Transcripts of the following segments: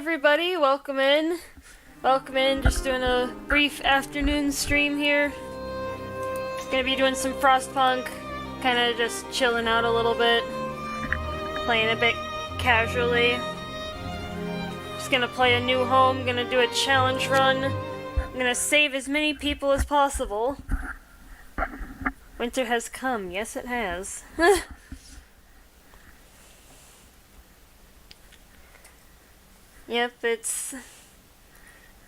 everybody, welcome in. Welcome in, just doing a brief afternoon stream here. Gonna be doing some Frostpunk, kinda just chilling out a little bit. Playing a bit casually. Just gonna play a new home, gonna do a challenge run. I'm gonna save as many people as possible. Winter has come, yes it has. Yep, it's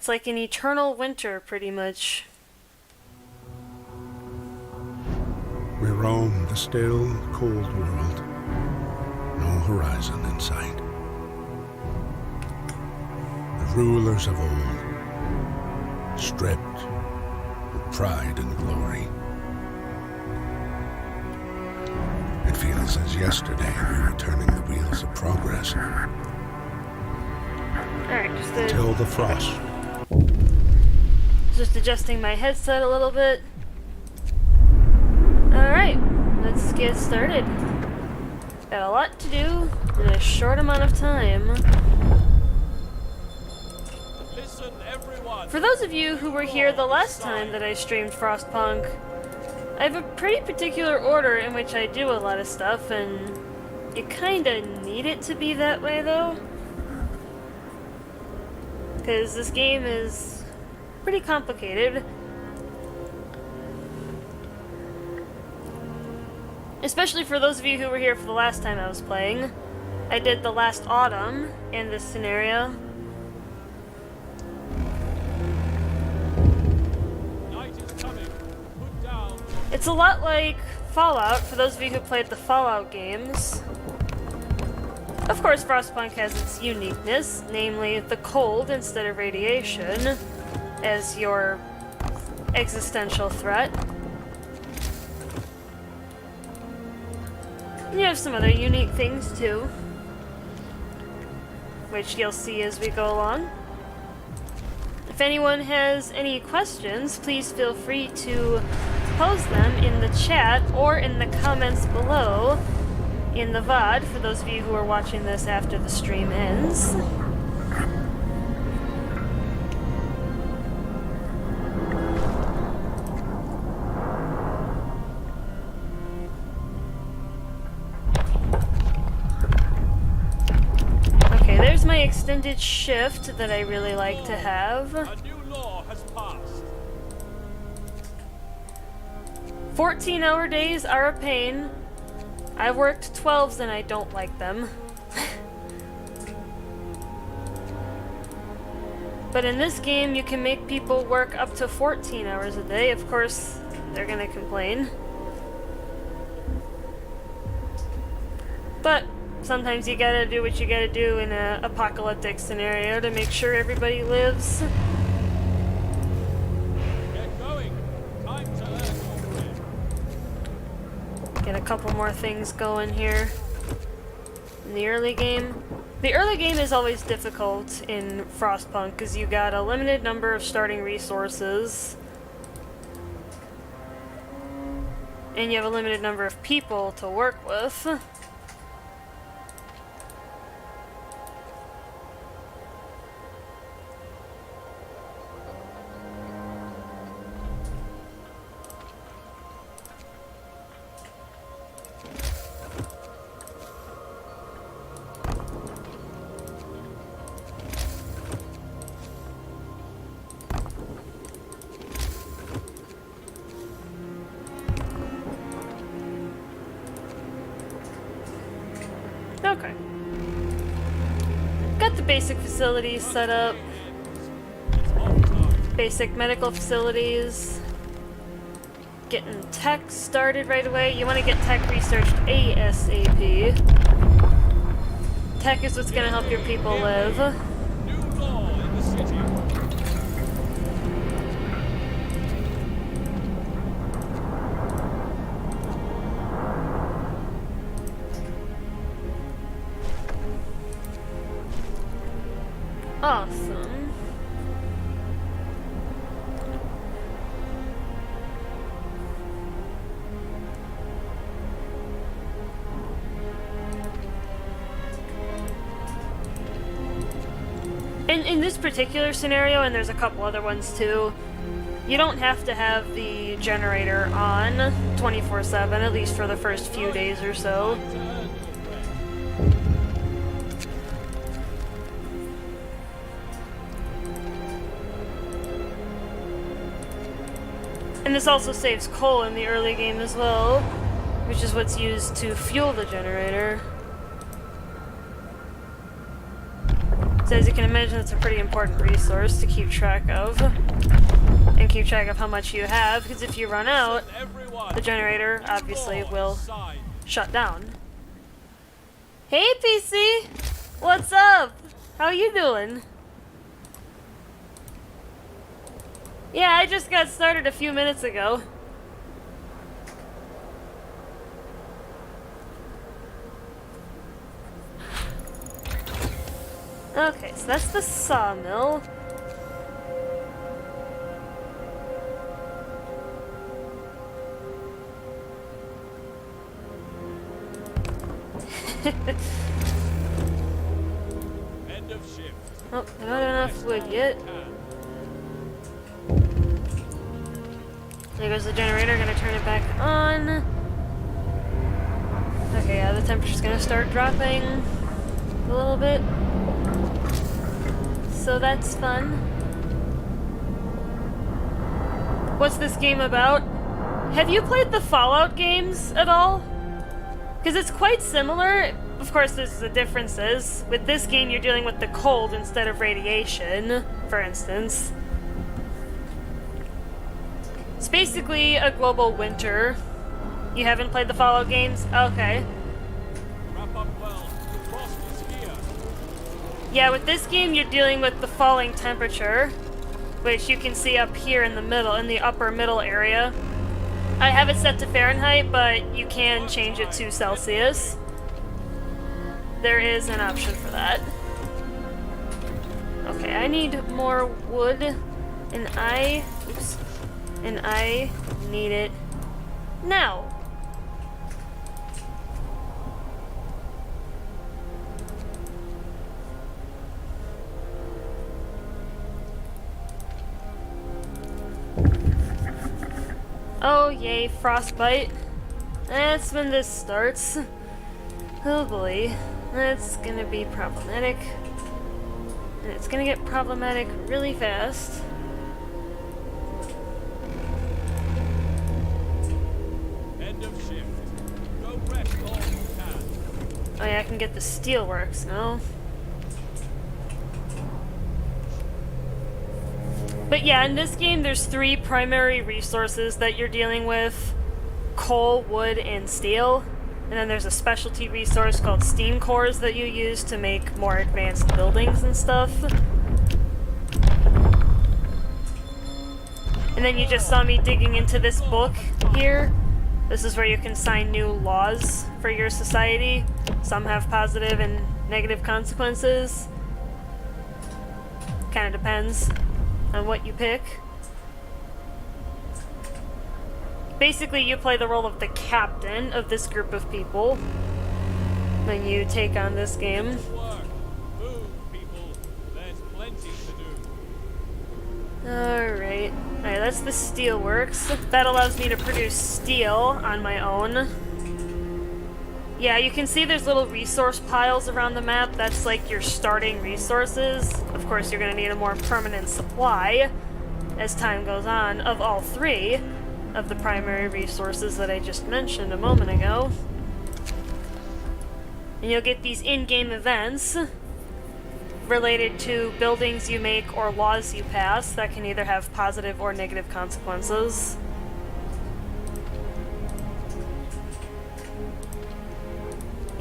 like an eternal winter, pretty much. We roam the still, cold world. No horizon in sight. The rulers of old, stripped of pride and glory. It feels as yesterday we were turning the wheels of progress. Alright, Till the frost. Just adjusting my headset a little bit. Alright, let's get started. Got a lot to do in a short amount of time. Listen, everyone. For those of you who were here the last time that I streamed Frostpunk, I have a pretty particular order in which I do a lot of stuff, and you kinda need it to be that way though. Because this game is pretty complicated. Especially for those of you who were here for the last time I was playing. I did the last autumn in this scenario. Night is coming. Put down. It's a lot like Fallout, for those of you who played the Fallout games. Of course, Frostpunk has its uniqueness, namely the cold instead of radiation as your existential threat. You have some other unique things too, which you'll see as we go along. If anyone has any questions, please feel free to pose them in the chat or in the comments below in the VOD, for those of you who are watching this after the stream ends. Okay, there's my extended shift that I really like to have. A new law has passed. 14-hour days are a pain. I've worked 12s and I don't like them. But in this game, you can make people work up to 14 hours a day. Of course, they're gonna complain. But sometimes you gotta do what you gotta do in an apocalyptic scenario to make sure everybody lives. Get going. Time to earn your way. Get a couple more things going here in the early game. The early game is always difficult in Frostpunk because you got a limited number of starting resources and you have a limited number of people to work with. Okay. Got the basic facilities set up. Basic medical facilities. Getting tech started right away. You want to get tech researched ASAP. Tech is what's going to help your people live. New law in the city. Awesome. In this particular scenario, and there's a couple other ones too, you don't have to have the generator on 24/7, at least for the first few days or so. To earn your bread. And this also saves coal in the early game as well, which is what's used to fuel the generator. So as you can imagine, it's a pretty important resource to keep track of. And keep track of how much you have, because if you run out, Everyone, the generator new obviously law will signed. shut down. Hey PC! What's up? How you doing? Yeah, I just got started a few minutes ago. Okay, so that's the sawmill. End of shift. Oh, not enough wood yet. There goes the generator, gonna turn it back on. Okay, yeah, the temperature's gonna start dropping a little bit. So that's fun. What's this game about? Have you played the Fallout games at all? Because it's quite similar. Of course, there's the differences. With this game, you're dealing with the cold instead of radiation, for instance. It's basically a global winter. You haven't played the Fallout games? Okay. Wrap up well. The frost is here. Yeah, with this game, you're dealing with the falling temperature, which you can see up here in the middle, in the upper middle area. I have it set to Fahrenheit, but you can change it to Celsius. There is an option for that. Okay, I need more wood, and I need it now. Oh yay, frostbite. That's when this starts. Oh boy, that's gonna be problematic. And it's gonna get problematic really fast. End of shift. Go rest all you can. Oh yeah, I can get the steelworks now. But yeah, in this game there's 3 primary resources that you're dealing with. Coal, wood, and steel. And then there's a specialty resource called steam cores that you use to make more advanced buildings and stuff. And then you just saw me digging into this book here. This is where you can sign new laws for your society. Some have positive and negative consequences. Kind of depends on what you pick. Basically, you play the role of the captain of this group of people when you take on this game. Work. Move, people. There's plenty to do. Alright. Alright, that's the steelworks. That allows me to produce steel on my own. Yeah, you can see there's little resource piles around the map. That's like your starting resources. Of course, you're going to need a more permanent supply as time goes on of all 3 of the primary resources that I just mentioned a moment ago. And you'll get these in-game events related to buildings you make or laws you pass that can either have positive or negative consequences.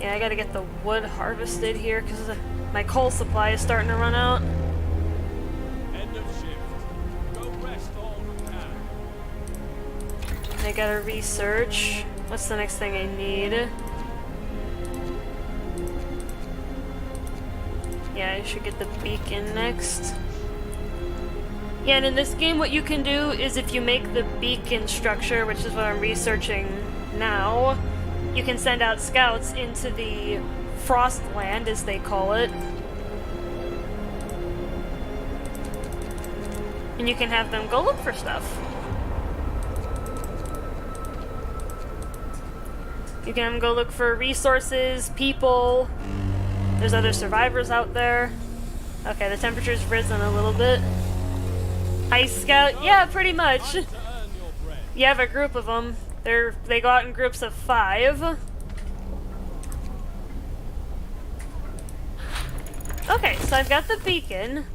Yeah, I gotta get the wood harvested here because my coal supply is starting to run out. End of shift. Go rest all you can. I gotta research. What's the next thing I need? Yeah, I should get the beacon next. Yeah, and in this game what you can do is if you make the beacon structure, which is what I'm researching now, you can send out scouts into the Frostland, as they call it. And you can have them go look for stuff. You can have them go look for resources, people. There's other survivors out there. Okay, the temperature's risen a little bit. Ice Scout? Yeah, pretty much. To earn your bread. You have a group of them. They go out in groups of 5. Okay, so I've got the beacon.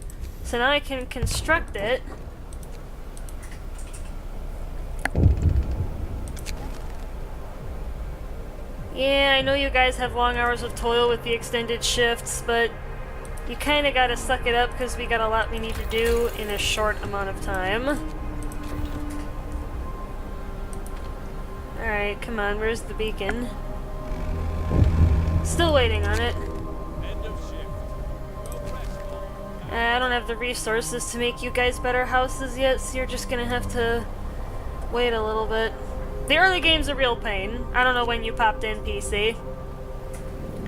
So now I can construct it. Yeah, I know you guys have long hours of toil with the extended shifts, but you kinda gotta suck it up because we got a lot we need to do in a short amount of time. Alright, come on, where's the beacon? Still waiting on it. End of shift. Go rest all you can. I don't have the resources to make you guys better houses yet, so you're just gonna have to wait a little bit. The early game's a real pain. I don't know when you popped in PC,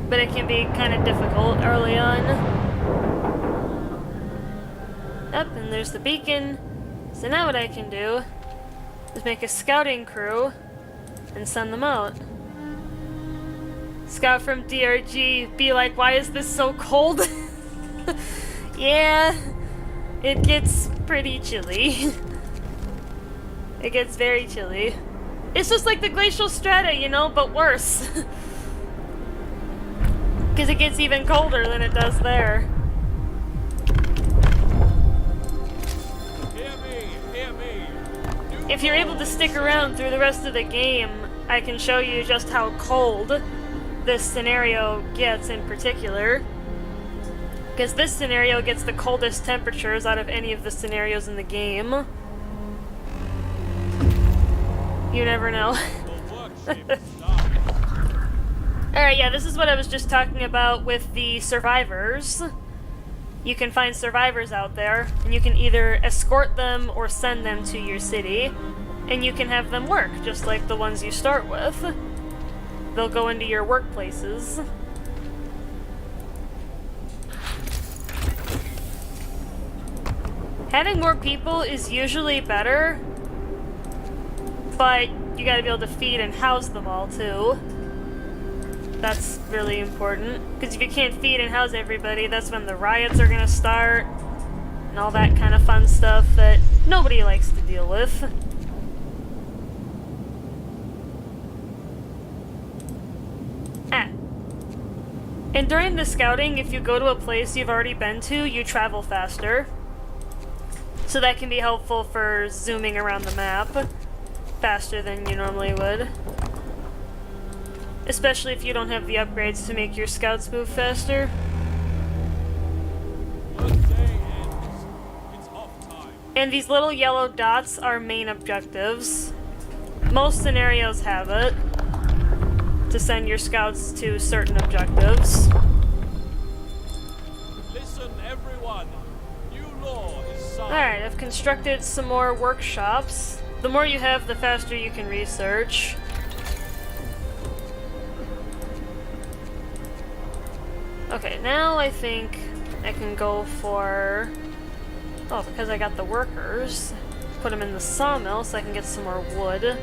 but it can be kind of difficult early on. Up, and there's the beacon. So now what I can do is make a scouting crew and send them out. Scout from DRG, be like, why is this so cold? Yeah, it gets pretty chilly. It gets very chilly. It's just like the glacial strata, you know, but worse. Because it gets even colder than it does there. Hear me, hear me. If you're able to stick around through the rest of the game, I can show you just how cold this scenario gets in particular. Because this scenario gets the coldest temperatures out of any of the scenarios in the game. You never know. Your work shift starts. Alright, yeah, this is what I was just talking about with the survivors. You can find survivors out there, and you can either escort them or send them to your city, and you can have them work, just like the ones you start with. They'll go into your workplaces. Having more people is usually better, but you gotta be able to feed and house them all too. That's really important, because if you can't feed and house everybody, that's when the riots are gonna start, and all that kind of fun stuff that nobody likes to deal with. And during the scouting, if you go to a place you've already been to, you travel faster. So that can be helpful for zooming around the map faster than you normally would. Especially if you don't have the upgrades to make your scouts move faster. Workday ends. It's off time. And these little yellow dots are main objectives. Most scenarios have it, to send your scouts to certain objectives. Listen, everyone. New law is signed. Alright, I've constructed some more workshops. The more you have, the faster you can research. Okay, now I think I can go for... Oh, because I got the workers. Put them in the sawmill so I can get some more wood.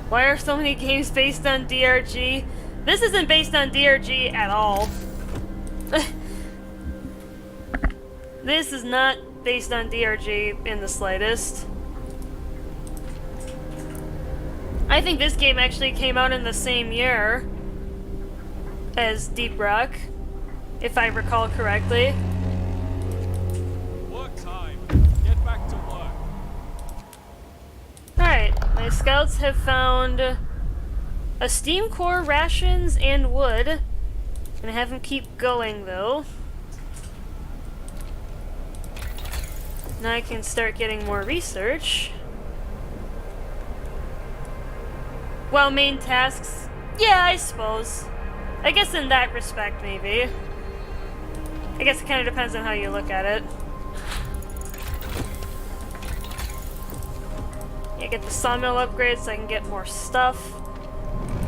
Why are so many games based on DRG? This isn't based on DRG at all. This is not based on DRG in the slightest. I think this game actually came out in the same year as Deep Rock, if I recall correctly. Work time. Get back to work. Alright, my scouts have found a steam core, rations, and wood. Gonna have them keep going though. Now I can start getting more research. Well, main tasks? Yeah, I suppose. I guess in that respect, maybe. I guess it kind of depends on how you look at it. Yeah, get the sawmill upgrades so I can get more stuff.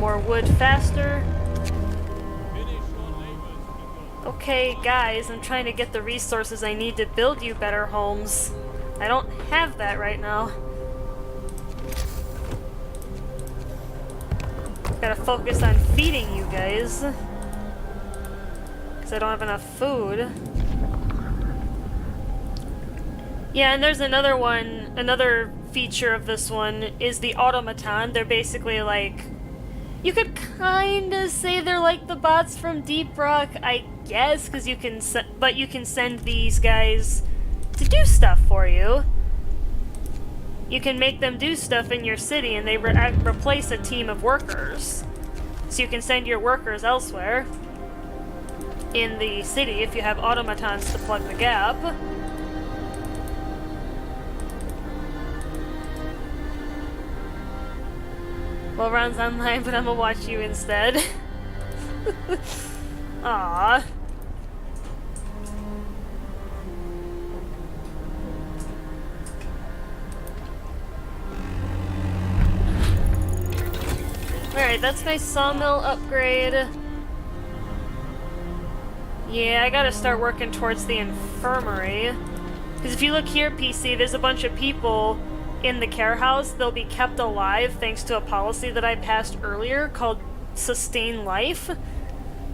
More wood faster. Finish your labors, people. Okay, guys, I'm trying to get the resources I need to build you better homes. I don't have that right now. Gotta focus on feeding you guys. Because I don't have enough food. Yeah, and there's another one, another feature of this one is the automaton. They're basically like, you could kind of say they're like the bots from Deep Rock, I guess, because you can, but you can send these guys to do stuff for you. You can make them do stuff in your city, and they replace a team of workers. So you can send your workers elsewhere in the city if you have automatons to plug the gap. Well, Ron's online, but I'm gonna watch you instead. Aww. Alright, that's my sawmill upgrade. Yeah, I gotta start working towards the infirmary. Because if you look here, PC, there's a bunch of people in the care house. They'll be kept alive thanks to a policy that I passed earlier called Sustain Life.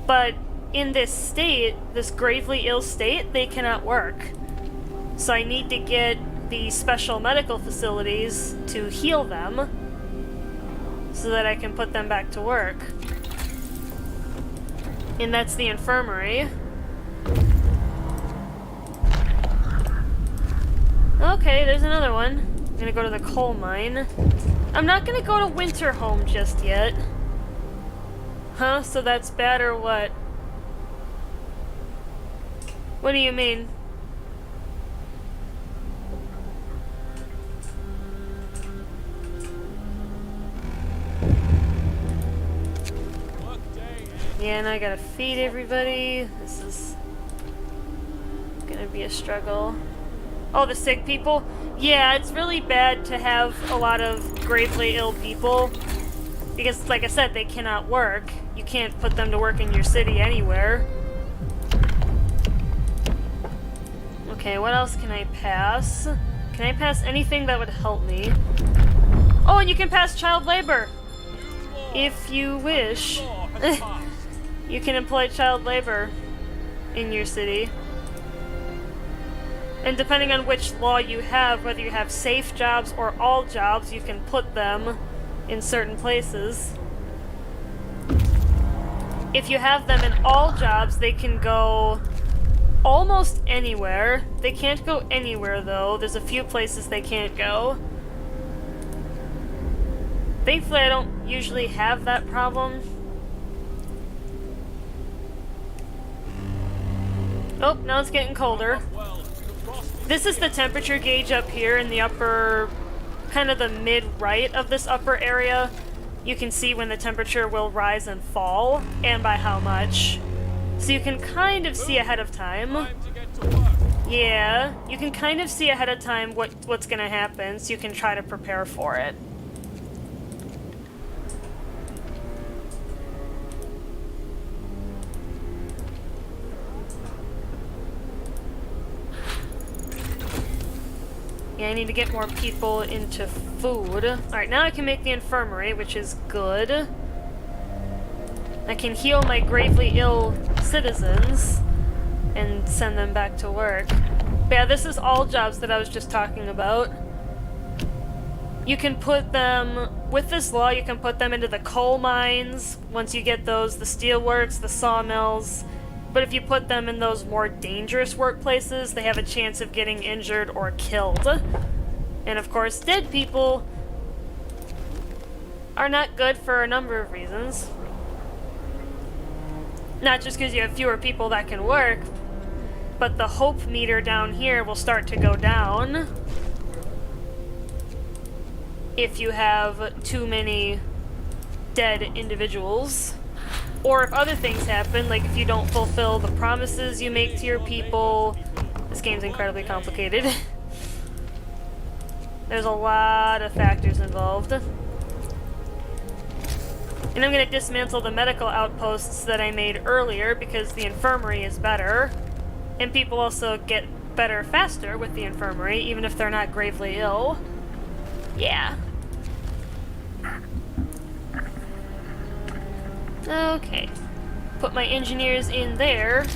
But in this state, this gravely ill state, they cannot work. So I need to get the special medical facilities to heal them so that I can put them back to work. And that's the infirmary. Okay, there's another one. I'm gonna go to the coal mine. I'm not gonna go to Winter Home just yet. Huh? So that's bad or what? What do you mean? Yeah, and I gotta feed everybody. This is gonna be a struggle. Oh, the sick people? Yeah, it's really bad to have a lot of gravely ill people. Because, like I said, they cannot work. You can't put them to work in your city anywhere. Okay, what else can I pass? Can I pass anything that would help me? Oh, and you can pass child labor! If you wish. You can employ child labor in your city. And depending on which law you have, whether you have safe jobs or all jobs, you can put them in certain places. If you have them in all jobs, they can go almost anywhere. They can't go anywhere, though. There's a few places they can't go. Thankfully, I don't usually have that problem. Oh, now it's getting colder. This is the temperature gauge up here in the upper, kind of the mid-right of this upper area. You can see when the temperature will rise and fall, and by how much. So you can kind of see ahead of time. Yeah, you can kind of see ahead of time what's gonna happen, so you can try to prepare for it. Yeah, I need to get more people into food. Alright, now I can make the infirmary, which is good. I can heal my gravely ill citizens and send them back to work. But yeah, this is all jobs that I was just talking about. You can put them, with this law, you can put them into the coal mines. Once you get those, the steelworks, the sawmills. But if you put them in those more dangerous workplaces, they have a chance of getting injured or killed. And of course, dead people are not good for a number of reasons. Not just because you have fewer people that can work, but the hope meter down here will start to go down if you have too many dead individuals. Or if other things happen, like if you don't fulfill the promises you make to your people. This game's incredibly complicated. There's a lot of factors involved. And I'm gonna dismantle the medical outposts that I made earlier because the infirmary is better. And people also get better faster with the infirmary, even if they're not gravely ill. Yeah. Okay. Put my engineers in there.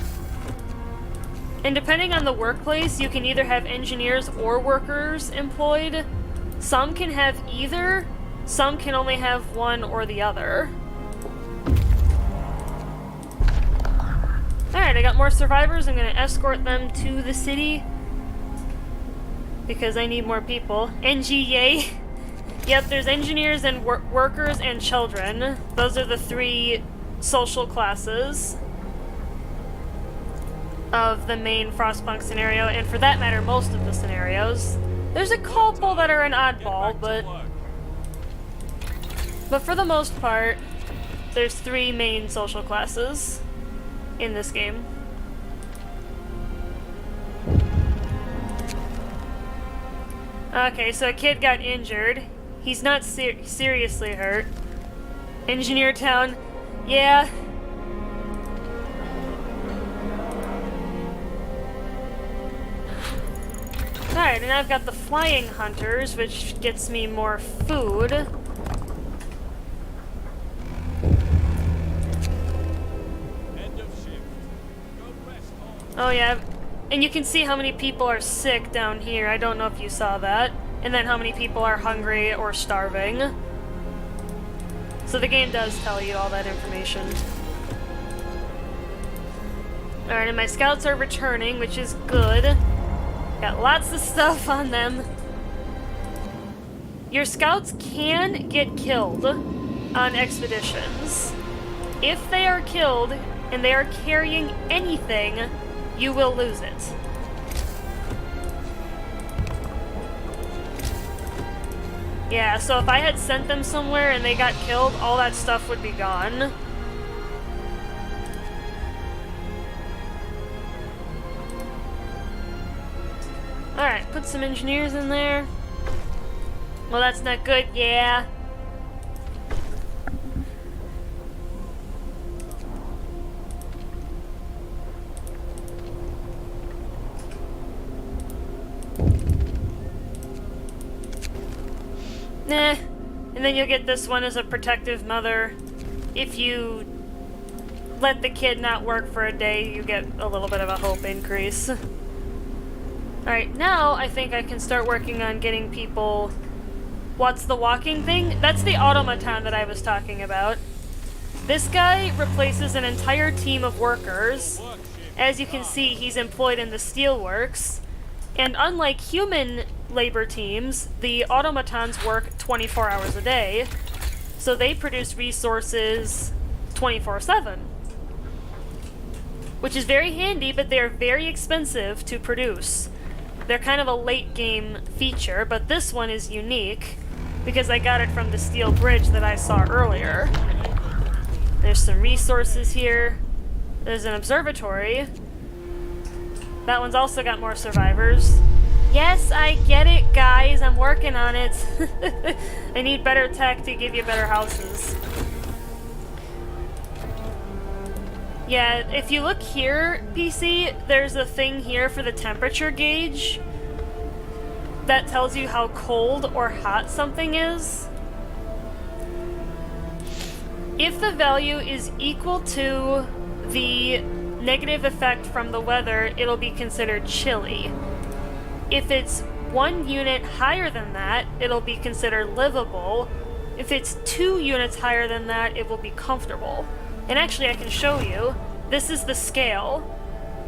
And depending on the workplace, you can either have engineers or workers employed. Some can have either, some can only have one or the other. Alright, I got more survivors. I'm gonna escort them to the city. Because I need more people. NGA. Yep, there's engineers and workers and children. Those are the three social classes of the main Frostpunk scenario, and for that matter, most of the scenarios. There's a couple that are an oddball, but for the most part, there's three main social classes in this game. Okay, so a kid got injured. He's not seriously hurt. Engineer Town, yeah. Alright, and I've got the flying hunters, which gets me more food. End of shift. Go rest all. Oh yeah, and you can see how many people are sick down here. I don't know if you saw that. And then how many people are hungry or starving. So the game does tell you all that information. Alright, and my scouts are returning, which is good. Got lots of stuff on them. Your scouts can get killed on expeditions. If they are killed and they are carrying anything, you will lose it. Yeah, so if I had sent them somewhere and they got killed, all that stuff would be gone. Alright, put some engineers in there. Well, that's not good, yeah. Nah. And then you'll get this one as a protective mother. If you let the kid not work for a day, you get a little bit of a hope increase. Alright, now I think I can start working on getting people... What's the walking thing? That's the automaton that I was talking about. This guy replaces an entire team of workers. As you can see, he's employed in the steelworks. And unlike human labor teams, the automatons work 24 hours a day. So they produce resources 24/7. Which is very handy, but they're very expensive to produce. They're kind of a late game feature, but this one is unique because I got it from the steel bridge that I saw earlier. There's some resources here. There's an observatory. That one's also got more survivors. Yes, I get it, guys. I'm working on it. I need better tech to give you better houses. Yeah, if you look here, PC, there's a thing here for the temperature gauge that tells you how cold or hot something is. If the value is equal to the negative effect from the weather, it'll be considered chilly. If it's 1 unit higher than that, it'll be considered livable. If it's 2 units higher than that, it will be comfortable. And actually, I can show you. This is the scale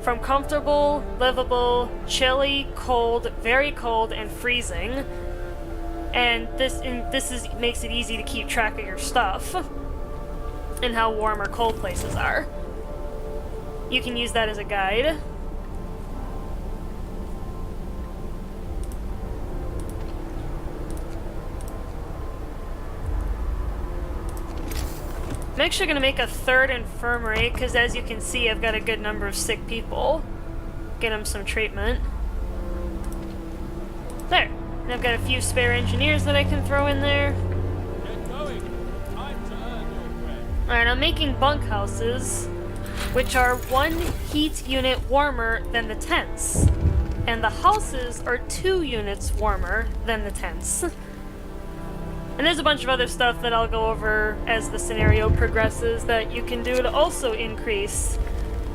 from comfortable, livable, chilly, cold, very cold, and freezing. And this makes it easy to keep track of your stuff and how warm or cold places are. You can use that as a guide. I'm actually going to make a 3rd infirmary, because as you can see, I've got a good number of sick people. Get them some treatment. There. And I've got a few spare engineers that I can throw in there. Get going. Time to earn your Alright, I'm making bunkhouses, which are 1 heat unit warmer than the tents. And the houses are 2 units warmer than the tents. And there's a bunch of other stuff that I'll go over as the scenario progresses that you can do to also increase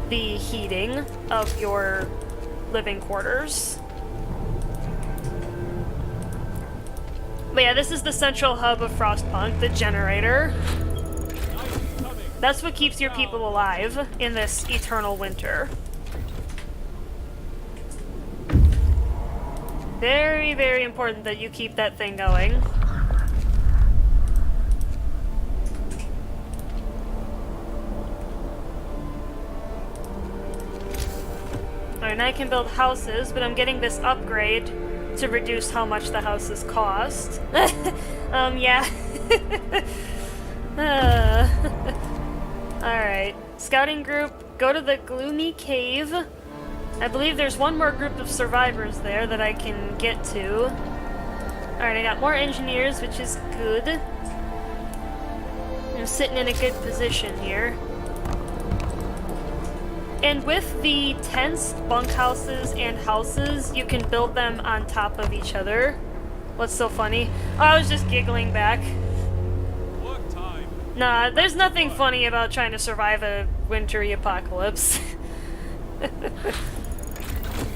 the heating of your living quarters. But yeah, this is the central hub of Frostpunk, the generator. That's what keeps your people alive in this eternal winter. Very, very important that you keep that thing going. Alright, and I can build houses, but I'm getting this upgrade to reduce how much the houses cost. Yeah. Alright. Scouting group, go to the gloomy cave. I believe there's one more group of survivors there that I can get to. Alright, I got more engineers, which is good. I'm sitting in a good position here. And with the tents, bunkhouses, and houses, you can build them on top of each other. What's so funny? Oh, I was just giggling back. Work time. Nah, there's nothing funny about trying to survive a wintry apocalypse.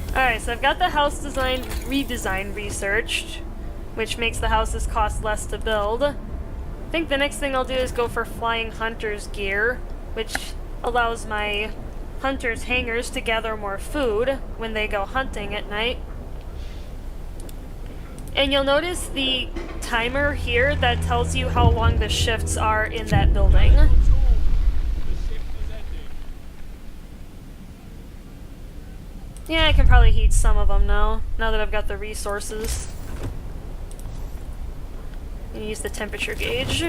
Alright, so I've got the house design redesign researched, which makes the houses cost less to build. I think the next thing I'll do is go for flying hunter's gear, which allows my hunters' hangers to gather more food when they go hunting at night. And you'll notice the timer here that tells you how long the shifts are in that building. The shift is ending. Yeah, I can probably heat some of them now that I've got the resources. And use the temperature gauge.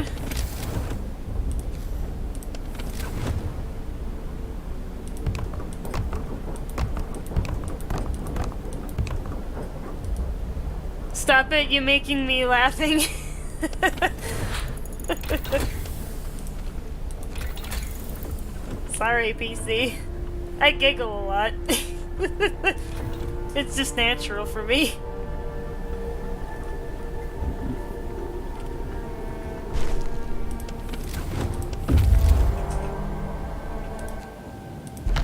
Stop it, you're making me laughing. Sorry, PC. I giggle a lot. It's just natural for me.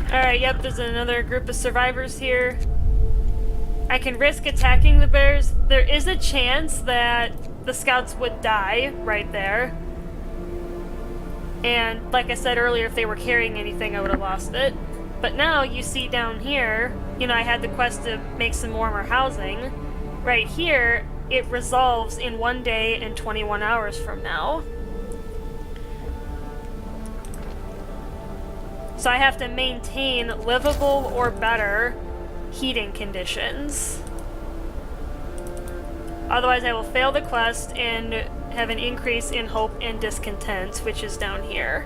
Alright, yep, there's another group of survivors here. I can risk attacking the bears. There is a chance that the scouts would die right there. And like I said earlier, if they were carrying anything, I would have lost it. But now you see down here, you know, I had the quest to make some warmer housing. Right here, it resolves in 1 day and 21 hours from now. So I have to maintain livable or better heating conditions. Otherwise I will fail the quest and have an increase in hope and discontent, which is down here,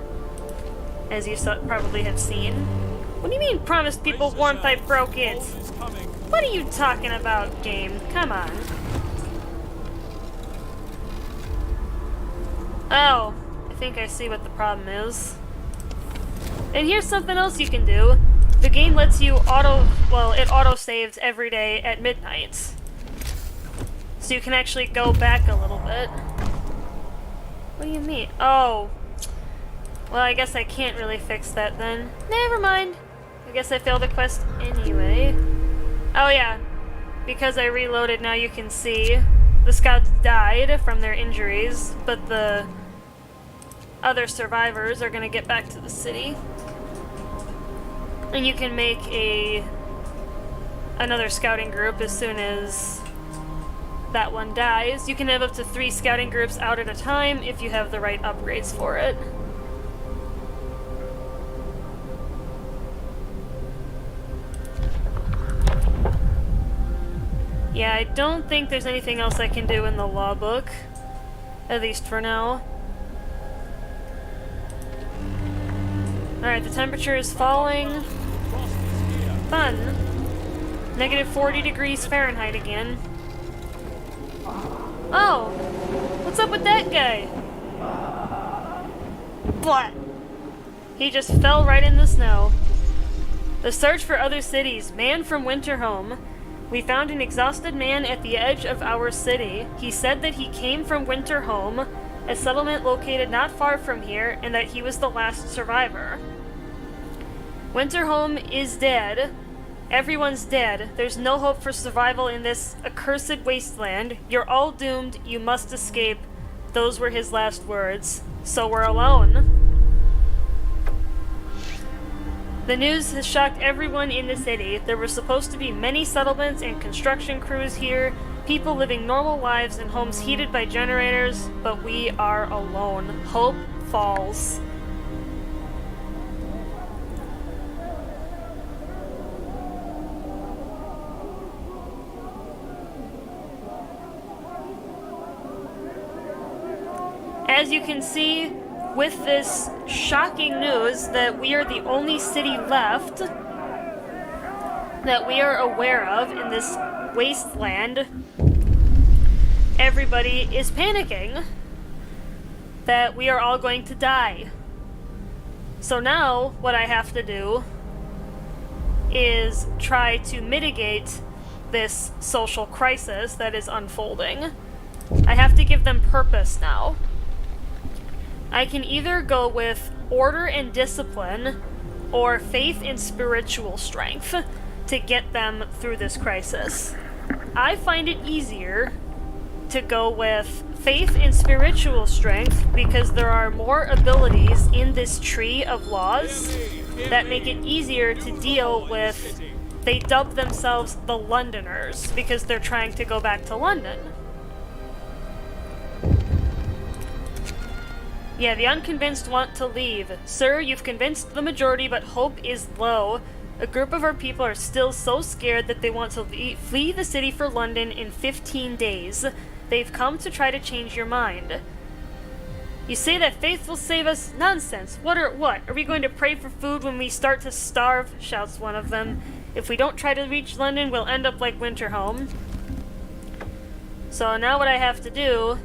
as you probably have seen. What do you mean promised people warmth? I broke it. Cold is coming. What are you talking about, game? Come on. Oh, I think I see what the problem is. And here's something else you can do. The game lets you it auto-saves every day at midnight. So you can actually go back a little bit. What do you mean? Oh. Well, I guess I can't really fix that then. Never mind. I guess I failed the quest anyway. Oh yeah. Because I reloaded, now you can see the scouts died from their injuries, but the other survivors are gonna get back to the city. And you can make another scouting group as soon as that one dies. You can have up to 3 scouting groups out at a time if you have the right upgrades for it. Yeah, I don't think there's anything else I can do in the law book, at least for now. Alright, the temperature is falling. Frost is here. Fun. Negative 40 degrees Fahrenheit again. Oh! What's up with that guy? What? He just fell right in the snow. The search for other cities. Man from Winterhome. We found an exhausted man at the edge of our city. He said that he came from Winterhome, a settlement located not far from here, and that he was the last survivor. Winterhome is dead. Everyone's dead. There's no hope for survival in this accursed wasteland. You're all doomed. You must escape. Those were his last words. So we're alone. The news has shocked everyone in the city. There were supposed to be many settlements and construction crews here, people living normal lives in homes heated by generators, but we are alone. Hope falls. As you can see, with this shocking news that we are the only city left that we are aware of in this wasteland, everybody is panicking that we are all going to die. So now, what I have to do is try to mitigate this social crisis that is unfolding. I have to give them purpose now. I can either go with order and discipline or faith and spiritual strength to get them through this crisis. I find it easier to go with faith and spiritual strength because there are more abilities in this tree of laws that make it easier to deal with. They dub themselves the Londoners because they're trying to go back to London. Yeah, the unconvinced want to leave. Sir, you've convinced the majority, but hope is low. A group of our people are still so scared that they want to flee the city for London in 15 days. They've come to try to change your mind. You say that faith will save us? Nonsense. What? Are we going to pray for food when we start to starve? Shouts one of them. If we don't try to reach London, we'll end up like Winterhome. So now what I have to do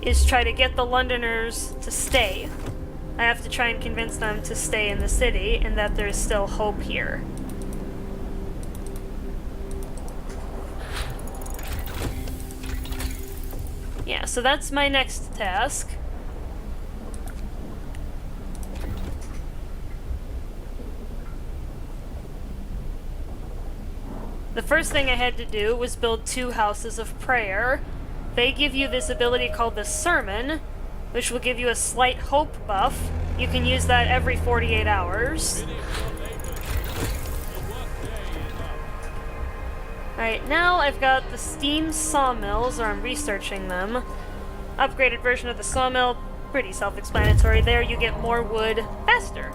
is try to get the Londoners to stay. I have to try and convince them to stay in the city and that there's still hope here. Yeah, so that's my next task. The first thing I had to do was build 2 houses of prayer. They give you this ability called the Sermon, which will give you a slight hope buff. You can use that every 48 hours. Alright, now I've got the steam sawmills, or I'm researching them. Upgraded version of the sawmill, pretty self-explanatory. There you get more wood faster.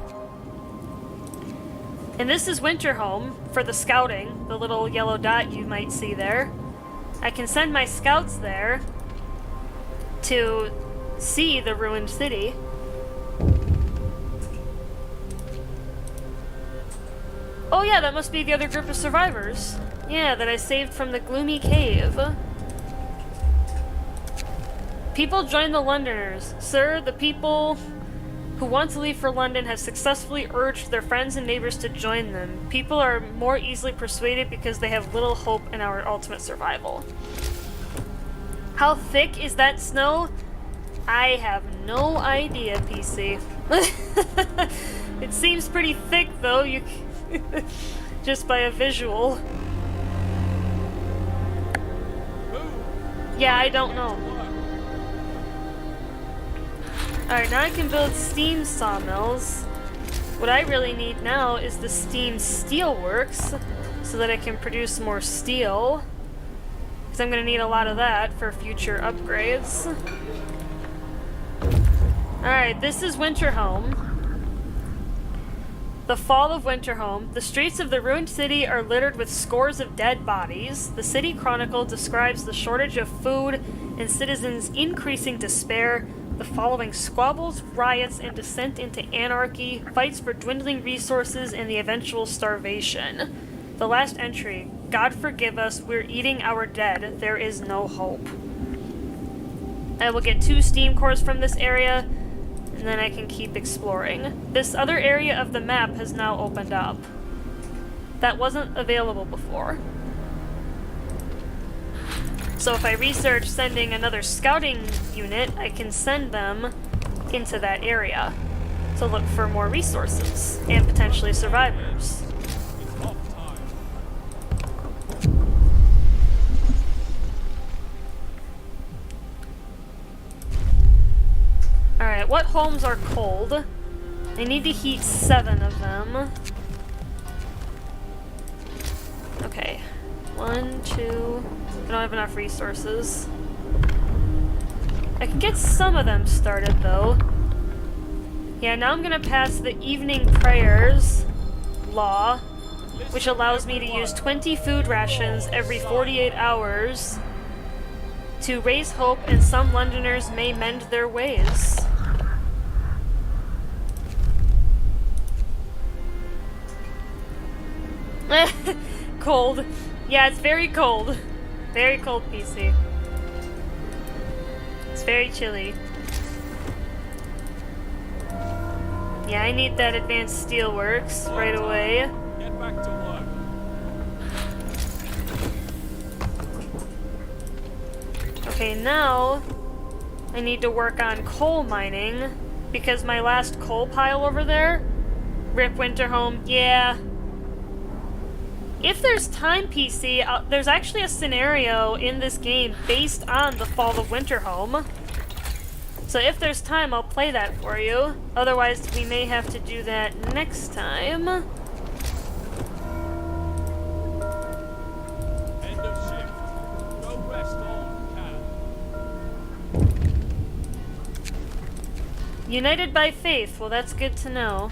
And this is Winterhome for the scouting, the little yellow dot you might see there. I can send my scouts there to see the ruined city. Oh yeah, that must be the other group of survivors. Yeah, that I saved from the gloomy cave. People join the Londoners. Sir, the people who want to leave for London have successfully urged their friends and neighbors to join them. People are more easily persuaded because they have little hope in our ultimate survival. How thick is that snow? I have no idea, PC. It seems pretty thick, though, just by a visual. Yeah, I don't know. Alright, now I can build steam sawmills. What I really need now is the steam steelworks, so that I can produce more steel. Because I'm going to need a lot of that for future upgrades. Alright, this is Winterhome. The fall of Winterhome. The streets of the ruined city are littered with scores of dead bodies. The City Chronicle describes the shortage of food and citizens' increasing despair. The following squabbles, riots, and descent into anarchy, fights for dwindling resources, and the eventual starvation. The last entry. God forgive us, we're eating our dead. There is no hope. I will get 2 steam cores from this area. and then I can keep exploring. This other area of the map has now opened up. That wasn't available before. So if I research sending another scouting unit, I can send them into that area to look for more resources and potentially survivors. It's off time. Alright, what homes are cold? I need to heat 7 of them. Okay. 1, 2... I don't have enough resources. I can get some of them started, though. Yeah, now I'm gonna pass the evening prayers law, which allows me to use 20 food rations every 48 hours to raise hope, and some Londoners may mend their ways. Cold. Yeah, it's very cold. Very cold, PC. It's very chilly. Yeah, I need that advanced steelworks right away. Get back to work. Okay, now I need to work on coal mining because my last coal pile over there, Rip Winterhome, yeah. If there's time, PC, there's actually a scenario in this game based on the Fall of Winterhome. So if there's time, I'll play that for you. Otherwise, we may have to do that next time. End of shift. Go rest all you can. United by faith. Well, that's good to know.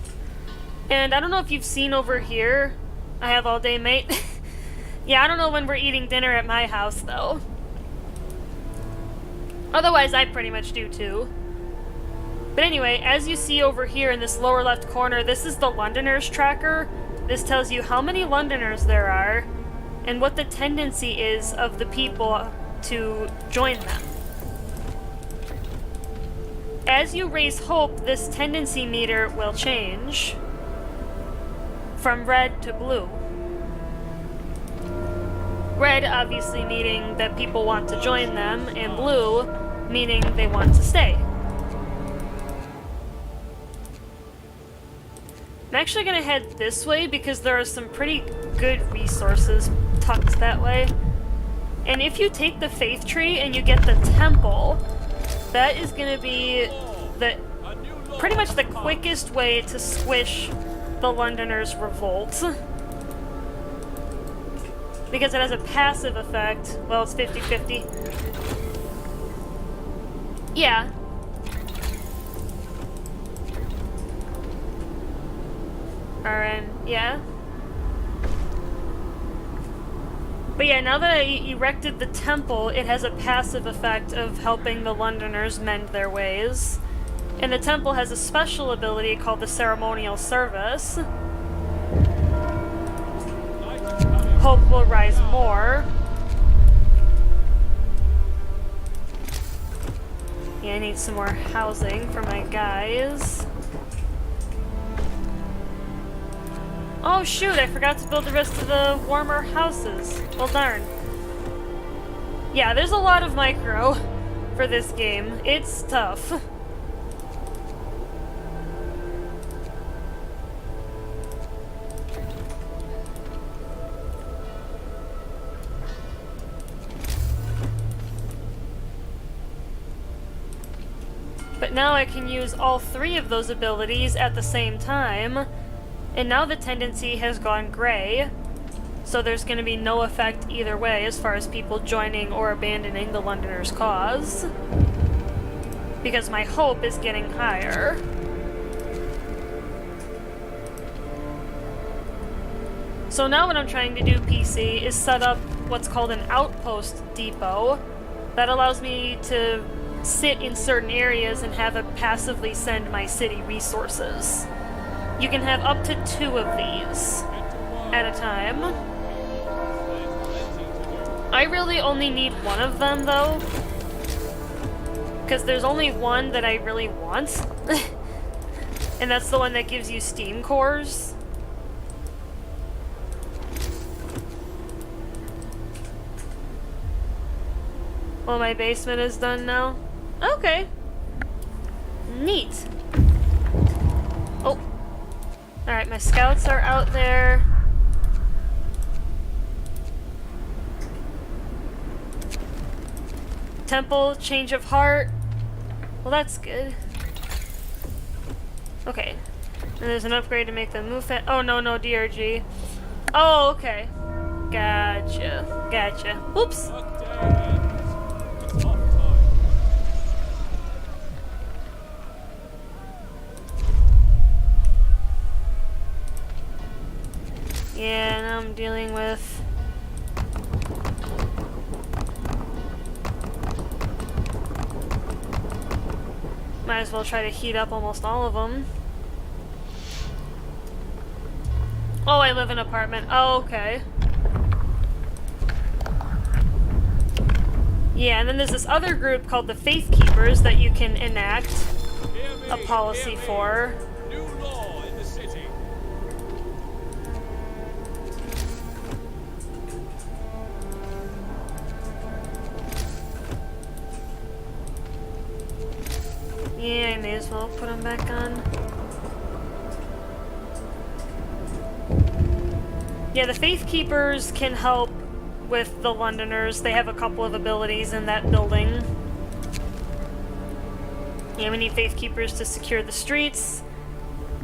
And I don't know if you've seen over here. I have all day, mate. Yeah, I don't know when we're eating dinner at my house, though. Otherwise, I pretty much do, too. But anyway, as you see over here in this lower left corner, this is the Londoners tracker. This tells you how many Londoners there are, and what the tendency is of the people to join them. As you raise hope, this tendency meter will change from red to blue. Red obviously meaning that people want to join them, and blue meaning they want to stay. I'm actually gonna head this way because there are some pretty good resources tucked that way. And if you take the faith tree and you get the temple, that is gonna be the pretty much the quickest way to squish the Londoners' revolt. Because it has a passive effect. Well, it's 50-50. Yeah. Alright, yeah. But yeah, now that I erected the temple, it has a passive effect of helping the Londoners mend their ways. And the temple has a special ability called the Ceremonial Service. Hope will rise more. Yeah, I need some more housing for my guys. Oh shoot, I forgot to build the rest of the warmer houses. Well darn. Yeah, there's a lot of micro for this game. It's tough. But now I can use all 3 of those abilities at the same time, and now the tendency has gone gray, so there's going to be no effect either way as far as people joining or abandoning the Londoners' cause, because my hope is getting higher. So now what I'm trying to do, PC, is set up what's called an outpost depot that allows me to sit in certain areas and have it passively send my city resources. You can have up to 2 of these at a time. I really only need 1 of them though, because there's only one that I really want. And that's the one that gives you steam cores. Well, my basement is done now. Okay. Neat. Oh. Alright, my scouts are out there. Temple, change of heart. Well, that's good. Okay. And there's an upgrade to make them move fast. Oh, no, DRG. Oh, okay. Gotcha. Gotcha. Oops. It's off time. Yeah, now I'm dealing with... Might as well try to heat up almost all of them. Oh, I live in an apartment. Oh, okay. Yeah, and then there's this other group called the Faith Keepers that you can enact Hear me, a policy hear me. for. New law in the city. Yeah, I may as well put them back on. Yeah, the Faith Keepers can help with the Londoners. They have a couple of abilities in that building. Yeah, we need Faith Keepers to secure the streets.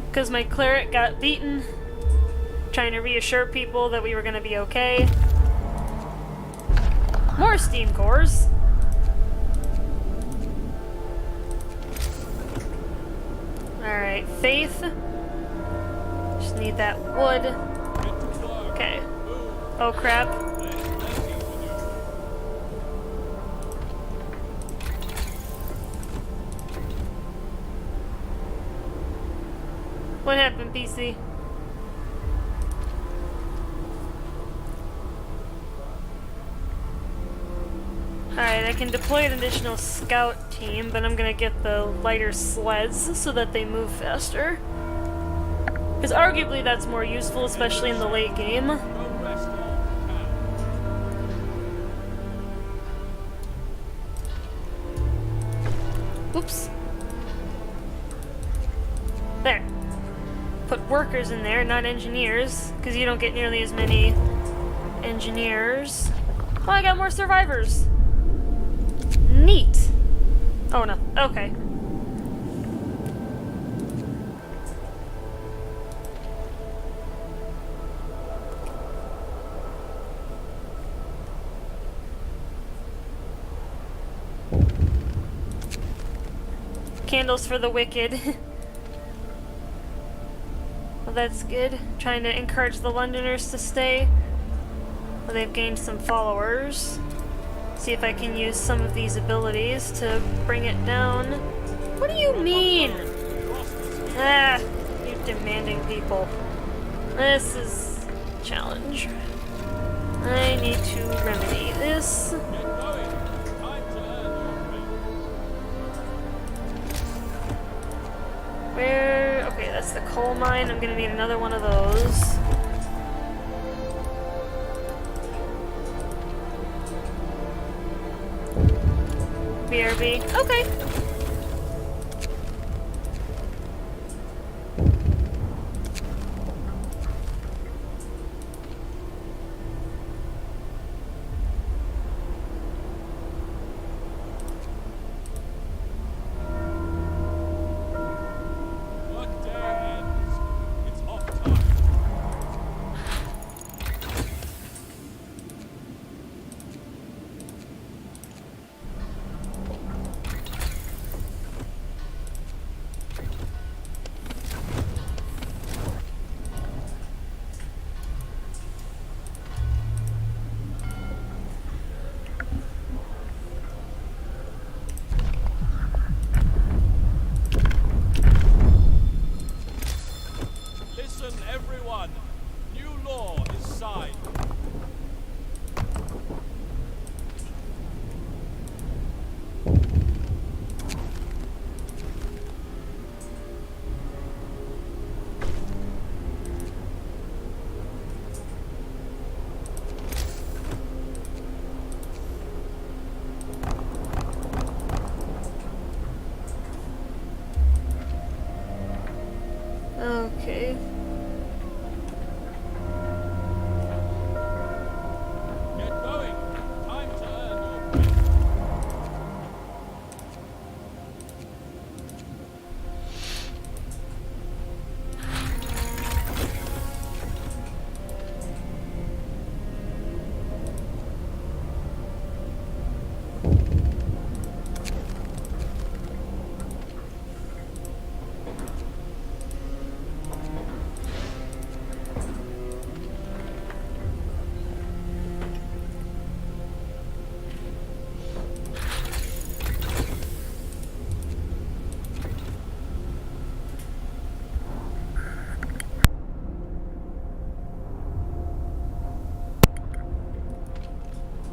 Because my cleric got beaten. Trying to reassure people that we were going to be okay. More steam cores. Alright, Faith. Just need that wood. Get to work. Okay. Move. Oh crap. There's plenty to do. What happened, PC? Alright, I can deploy an additional scout team, but I'm gonna get the lighter sleds so that they move faster. Because arguably that's more useful, especially in the late game. Go rest all you can. Oops. There. Put workers in there, not engineers, because you don't get nearly as many engineers. Oh, I got more survivors. Neat. Oh no, okay. Candles for the wicked. Well, that's good. Trying to encourage the Londoners to stay. Well, they've gained some followers. See if I can use some of these abilities to bring it down. What do you mean? Ah, you demanding people. This is a challenge. I need to remedy this. Get going. Time to earn your pay. Where? Okay, that's the coal mine. I'm gonna need another one of those. BRB. Okay. Work day ends. It's off time. Okay. Get going. Time to earn your pay.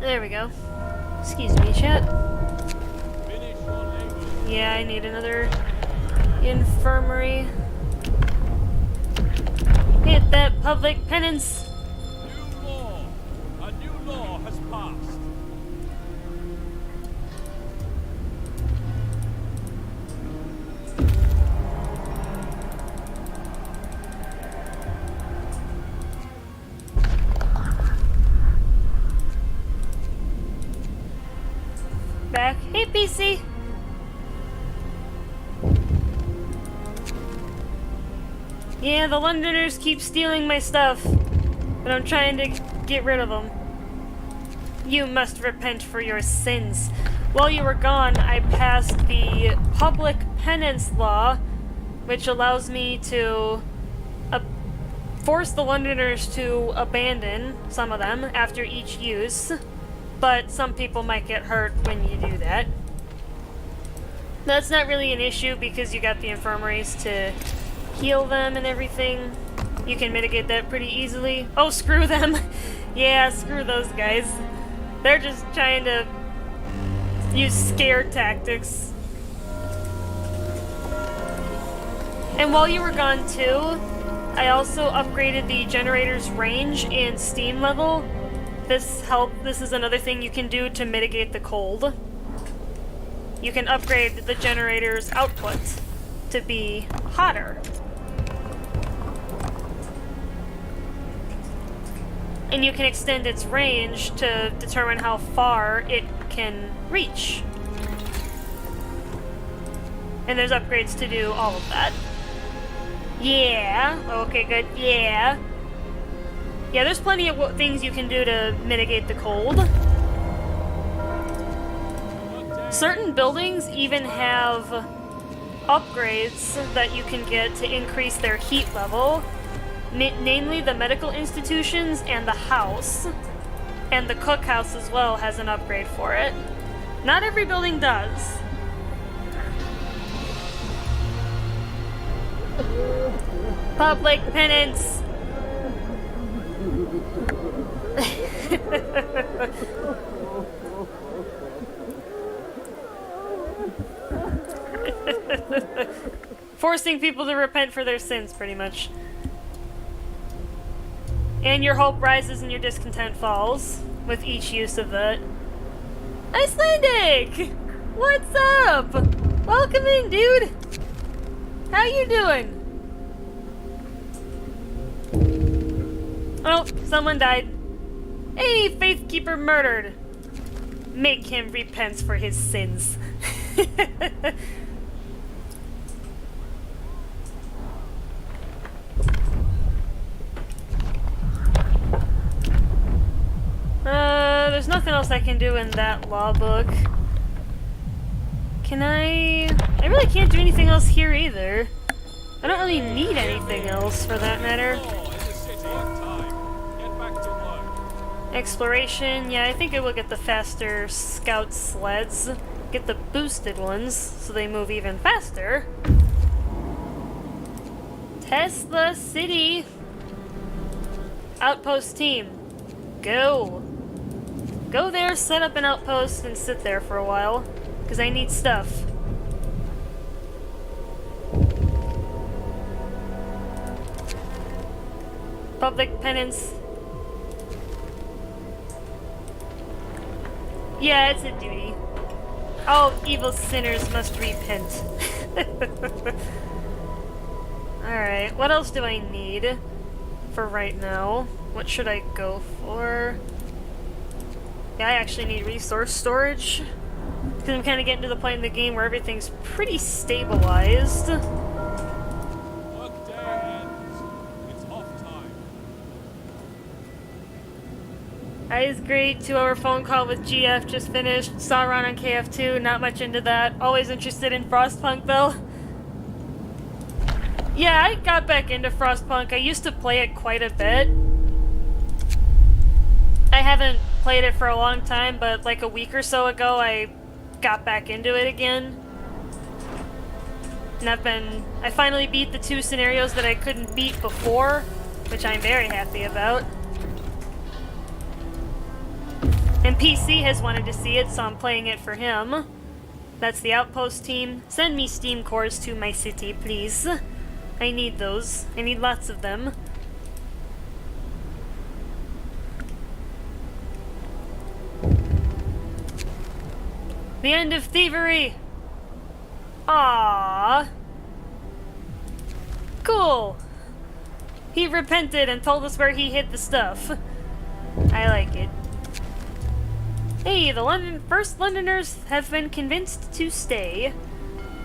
There we go. Excuse me, chat. Finish your labor. Yeah, I need another infirmary. Hit that public penance. New law. A new law has passed. Back. Hey, PC. Yeah, the Londoners keep stealing my stuff, but I'm trying to get rid of them. You must repent for your sins. While you were gone, I passed the public penance law, which allows me to force the Londoners to abandon some of them after each use, but some people might get hurt when you do that. That's not really an issue because you got the infirmaries to heal them and everything. You can mitigate that pretty easily. Oh, screw them! Yeah, screw those guys. They're just trying to use scare tactics. And while you were gone too, I also upgraded the generator's range and steam level. This is another thing you can do to mitigate the cold. You can upgrade the generator's output to be hotter. And you can extend its range to determine how far it can reach. And there's upgrades to do all of that. Yeah, okay, good, yeah. Yeah, there's plenty of things you can do to mitigate the cold. Certain buildings even have upgrades that you can get to increase their heat level. Namely, the medical institutions and the house. And the cookhouse as well has an upgrade for it. Not every building does. Public penance! Forcing people to repent for their sins, pretty much. And your hope rises and your discontent falls with each use of that. Icelandic! What's up? Welcome in, dude! How you doing? Oh, someone died. Hey, Faithkeeper murdered. Make him repent for his sins. There's nothing else I can do in that law book. Can I really can't do anything else here either. I don't really need anything else for that matter. Law in the city. Time. Get back to work. Exploration, yeah, I think I will get the faster scout sleds. Get the boosted ones so they move even faster. Tesla City. Outpost team. Go. Go there, set up an outpost, and sit there for a while. Because I need stuff. Public penance. Yeah, it's a duty. All evil sinners must repent. Alright, what else do I need for right now? What should I go for? Yeah, I actually need resource storage. Because I'm kind of getting to the point in the game where everything's pretty stabilized. Work day ends. It's off time. Eyes great, 2-hour phone call with GF just finished. Saw Ron on KF2, not much into that. Always interested in Frostpunk though. Yeah, I got back into Frostpunk. I used to play it quite a bit. I haven't played it for a long time, but like a week or so ago I got back into it again. And I finally beat the 2 scenarios that I couldn't beat before, which I'm very happy about. And PC has wanted to see it, so I'm playing it for him. That's the Outpost team. Send me Steam cores to my city, please. I need those. I need lots of them. The end of thievery! Aww. Cool. He repented and told us where he hid the stuff. I like it. Hey, the first Londoners have been convinced to stay,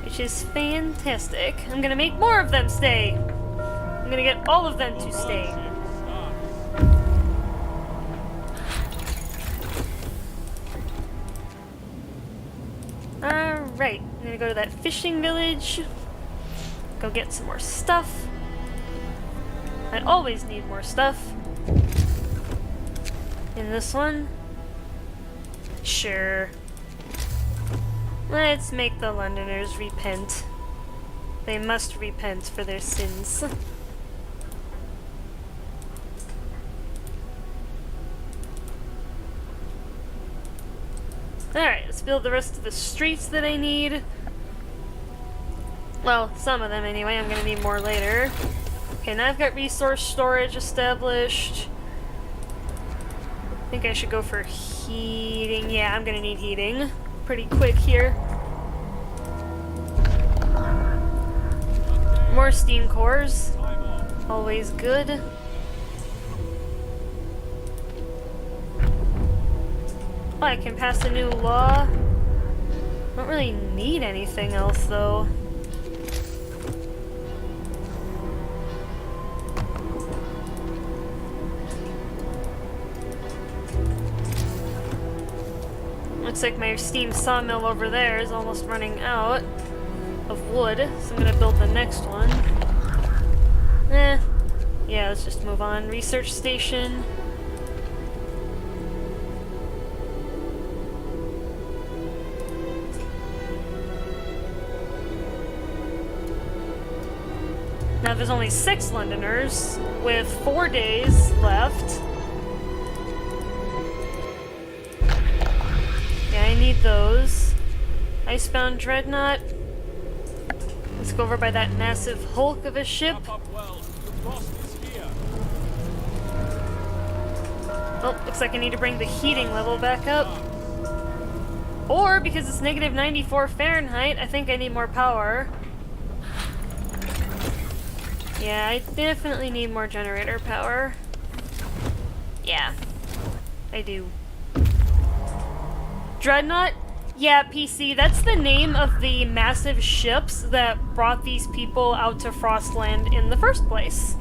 which is fantastic. I'm gonna make more of them stay. I'm gonna get all of them to stay. Alright, I'm gonna go to that fishing village. Go get some more stuff. I always need more stuff. In this one. Sure. Let's make the Londoners repent. They must repent for their sins. Alright, let's build the rest of the streets that I need. Well, some of them anyway. I'm gonna need more later. Okay, now I've got resource storage established. I think I should go for heating. Yeah, I'm gonna need heating pretty quick here. More steam cores. Always good. Oh, I can pass a new law. Don't really need anything else though. Looks like my steam sawmill over there is almost running out of wood, so I'm gonna build the next one. Yeah, let's just move on. Research station. Now there's only 6 Londoners, with 4 days left. Yeah, I need those. Icebound Dreadnought. Let's go over by that massive hulk of a ship. Oh, looks like I need to bring the heating level back up. Or, because it's negative 94 Fahrenheit, I think I need more power. Yeah, I definitely need more generator power. Yeah, I do. Dreadnought? Yeah, PC, that's the name of the massive ships that brought these people out to Frostland in the first place.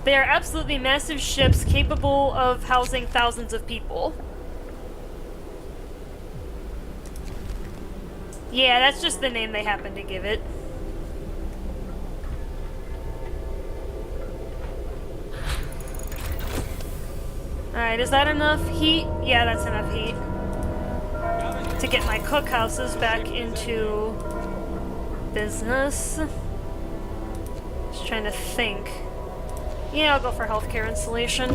They are absolutely massive ships capable of housing thousands of people. Yeah, that's just the name they happen to give it. Alright, is that enough heat? Yeah, that's enough heat. To get my cookhouses back into business. Just trying to think. Yeah, I'll go for healthcare installation.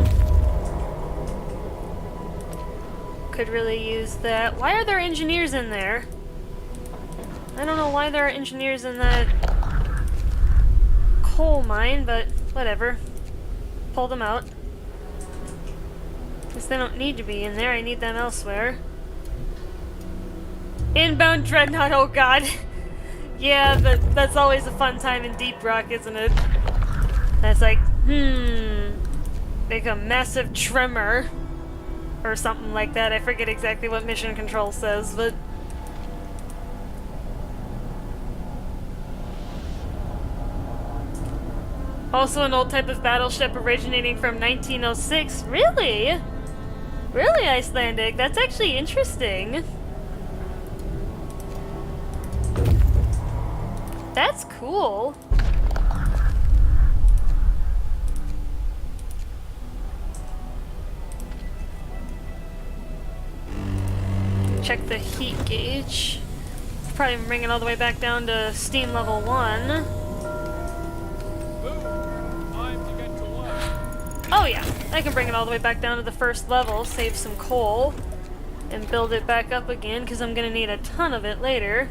Could really use that. Why are there engineers in there? I don't know why there are engineers in that coal mine, but whatever. Pull them out. Guess they don't need to be in there, I need them elsewhere. Inbound Dreadnought, oh god. Yeah, but that's always a fun time in Deep Rock, isn't it? That's like, make a massive tremor. Or something like that. I forget exactly what mission control says, but... Also an old type of battleship originating from 1906. Really? Really, Icelandic? That's actually interesting. That's cool. Check the heat gauge. Probably bring it all the way back down to steam level 1. Boom! Time to get to work. Oh yeah, I can bring it all the way back down to the first level, save some coal, and build it back up again, because I'm gonna need a ton of it later.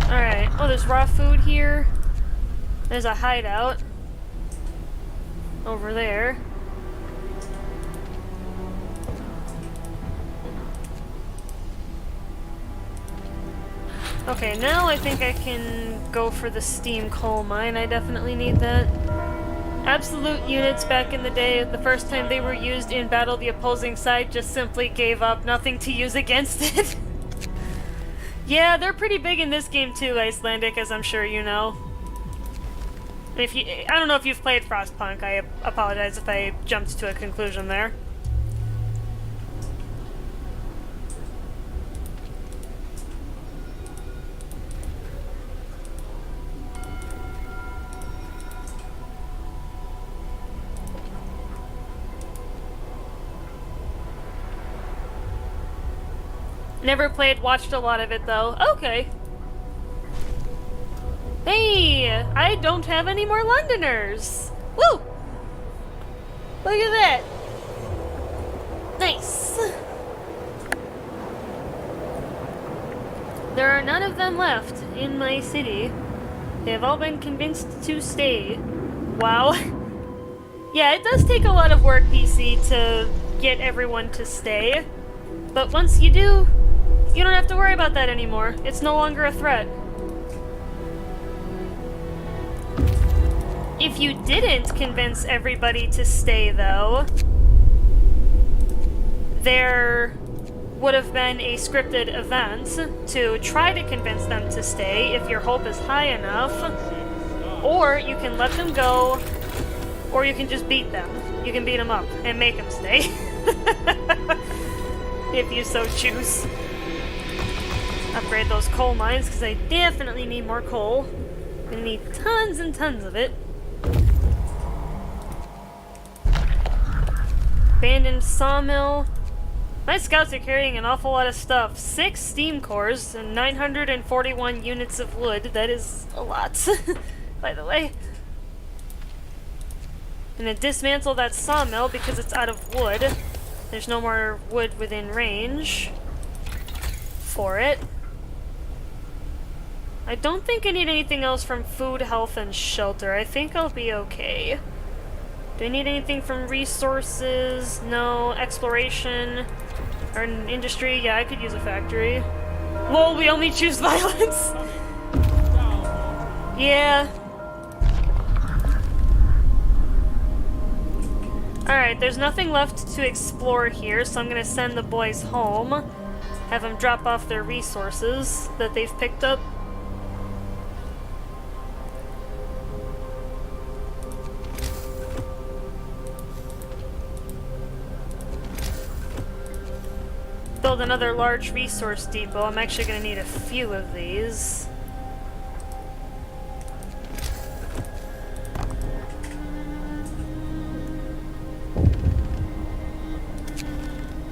Alright, oh there's raw food here. There's a hideout. Over there. Okay, now I think I can go for the steam coal mine. I definitely need that. Absolute units back in the day, the first time they were used in battle, the opposing side just simply gave up, nothing to use against it. Yeah, they're pretty big in this game too, Icelandic, as I'm sure you know. If you, I don't know if you've played Frostpunk, I apologize if I jumped to a conclusion there. Never played, watched a lot of it though. Okay. Hey, I don't have any more Londoners. Woo! Look at that. Nice. There are none of them left in my city. They have all been convinced to stay. Wow. Yeah, it does take a lot of work, PC, to get everyone to stay. But once you do, you don't have to worry about that anymore. It's no longer a threat. If you didn't convince everybody to stay, though, there would have been a scripted event to try to convince them to stay if your hope is high enough, or you can let them go, or you can just beat them. You can beat them up and make them stay. If you so choose. Upgrade those coal mines, because I definitely need more coal. I'm gonna need tons and tons of it. Abandoned sawmill. My scouts are carrying an awful lot of stuff. 6 steam cores and 941 units of wood. That is a lot, by the way. I'm gonna dismantle that sawmill because it's out of wood. There's no more wood within range for it. I don't think I need anything else from food, health, and shelter. I think I'll be okay. Do I need anything from resources? No. Exploration? Or an industry? Yeah, I could use a factory. Lol, we only choose violence! Yeah. Alright, there's nothing left to explore here, so I'm gonna send the boys home. Have them drop off their resources that they've picked up. Build another large resource depot. I'm actually going to need a few of these.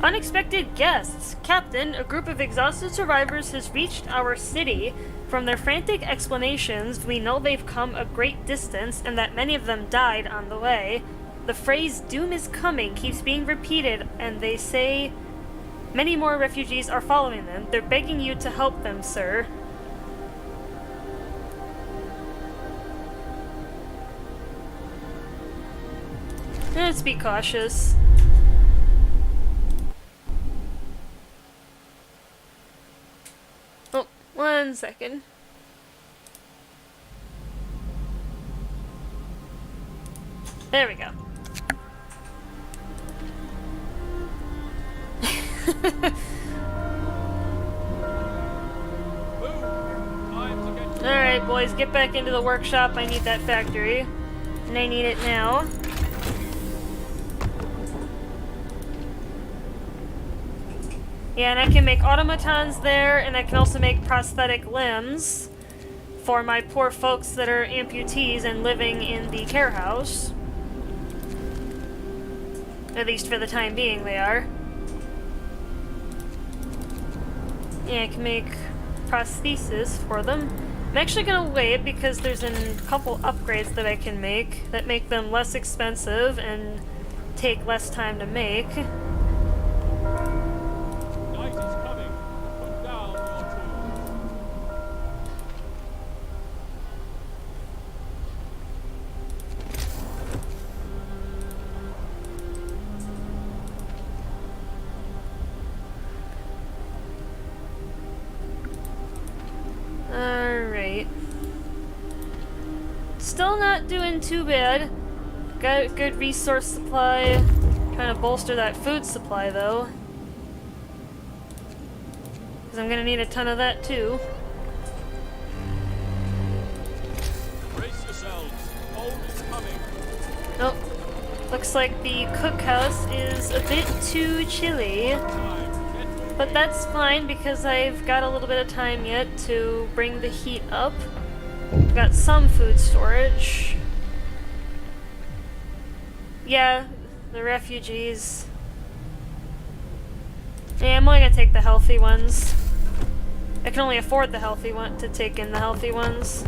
Unexpected guests. Captain, a group of exhausted survivors has reached our city. From their frantic explanations, we know they've come a great distance and that many of them died on the way. The phrase "doom is coming" keeps being repeated, and they say many more refugees are following them. They're begging you to help them, sir. Let's be cautious. 1 second. There we go. Alright, boys, get back into the workshop. I need that factory. And I need it now. Yeah, and I can make automatons there, and I can also make prosthetic limbs for my poor folks that are amputees and living in the care house. At least for the time being, they are. Yeah, I can make prosthesis for them. I'm actually gonna wait because there's a couple upgrades that I can make that make them less expensive and take less time to make. Night is coming. Put down your tools. Alright. Still not doing too bad. Got a good resource supply. Trying to bolster that food supply though. Because I'm gonna need a ton of that too. Brace yourselves. Cold is coming. Oh, looks like the cookhouse is a bit too chilly. But that's fine because I've got a little bit of time yet to bring the heat up. I've got some food storage. Yeah, the refugees. Yeah, I'm only gonna take the healthy ones. I can only afford the healthy one to take in the healthy ones.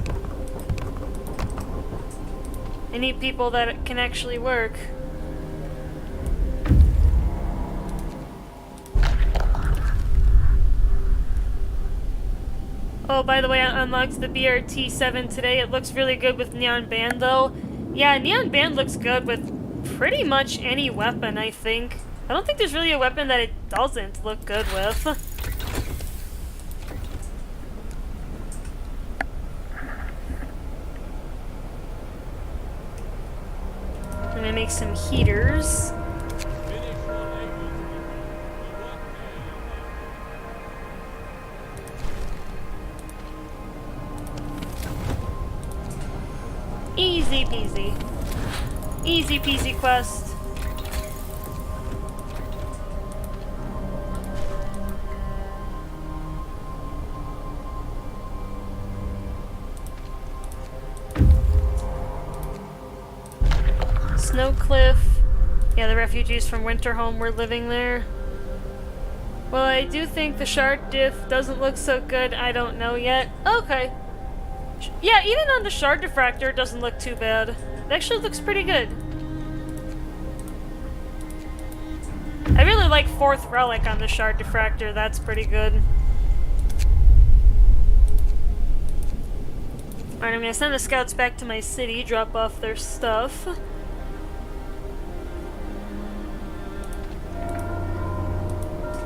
I need people that can actually work. Oh, by the way, I unlocked the BRT-7 today. It looks really good with Neon Band, though. Yeah, Neon Band looks good with pretty much any weapon, I think. I don't think there's really a weapon that it doesn't look good with. I'm gonna make some heaters. Finish your labors. You work Easy peasy. Easy peasy quest. Snowcliff. Yeah, the refugees from Winterhome were living there. Well, I do think the shard diff doesn't look so good. I don't know yet. Okay. Yeah, even on the shard diffractor, it doesn't look too bad. It actually looks pretty good. I really like 4th Relic on the shard diffractor. That's pretty good. Alright, I'm gonna send the scouts back to my city, drop off their stuff.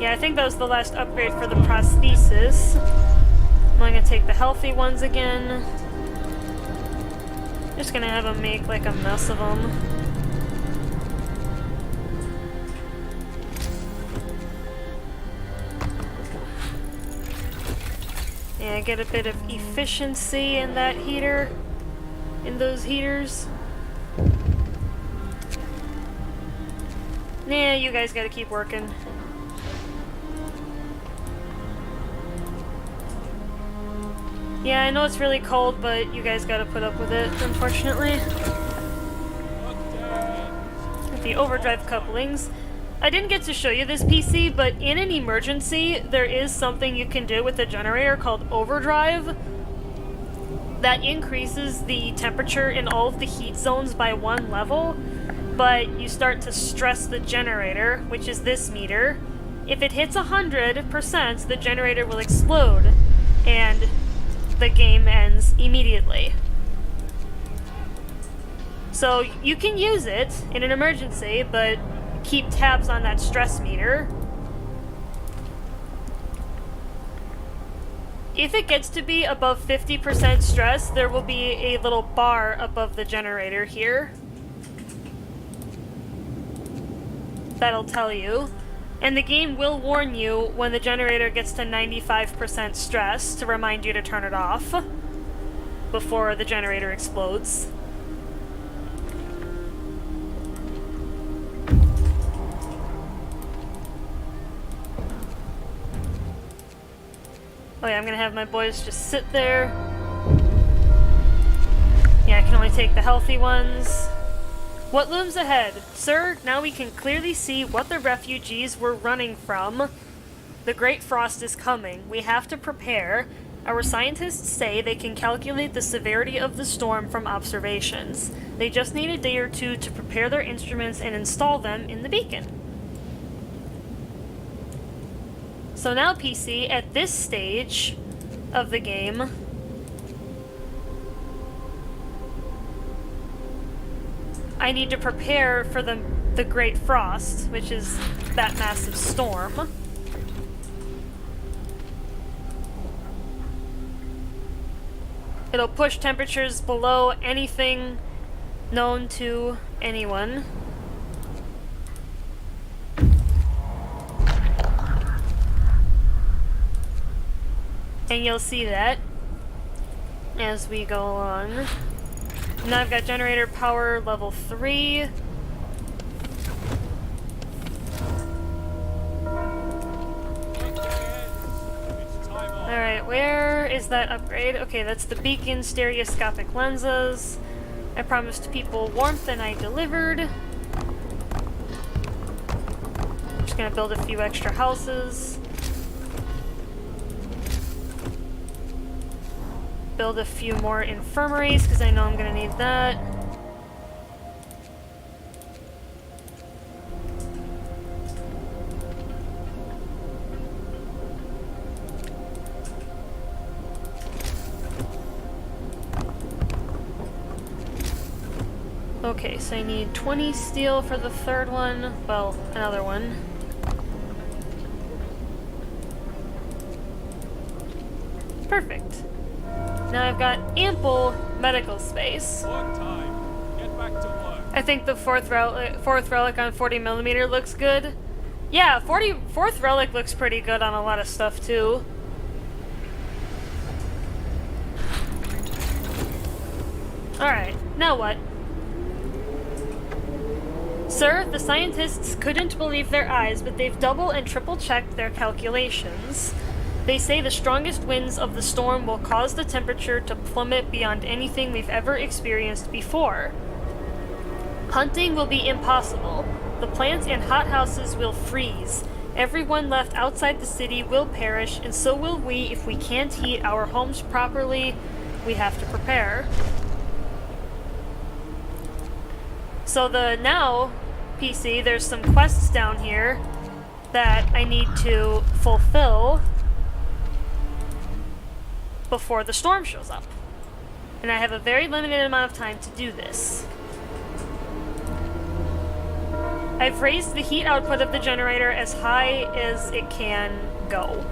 Yeah, I think that was the last upgrade for the prosthesis. I'm only gonna take the healthy ones again. Just gonna have them make like a mess of them. Yeah, get a bit of efficiency in that heater. In those heaters. Nah, you guys gotta keep working. Yeah, I know it's really cold, but you guys gotta put up with it, unfortunately. The overdrive couplings. I didn't get to show you this PC, but in an emergency, there is something you can do with the generator called overdrive that increases the temperature in all of the heat zones by 1 level, but you start to stress the generator, which is this meter. If it hits 100%, the generator will explode, and the game ends immediately. So you can use it in an emergency, but keep tabs on that stress meter. If it gets to be above 50% stress, there will be a little bar above the generator here. That'll tell you. And the game will warn you when the generator gets to 95% stress to remind you to turn it off before the generator explodes. Oh yeah, I'm gonna have my boys just sit there. Yeah, I can only take the healthy ones. What looms ahead? Sir, now we can clearly see what the refugees were running from. The Great Frost is coming. We have to prepare. Our scientists say they can calculate the severity of the storm from observations. They just need a day or two to prepare their instruments and install them in the beacon. So now, PC, at this stage of the game, I need to prepare for the Great Frost, which is that massive storm. It'll push temperatures below anything known to anyone. And you'll see that as we go along. Now I've got generator power level 3. Alright, where is that upgrade? Okay, that's the beacon stereoscopic lenses. I promised people warmth and I delivered. Just gonna build a few extra houses. Build a few more infirmaries, because I know I'm going to need that. Okay, so I need 20 steel for the third one. Well, another one. Perfect. Now I've got ample medical space. Work time. Get back to work. I think the fourth relic on 40mm looks good. Yeah, fourth relic looks pretty good on a lot of stuff too. Alright, now what? Sir, the scientists couldn't believe their eyes, but they've double and triple checked their calculations. They say the strongest winds of the storm will cause the temperature to plummet beyond anything we've ever experienced before. Hunting will be impossible. The plants and hothouses will freeze. Everyone left outside the city will perish, and so will we if we can't heat our homes properly. We have to prepare. So now, PC, there's some quests down here that I need to fulfill before the storm shows up. And I have a very limited amount of time to do this. I've raised the heat output of the generator as high as it can go.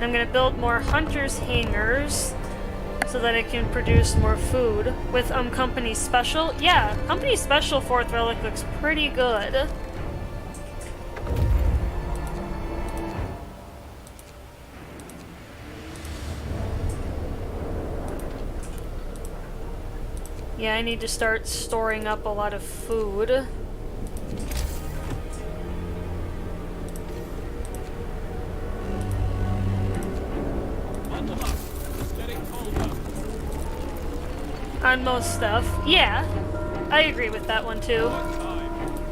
I'm gonna build more hunters' hangars so that it can produce more food. With company special, yeah, company special fourth relic looks pretty good. Yeah, I need to start storing up a lot of food. On most stuff. Yeah, I agree with that one too.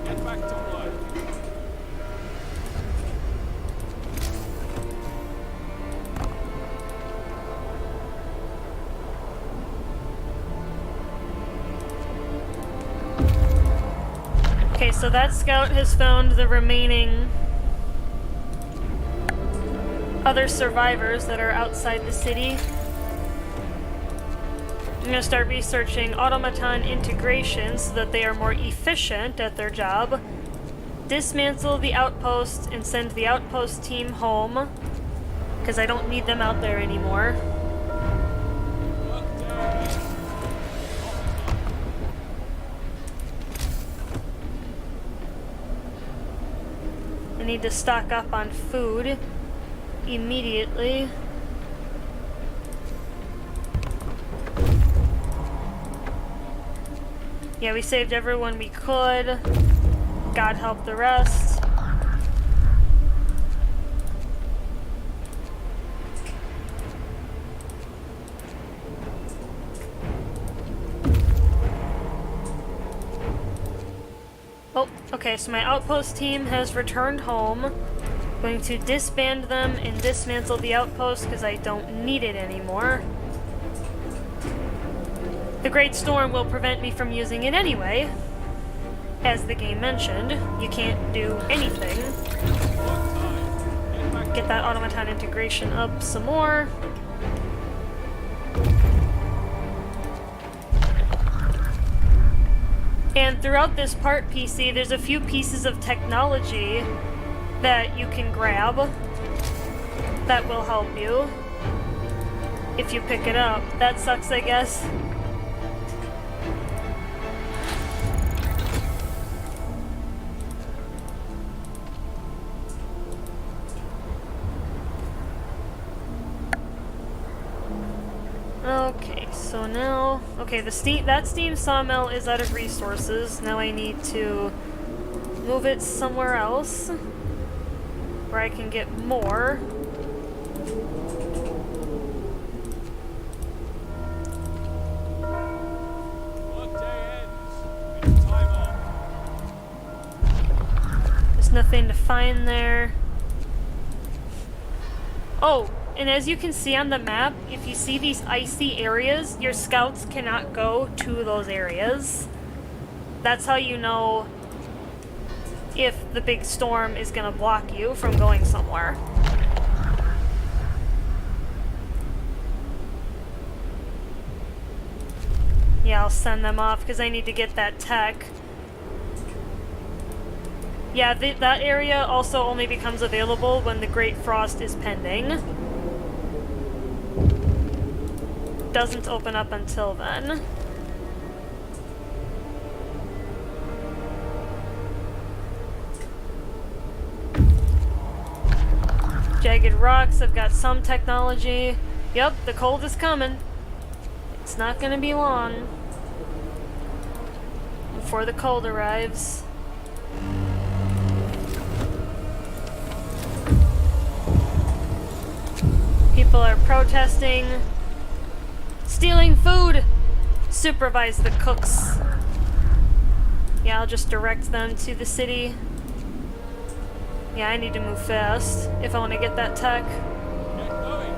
Get back to work. Okay, so that scout has found the remaining other survivors that are outside the city. I'm gonna start researching automaton integration so that they are more efficient at their job. Dismantle the outpost and send the outpost team home, because I don't need them out there anymore. I need to stock up on food immediately. Yeah, we saved everyone we could. God help the rest. Oh, okay, so my outpost team has returned home. Going to disband them and dismantle the outpost because I don't need it anymore. The Great Storm will prevent me from using it anyway. As the game mentioned, you can't do anything. Get that automaton integration up some more. And throughout this part, PC, there's a few pieces of technology that you can grab that will help you if you pick it up. That sucks, I guess. Okay, so now... Okay, that steam sawmill is out of resources. Now I need to move it somewhere else where I can get more. Workday ends. It's time off. There's nothing to find there. Oh, and as you can see on the map, if you see these icy areas, your scouts cannot go to those areas. That's how you know if the big storm is gonna block you from going somewhere. Yeah, I'll send them off because I need to get that tech. Yeah, that area also only becomes available when the Great Frost is pending. Doesn't open up until then. Jagged rocks, I've got some technology. Yep, the cold is coming. It's not gonna be long before the cold arrives. People are protesting. Stealing food! Supervise the cooks. Yeah, I'll just direct them to the city. Yeah, I need to move fast if I want to get that tech. Get going.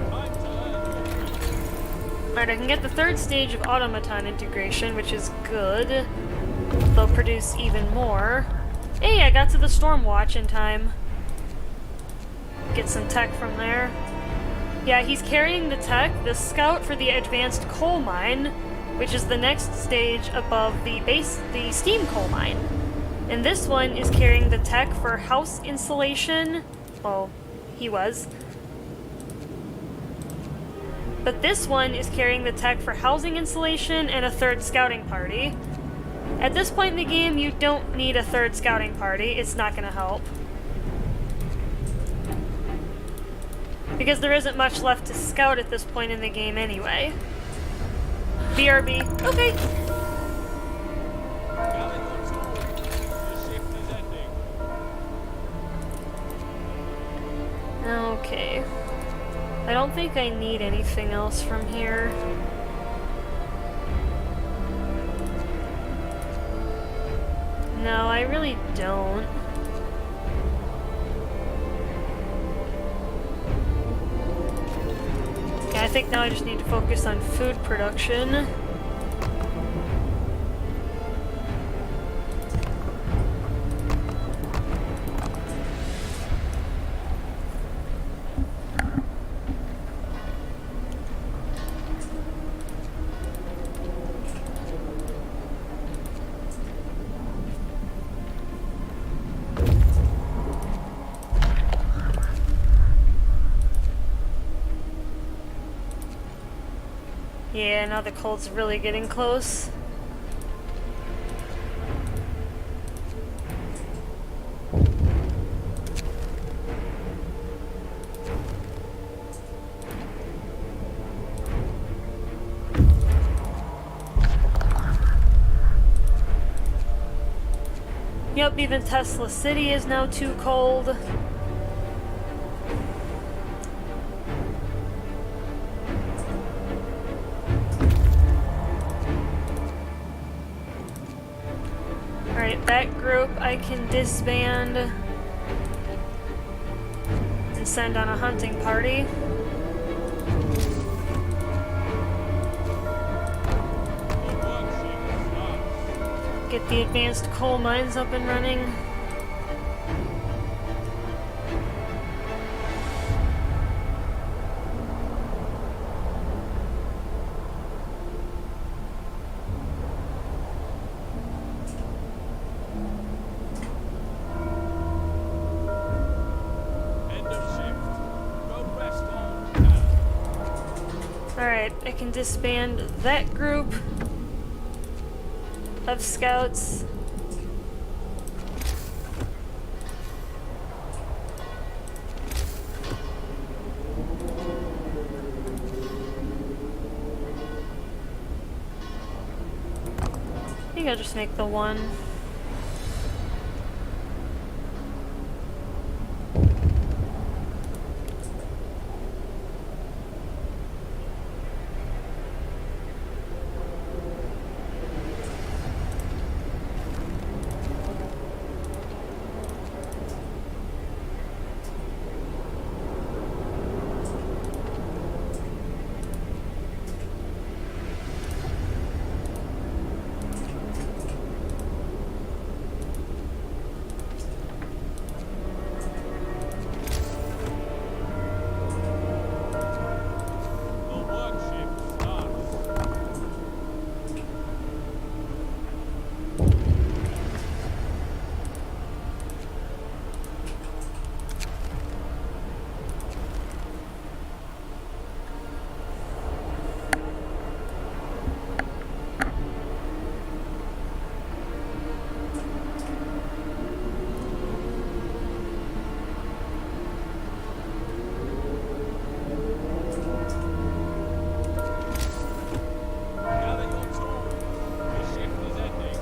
Time to learn. Alright, I can get the third stage of automaton integration, which is good. They'll produce even more. Hey, I got to the Stormwatch in time. Get some tech from there. Yeah, he's carrying the tech, the scout for the advanced coal mine, which is the next stage above the steam coal mine. And this one is carrying the tech for house insulation. Well, he was. But this one is carrying the tech for housing insulation and a third scouting party. At this point in the game, you don't need a third scouting party. It's not going to help. Because there isn't much left to scout at this point in the game anyway. BRB. Okay. Galley looks all. The shift is ending. Okay. I don't think I need anything else from here. No, I really don't. Yeah, I think now I just need to focus on food production. Yeah, now the cold's really getting close. Yep, even Tesla City is now too cold. Alright, that group I can disband and send on a hunting party. Get the advanced coal mines up and running. End of shift. Go rest all you can. Alright, I can disband that group of scouts. I think I'll just make the one. The work shift starts. Gather your tools. The shift is ending.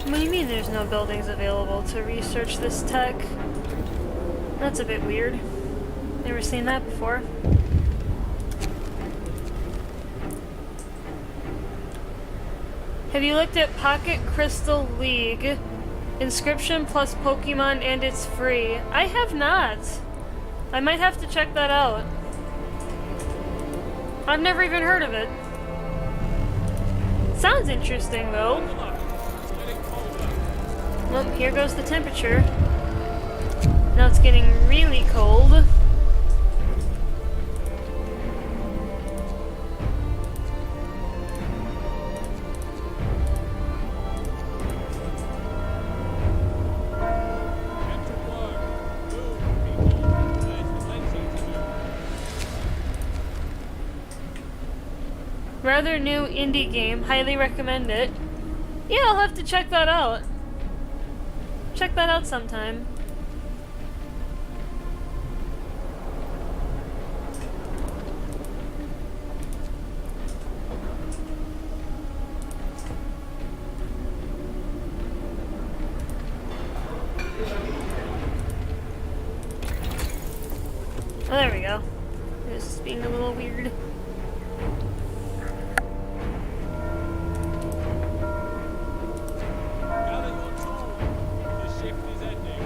What do you mean there's no buildings available to research this tech? That's a bit weird. Never seen that before. Have you looked at Pocket Crystal League? Inscription plus Pokemon and it's free. I have not. I might have to check that out. I've never even heard of it. Sounds interesting though. Buckle up. It's getting colder. Well, here goes the temperature. Now it's getting really cold. Get to work. Move, people. There's plenty to do. Rather new indie game. Highly recommend it. Yeah, I'll have to check that out. Check that out sometime. Oh, there we go. This is being a little weird. Gather your tools. The shift is ending.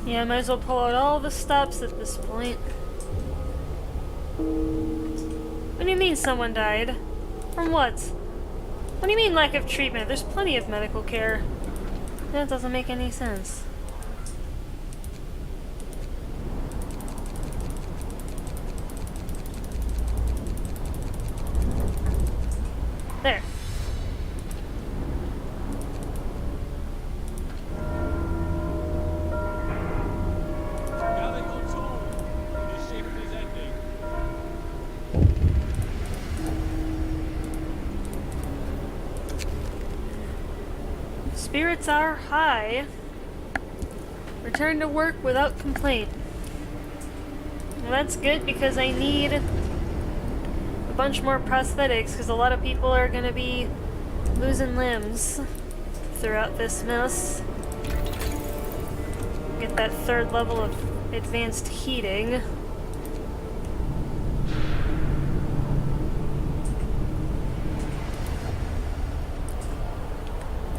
Yeah, might as well pull out all the stops at this point. What do you mean someone died? From what? What do you mean lack of treatment? There's plenty of medical care. That doesn't make any sense. There. Gather your tools. The shift is ending. Spirits are high. Return to work without complaint. Well, that's good because I need a bunch more prosthetics because a lot of people are going to be losing limbs throughout this mess. Get that third level of advanced heating.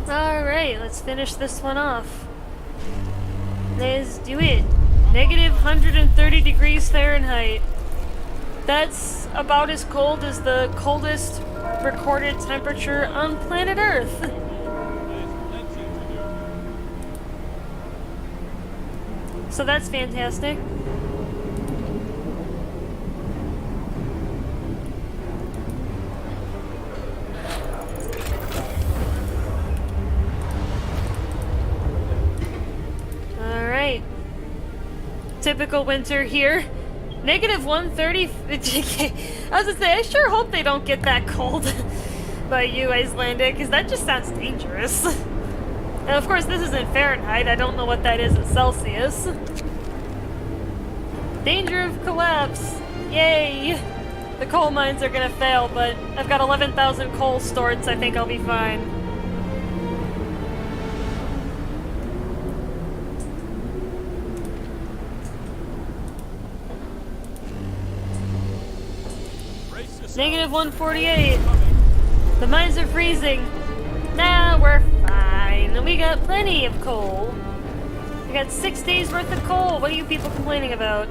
Alright, let's finish this one off. Let's do it. Negative 130 degrees Fahrenheit. That's about as cold as the coldest recorded temperature on planet Earth. There's plenty to do. So that's fantastic. Alright. Typical winter here. Negative 130. I was gonna say, I sure hope they don't get that cold by you, Icelandic, because that just sounds dangerous. And of course, this isn't Fahrenheit. I don't know what that is in Celsius. Danger of collapse. Yay! The coal mines are gonna fail, but I've got 11,000 coal stored, so I think I'll be fine. Brace yourself. Negative 148. The mines are freezing. Nah, we're fine. We got plenty of coal. We got 6 days worth of coal. What are you people complaining about?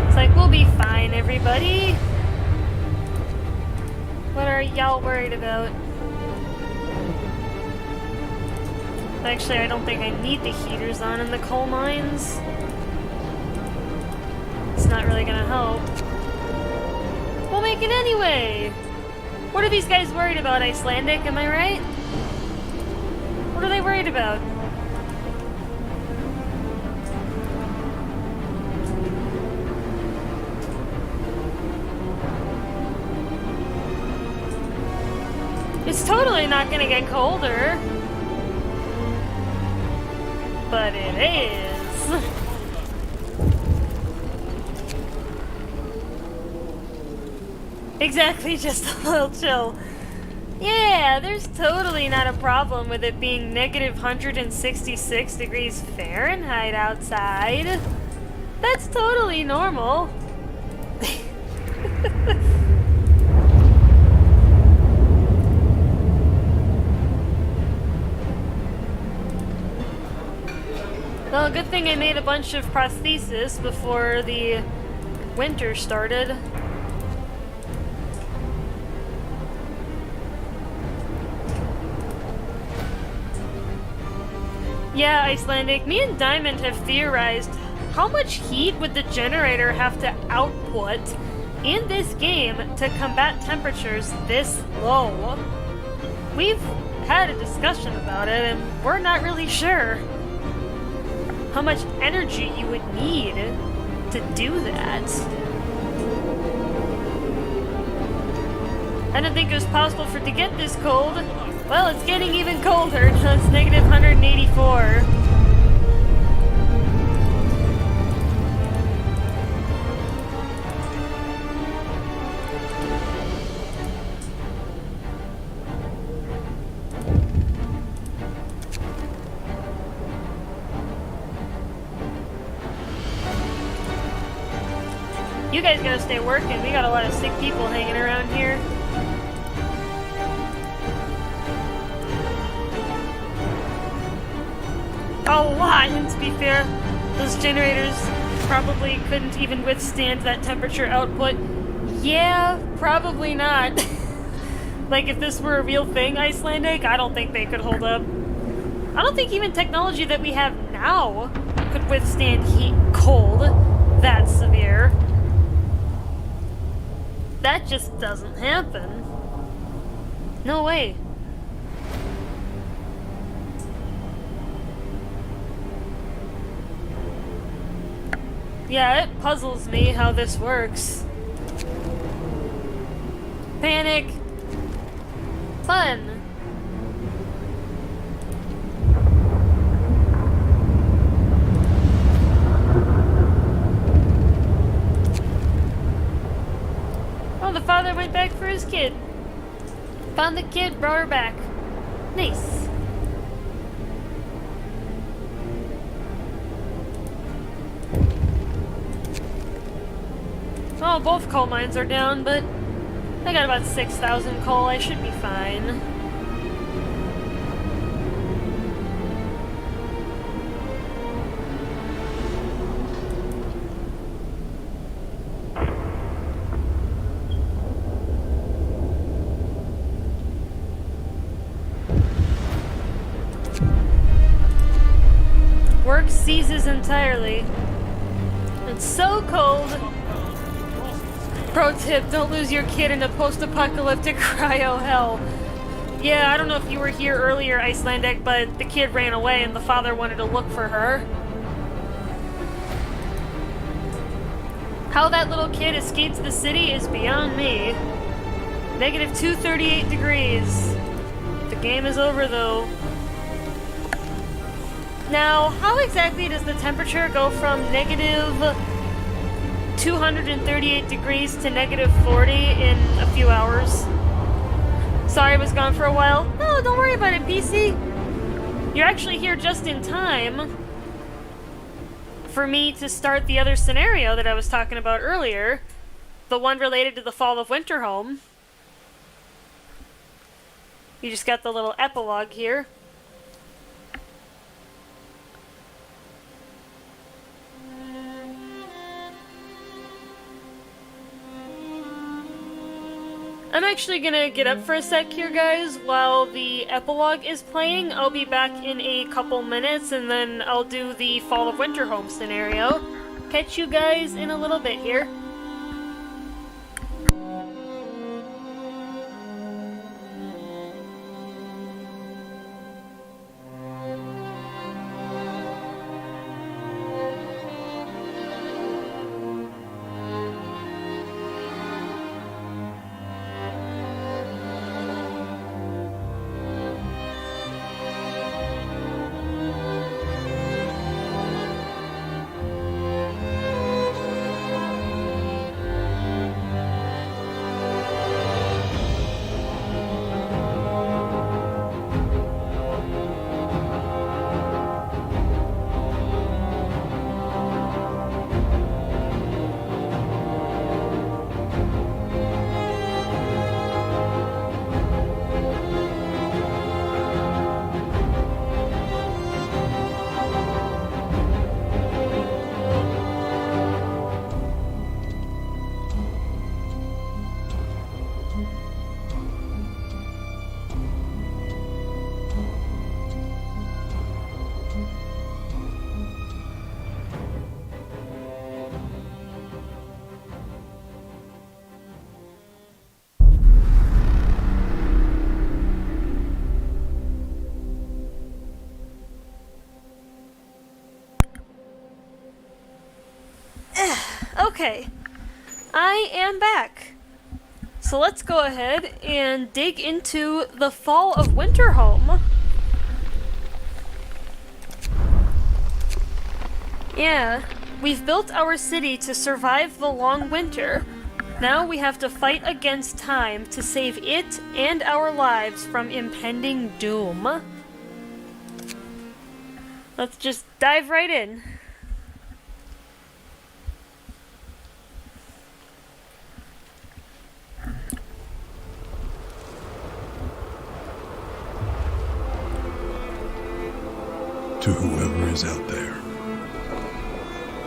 It's like, we'll be fine, everybody. What are y'all worried about? Actually, I don't think I need the heaters on in the coal mines. It's not really gonna help. We'll make it anyway! What are these guys worried about, Icelandic? Am I right? What are they worried about? It's totally not gonna get colder. But it is. Exactly, just a little chill. Yeah, there's totally not a problem with it being negative 166 degrees Fahrenheit outside. That's totally normal. Well, good thing I made a bunch of prosthesis before the winter started. Yeah, Icelandic, me and Diamond have theorized how much heat would the generator have to output in this game to combat temperatures this low? We've had a discussion about it and we're not really sure how much energy you would need to do that. I didn't think it was possible for it to get this cold. Well, it's getting even colder. It's negative 184. You guys gotta stay working. We got a lot of sick people hanging around here. a lot, and to be fair, those generators probably couldn't even withstand that temperature output. Yeah, probably not. Like, if this were a real thing, Icelandic, I don't think they could hold up. I don't think even technology that we have now could withstand heat cold that severe. That just doesn't happen. No way. Yeah, it puzzles me how this works. Panic. Fun. Oh, the father went back for his kid. Found the kid, brought her back. Nice. Oh, both coal mines are down, but I got about 6,000 coal. I should be fine. Work ceases entirely. It's so cold. Pro tip, don't lose your kid in a post-apocalyptic cryo hell. Yeah, I don't know if you were here earlier, Icelandic, but the kid ran away and the father wanted to look for her. How that little kid escaped the city is beyond me. Negative 238 degrees. The game is over, though. Now, how exactly does the temperature go from negative 238 degrees to negative 40 in a few hours? Sorry I was gone for a while. Oh, don't worry about it, PC. You're actually here just in time for me to start the other scenario that I was talking about earlier. The one related to the fall of Winterhome. You just got the little epilogue here. I'm actually gonna get up for a sec here, guys, while the epilogue is playing. I'll be back in a couple minutes, and then I'll do the Fall of Winterhome scenario. Catch you guys in a little bit here. Okay, I am back. So let's go ahead and dig into the Fall of Winterhome. Yeah, we've built our city to survive the long winter. Now we have to fight against time to save it and our lives from impending doom. Let's just dive right in. whoever is out there,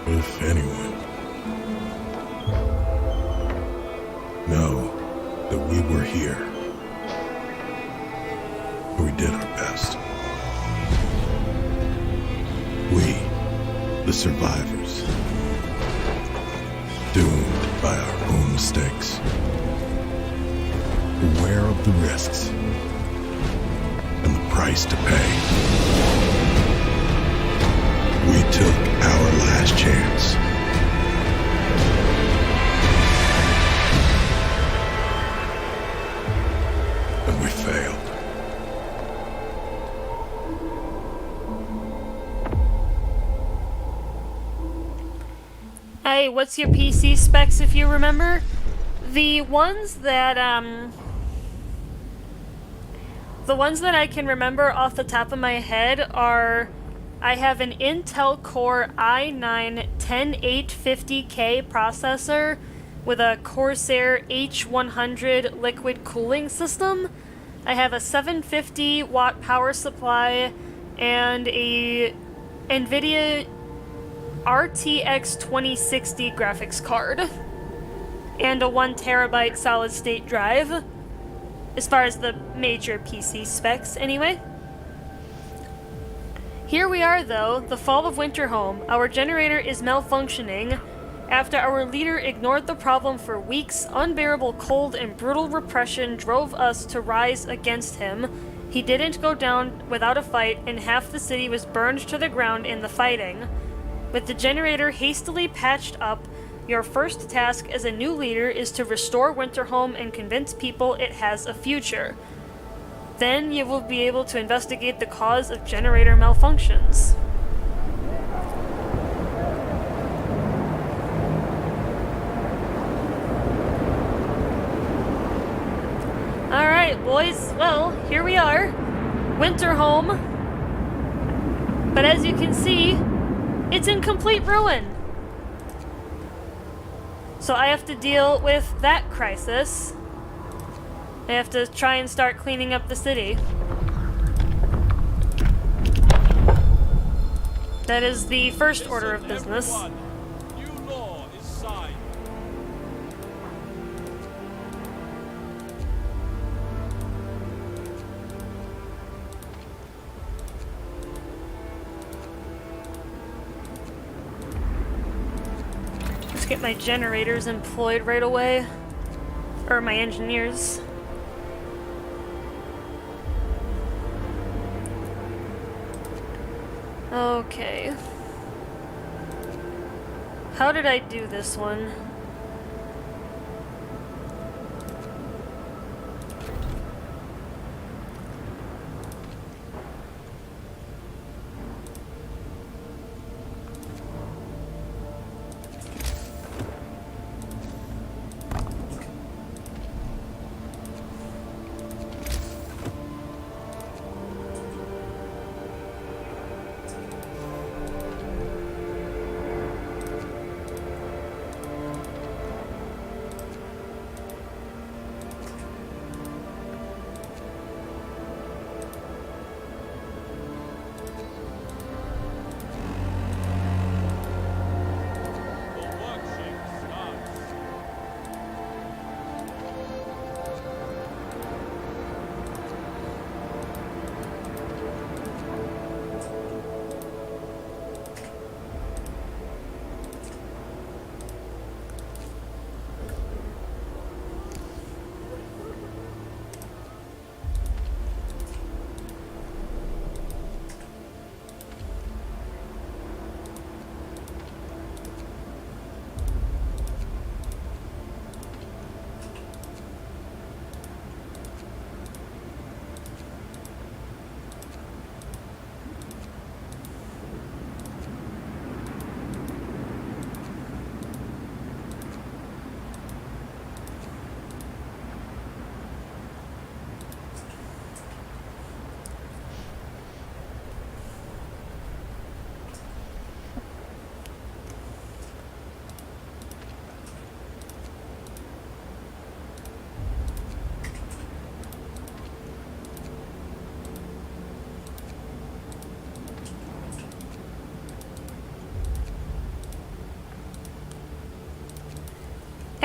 if anyone, know that we were here. We did our best. We, the survivors, doomed by our own mistakes, aware of the risks and the price to pay. We took our last chance. And we failed. Hey, what's your PC specs if you remember? The ones that I can remember off the top of my head are, I have an Intel Core i9-10850K processor with a Corsair H100 liquid cooling system. I have a 750 watt power supply and a NVIDIA RTX 2060 graphics card and a 1 terabyte solid state drive, as far as the major PC specs anyway. Here we are though, the fall of Winterhome. Our generator is malfunctioning. After our leader ignored the problem for weeks, unbearable cold and brutal repression drove us to rise against him. He didn't go down without a fight, and half the city was burned to the ground in the fighting. With the generator hastily patched up, your first task as a new leader is to restore Winterhome and convince people it has a future. Then you will be able to investigate the cause of generator malfunctions. Alright, boys, well, here we are. Winterhome. But as you can see, it's in complete ruin. So I have to deal with that crisis. I have to try and start cleaning up the city. That is the first order of business. Everyone, new law is signed. Let's get my generators employed right away. Or my engineers. Okay. How did I do this one?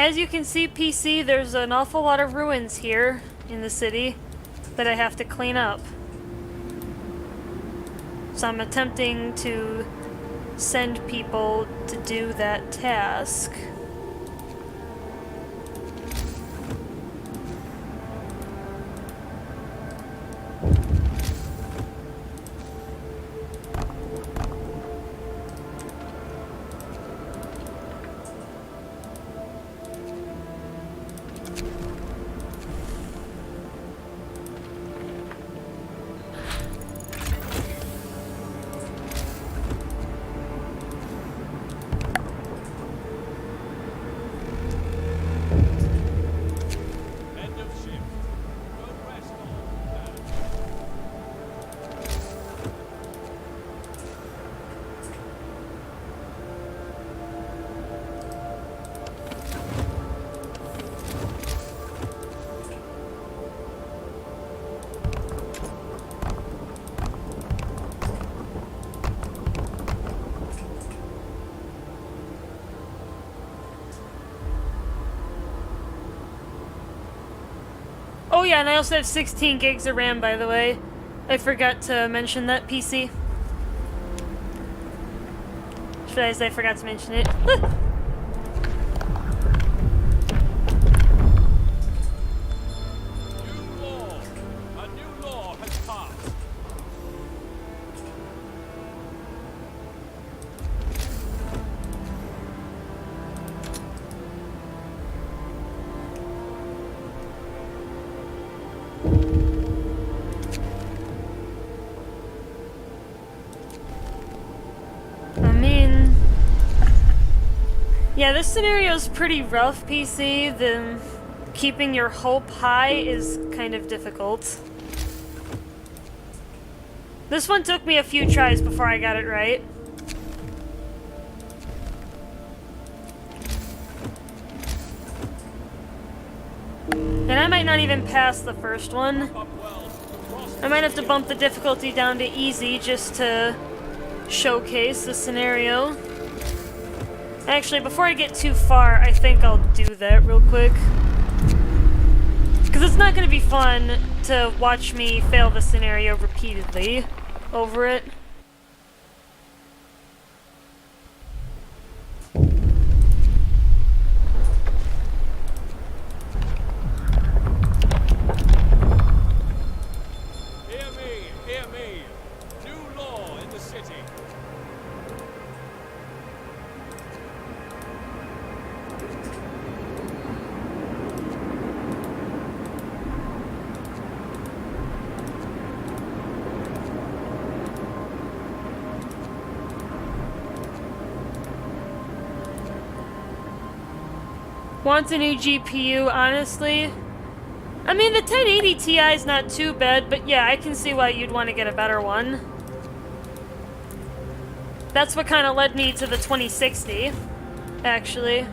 As you can see, PC, there's an awful lot of ruins here in the city that I have to clean up. So I'm attempting to send people to do that task. End of shift. Go rest all who can. Oh yeah, and I also have 16 gigs of RAM, by the way. I forgot to mention that, PC. Should I say I forgot to mention it? New law. A new law has passed. I mean... Yeah, this scenario is pretty rough, PC. The keeping your hope high is kind of difficult. This one took me a few tries before I got it right. And I might not even pass the first one. Up wells. Frost I might have to bump the difficulty down to easy just to showcase the scenario. Actually, before I get too far, I think I'll do that real quick. Because it's not going to be fun to watch me fail the scenario repeatedly over it. Hear me, hear me. New law in the city. Want a new GPU, honestly? I mean, the 1080 Ti is not too bad, but yeah, I can see why you'd want to get a better one. That's what kind of led me to the 2060, actually.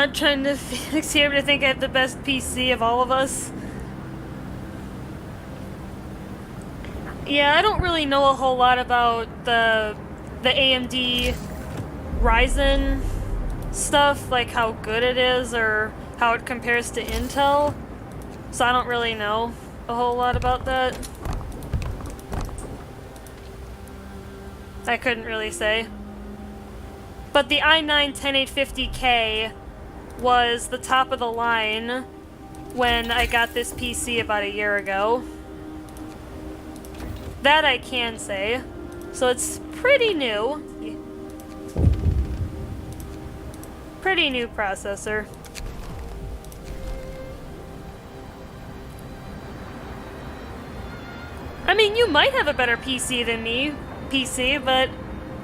not trying to fix here, but I think I have the best PC of all of us. Yeah, I don't really know a whole lot about the AMD Ryzen stuff, like how good it is or how it compares to Intel. So I don't really know a whole lot about that. I couldn't really say. But the i9-10850K was the top of the line when I got this PC about a year ago. That I can say. So it's pretty new. Pretty new processor. I mean, you might have a better PC than me, but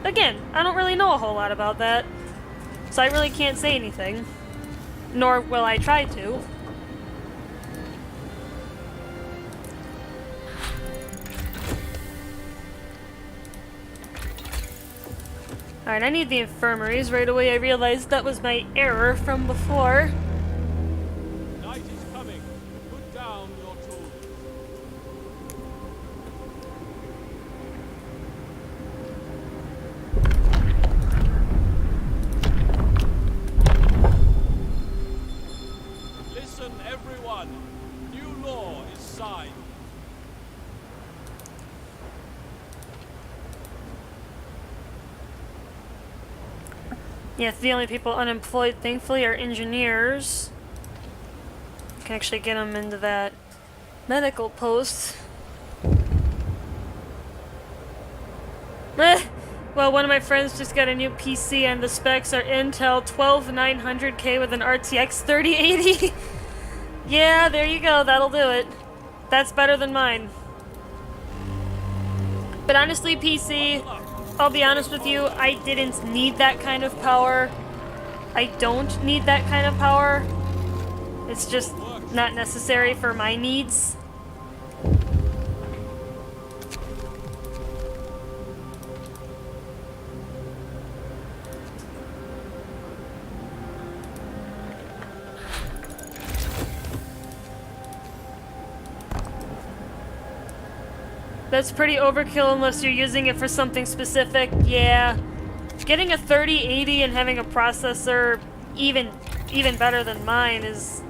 again, I don't really know a whole lot about that. So I really can't say anything. Nor will I try to. Alright, I need the infirmaries right away. I realized that was my error from before. Night is coming. Put down your tools. Listen, everyone. New law is signed. Yes, the only people unemployed, thankfully, are engineers. Can actually get them into that medical post. Well, one of my friends just got a new PC and the specs are Intel 12900K with an RTX 3080. Yeah, there you go, that'll do it. That's better than mine. But honestly, PC, I'll be honest with you, I didn't need that kind of power. I don't need that kind of power. It's just not necessary for my needs. That's pretty overkill unless you're using it for something specific. Yeah. Getting a 3080 and having a processor even better than mine is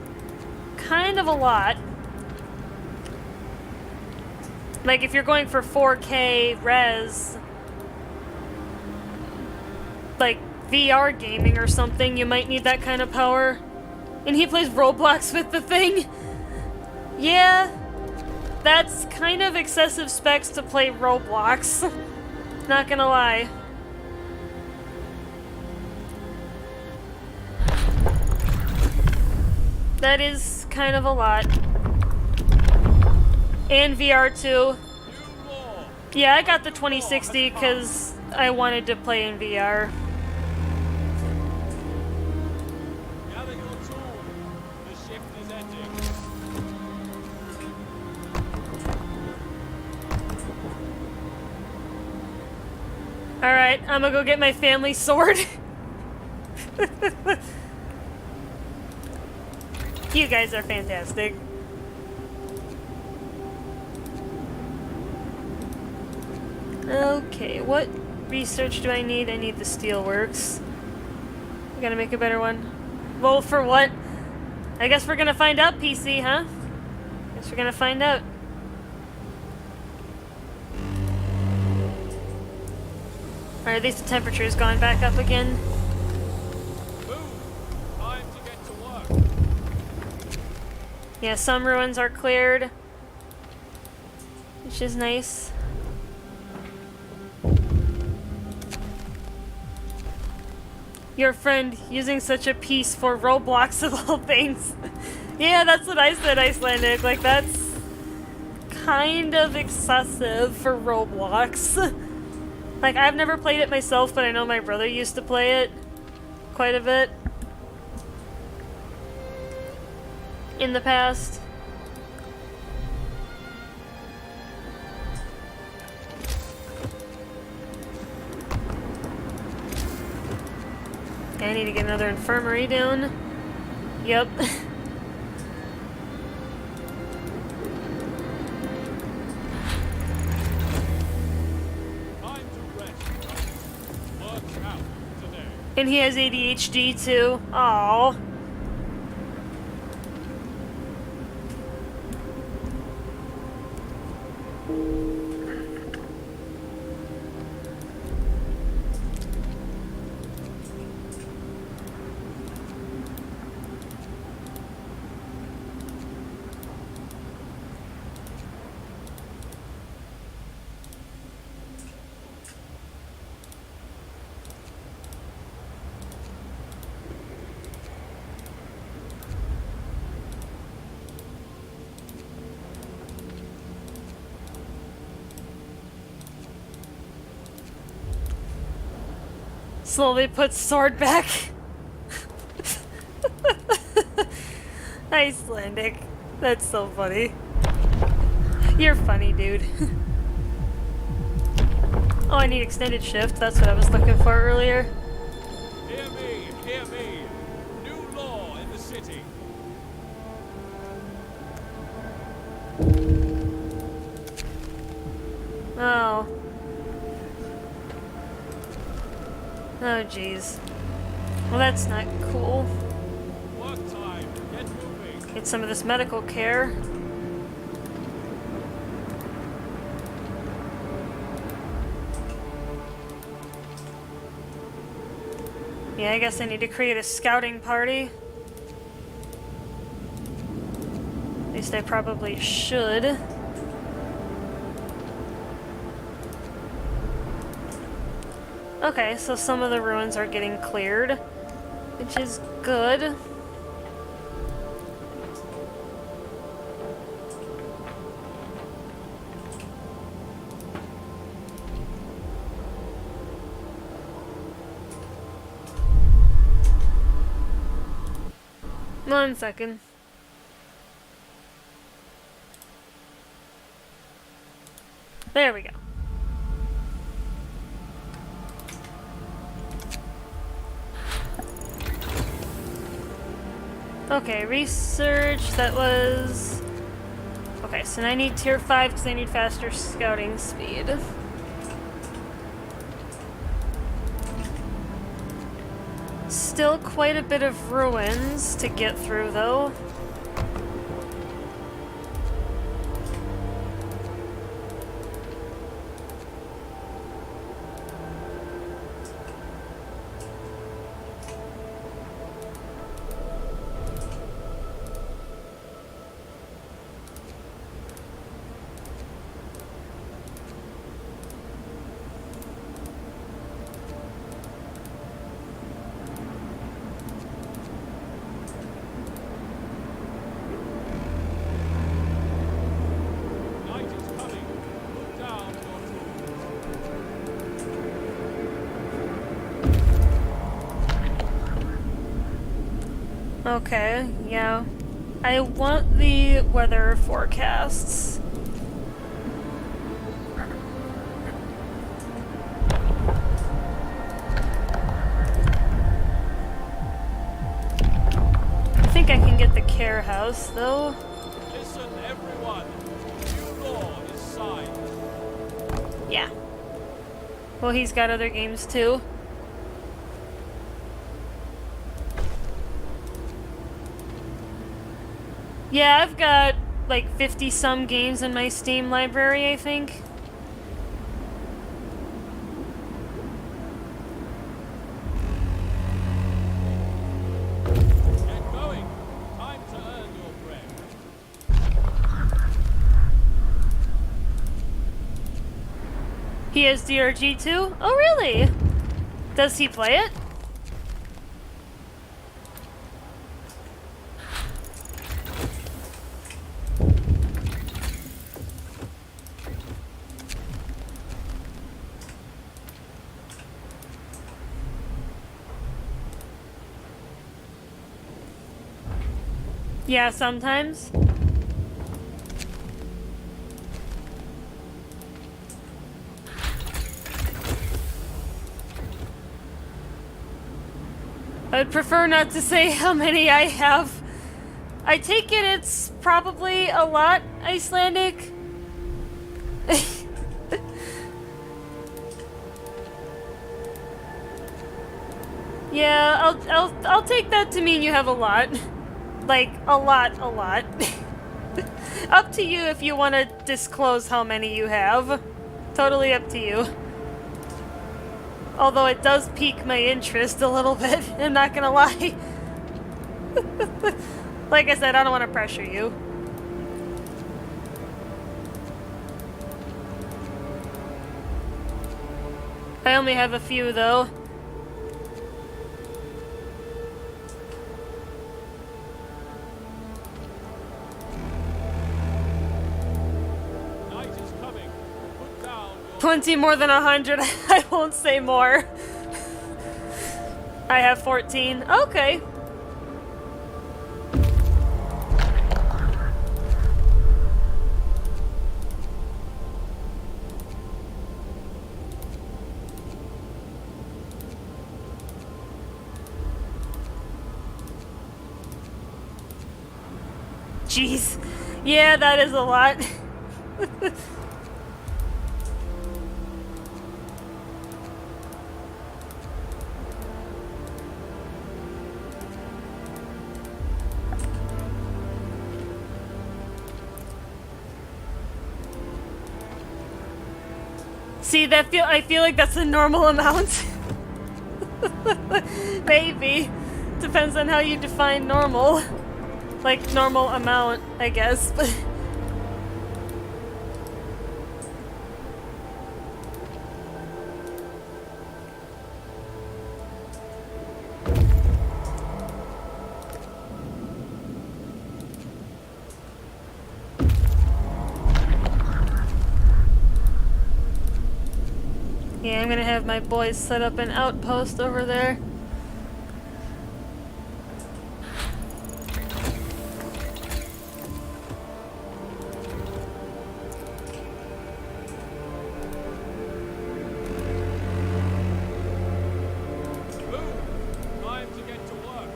kind of a lot. Like if you're going for 4K res, like VR gaming or something, you might need that kind of power. And he plays Roblox with the thing. Yeah. That's kind of excessive specs to play Roblox. Not gonna lie. That is kind of a lot. And VR too. Yeah, I got the 2060 because I wanted to play in VR. Gather your tools. The shift is ending. Alright, I'm gonna go get my family sword. You guys are fantastic. Okay, what research do I need? I need the steelworks. I gotta make a better one. Well, for what? I guess we're gonna find out, PC, huh? Guess we're gonna find out. Alright, at least the temperature's gone back up again. Move. Time to get to work. Yeah, some ruins are cleared, which is nice. Your friend using such a piece for Roblox of all things. Yeah, that's what I said, Icelandic. Like, that's kind of excessive for Roblox. Like, I've never played it myself, but I know my brother used to play it quite a bit in the past. I need to get another infirmary down. Yep. Time to rest. Work out today. And he has ADHD too. Aww. Slowly puts sword back. Icelandic. That's so funny. You're funny, dude. Oh, I need extended shift. That's what I was looking for earlier. Hear me, hear me. New law in the city. Oh. Oh, jeez. Well, that's not cool. Work time. Get moving. Get some of this medical care. Yeah, I guess I need to create a scouting party. At least I probably should. Okay, so some of the ruins are getting cleared, which is good. One second. There we go. Okay, research, that was... Okay, so now I need tier 5 because I need faster scouting speed. Still quite a bit of ruins to get through, though. Night is coming. Put down your tools. Okay, yeah. I want the weather forecasts. I think I can get the care house, though. Listen, everyone. New law is signed. Yeah. Well, he's got other games, too. Yeah, I've got like 50-some games in my Steam library, I think. Get going. Time to earn your bread. He has DRG too? Oh, really? Does he play it? Yeah, sometimes. I would prefer not to say how many I have. I take it it's probably a lot Icelandic. Yeah, I'll take that to mean you have a lot. Like, a lot. Up to you if you want to disclose how many you have. Totally up to you. Although it does pique my interest a little bit, I'm not gonna lie. Like I said, I don't want to pressure you. I only have a few, though. Night is coming. Put down your 20 more than 100. I won't say more. I have 14. Okay. Jeez. Yeah, that is a lot. See, I feel like that's a normal amount. Maybe. Depends on how you define normal. Like, normal amount, I guess. Yeah, I'm gonna have my boys set up an outpost over there. move. Time to get to work.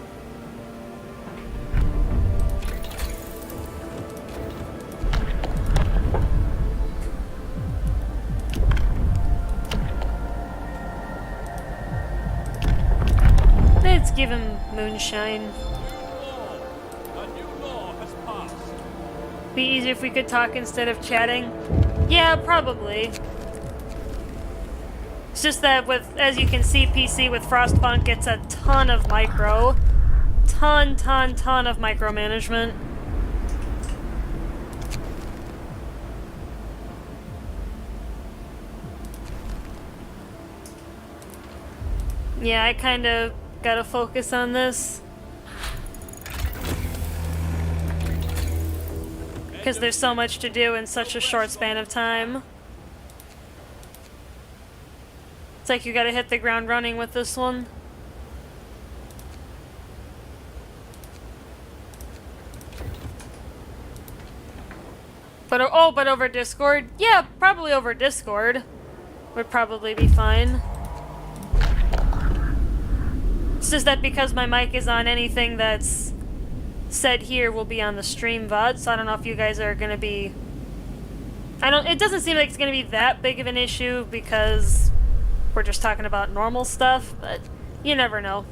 Let's give him moonshine. A new law has passed. Be easier if we could talk instead of chatting. Yeah, probably. It's just that with, as you can see, PC with Frostpunk gets a ton of micro. Ton of micromanagement. Yeah, I kind of gotta focus on this. Because there's so much to do in such a short span of time. It's like you gotta hit the ground running with this one. But oh, but over Discord? Yeah, probably over Discord. Would probably be fine. It's just that because my mic is on, anything that's said here will be on the stream VOD, so I don't know if you guys are gonna be... it doesn't seem like it's gonna be that big of an issue because we're just talking about normal stuff, but you never know.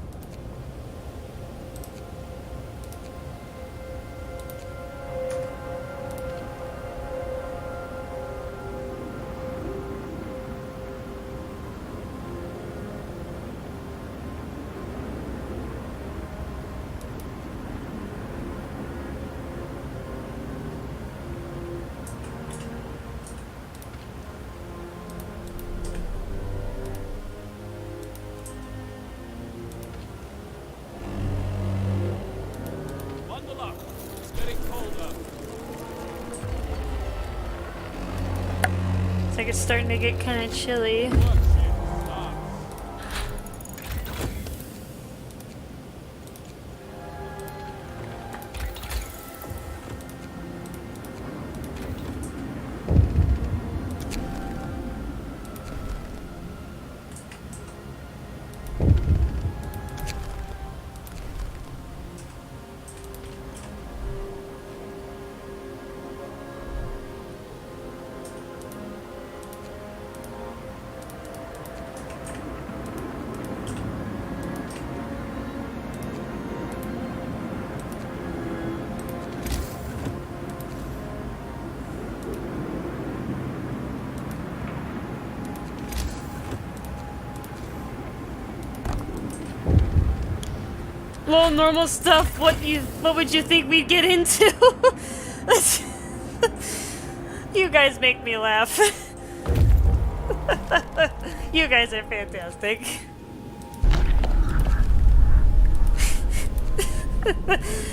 Bundle up. It's getting colder. It's like it's starting to get kind of chilly. Work shift starts. Well, normal stuff. What would you think we'd get into? You guys make me laugh. You guys are fantastic.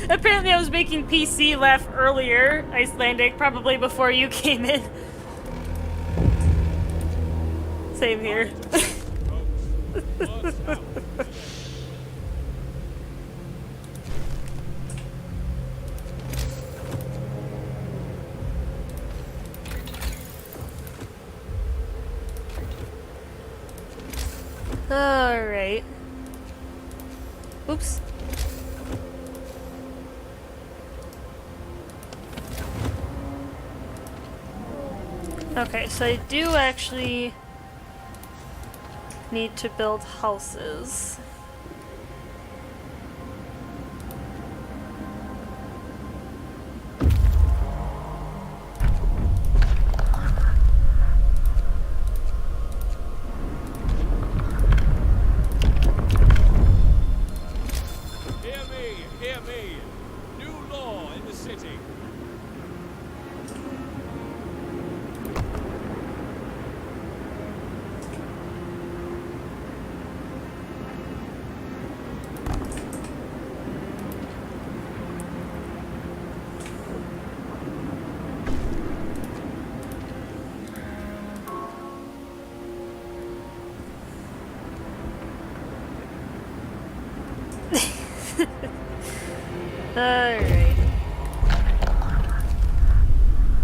Apparently I was making PC laugh earlier, Icelandic, probably before you came in. Same here. Alright. Oops. Okay, so I do actually need to build houses. Hear me! New law in the city. Alright.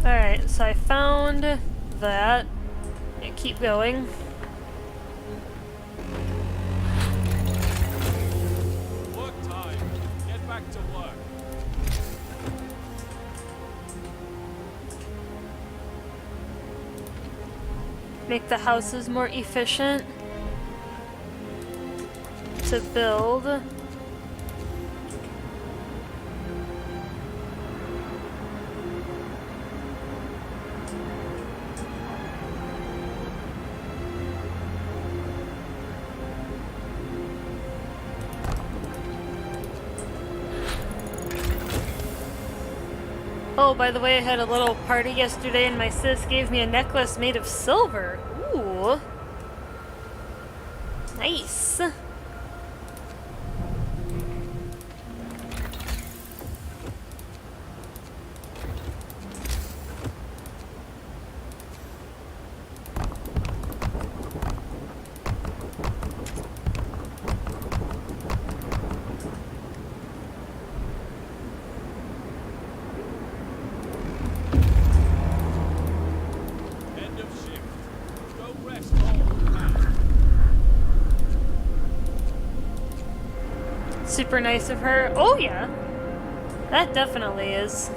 Alright, so I found that. Yeah, keep going. Work time. Get back to work. Make the houses more efficient to build. Oh, by the way, I had a little party yesterday and my sis gave me a necklace made of silver. Ooh. Nice. End of shift. Go rest all you can. Super nice of her. Oh, yeah. That definitely is.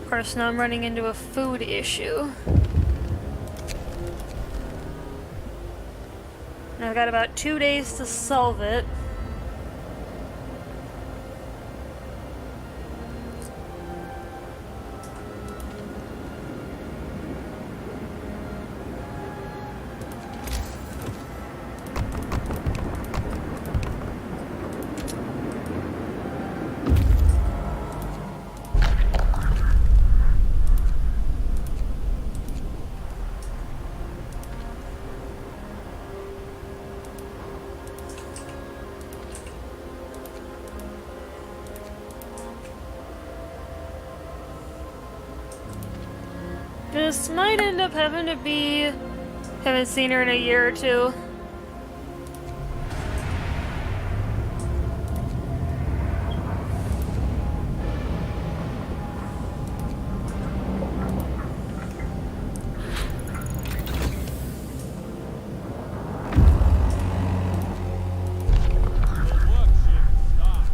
Of course, now I'm running into a food issue. And I've got about 2 days to solve it. This might end up having to be... Haven't seen her in a year or two. Work shift starts.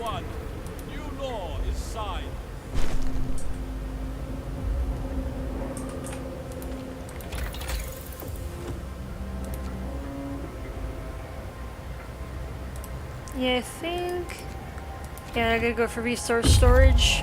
one. New law is signed. Yeah, I think... Yeah, I gotta go for resource storage.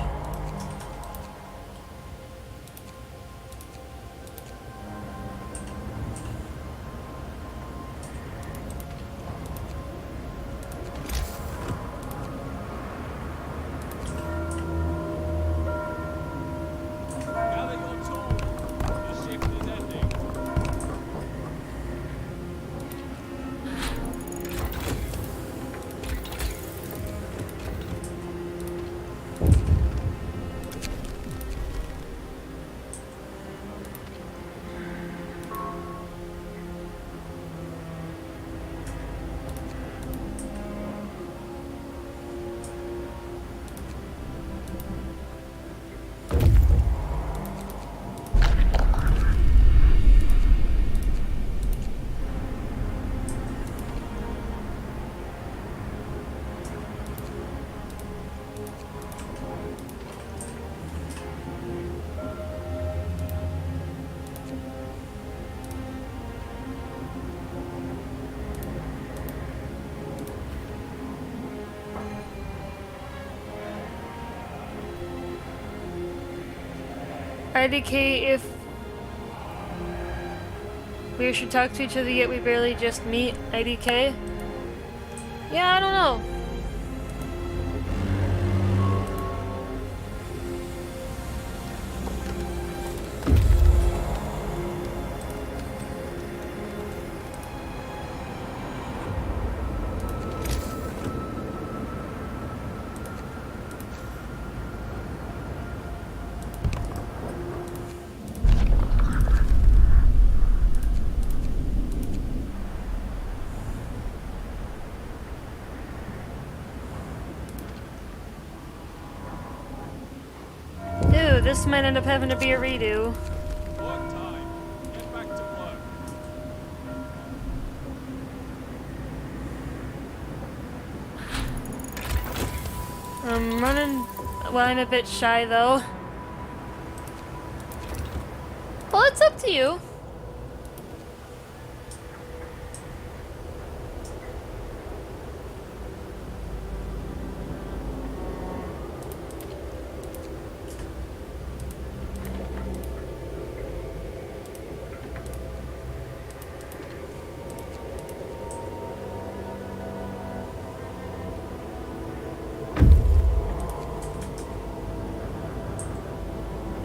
Gather your tools. The shift is ending. IDK, if we should talk to each other yet we barely just meet. IDK? Yeah, I don't know. Ooh, this might end up having to be a redo. Work time. Get back to work. I'm running... Well, I'm a bit shy, though. Well, it's up to you.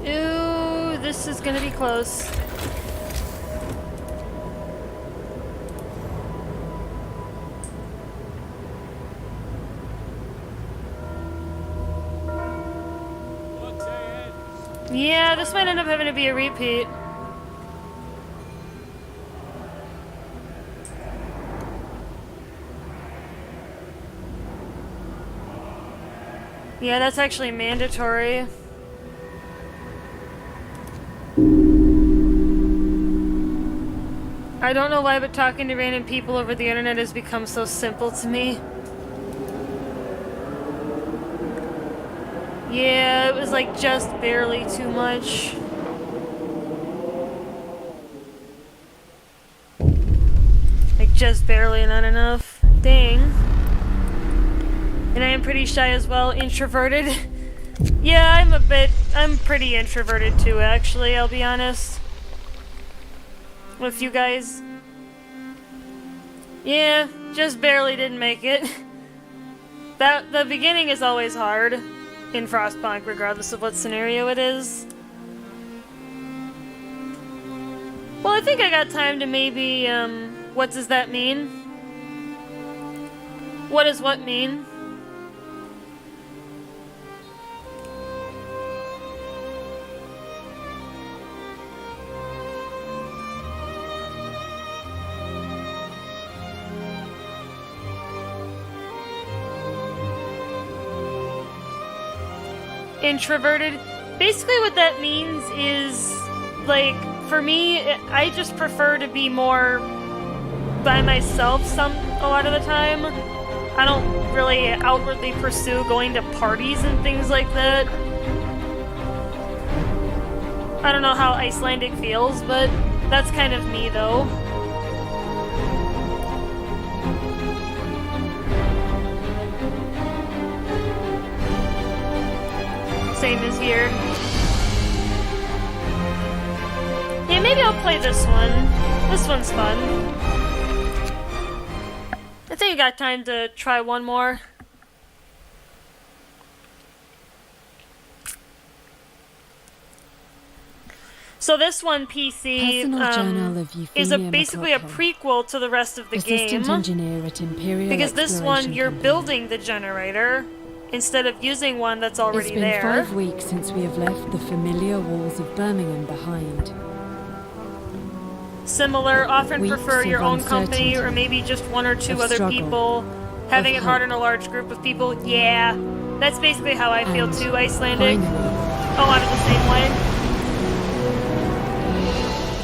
Ooh, this is gonna be close. Workday ends. Yeah, this might end up having to be a repeat. Yeah, that's actually mandatory. I don't know why, but talking to random people over the internet has become so simple to me. Yeah, it was like just barely too much. Like just barely not enough. Dang. And I am pretty shy as well, introverted. Yeah, I'm pretty introverted too, actually, I'll be honest. With you guys. Yeah, just barely didn't make it. The beginning is always hard in Frostpunk, regardless of what scenario it is. Well, I think I got time to maybe, what does that mean? What does what mean? Introverted. Basically what that means is, like, for me, I just prefer to be more by myself a lot of the time. I don't really outwardly pursue going to parties and things like that. I don't know how Icelandic feels, but that's kind of me, though. Same as here. Yeah, maybe I'll play this one. This one's fun. I think I got time to try one more. So this one, PC, is basically a prequel to the rest of the game. Engineer at Imperial because this one, you're building the generator instead of using one that's already there. It's been 5 weeks since we have left the familiar walls of Birmingham behind. Similar, often Weeks prefer your of own company uncertainty, or maybe just one or two of other struggle, people. Having it hard hope. in a large group of people, yeah. That's basically how I feel And too, Icelandic. finally, Oh, I'm the same way.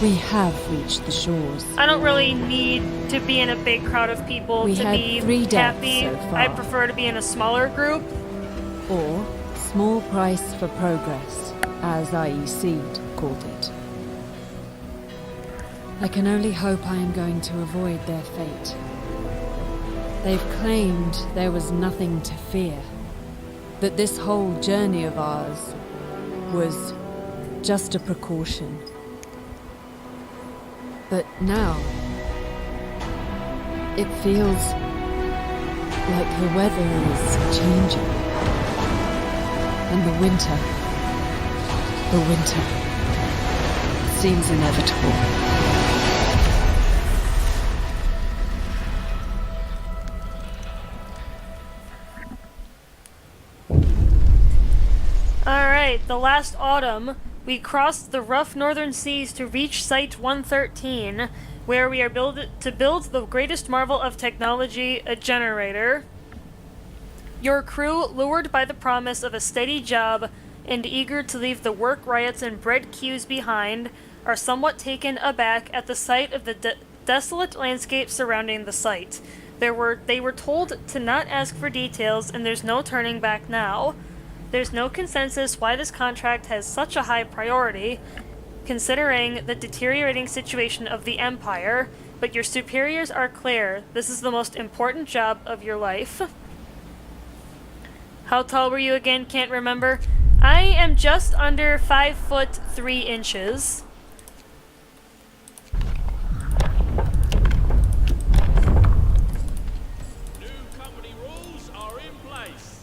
we have reached the shores. I don't really need to be in a big crowd of people We to had be 3 deaths happy. so far. I prefer to be in a smaller group. Or small price for progress, as IEC called it. I can only hope I am going to avoid their fate. They've claimed there was nothing to fear, that this whole journey of ours was just a precaution. But now, it feels like the weather is changing. And the winter seems inevitable. Alright, the last autumn, we crossed the rough northern seas to reach Site 113, where we are to build the greatest marvel of technology, a generator. Your crew, lured by the promise of a steady job and eager to leave the work riots and bread queues behind, are somewhat taken aback at the sight of the desolate landscape surrounding the site. They were told to not ask for details, and there's no turning back now. There's no consensus why this contract has such a high priority, considering the deteriorating situation of the Empire, but your superiors are clear. This is the most important job of your life. How tall were you again? Can't remember. I am just under 5'3". New company rules are in place.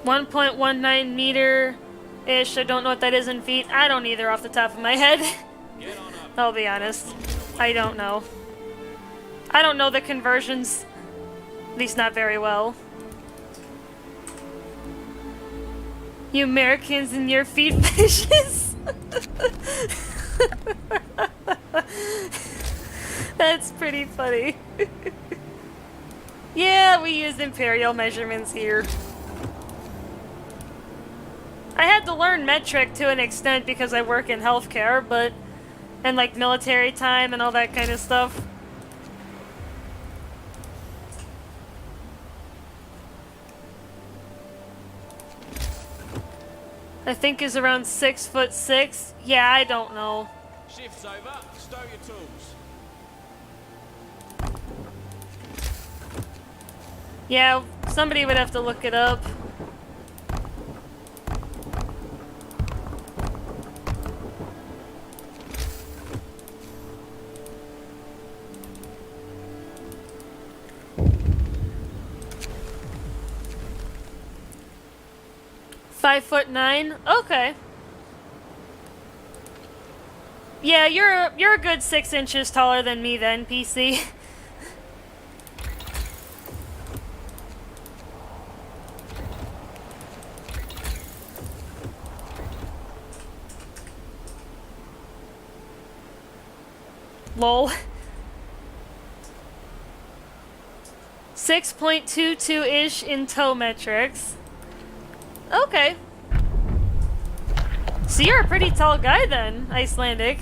1.19 meter-ish. I don't know what that is in feet. I don't either off the top of my head. Get on up. I'll be honest. I don't know. I don't know the conversions. At least not very well. You Americans and your feet fetishes. That's pretty funny. Yeah, we use imperial measurements here. I had to learn metric to an extent because I work in healthcare, but... and like military time and all that kind of stuff. I think is around 6'6". Yeah, I don't know. Shift's over. Stow your tools. Yeah, somebody would have to look it up. "5'9". Okay. Yeah, you're a good 6 inches taller than me then, PC. Lol. 6.22-ish in toe metrics. Okay. So you're a pretty tall guy then, Icelandic.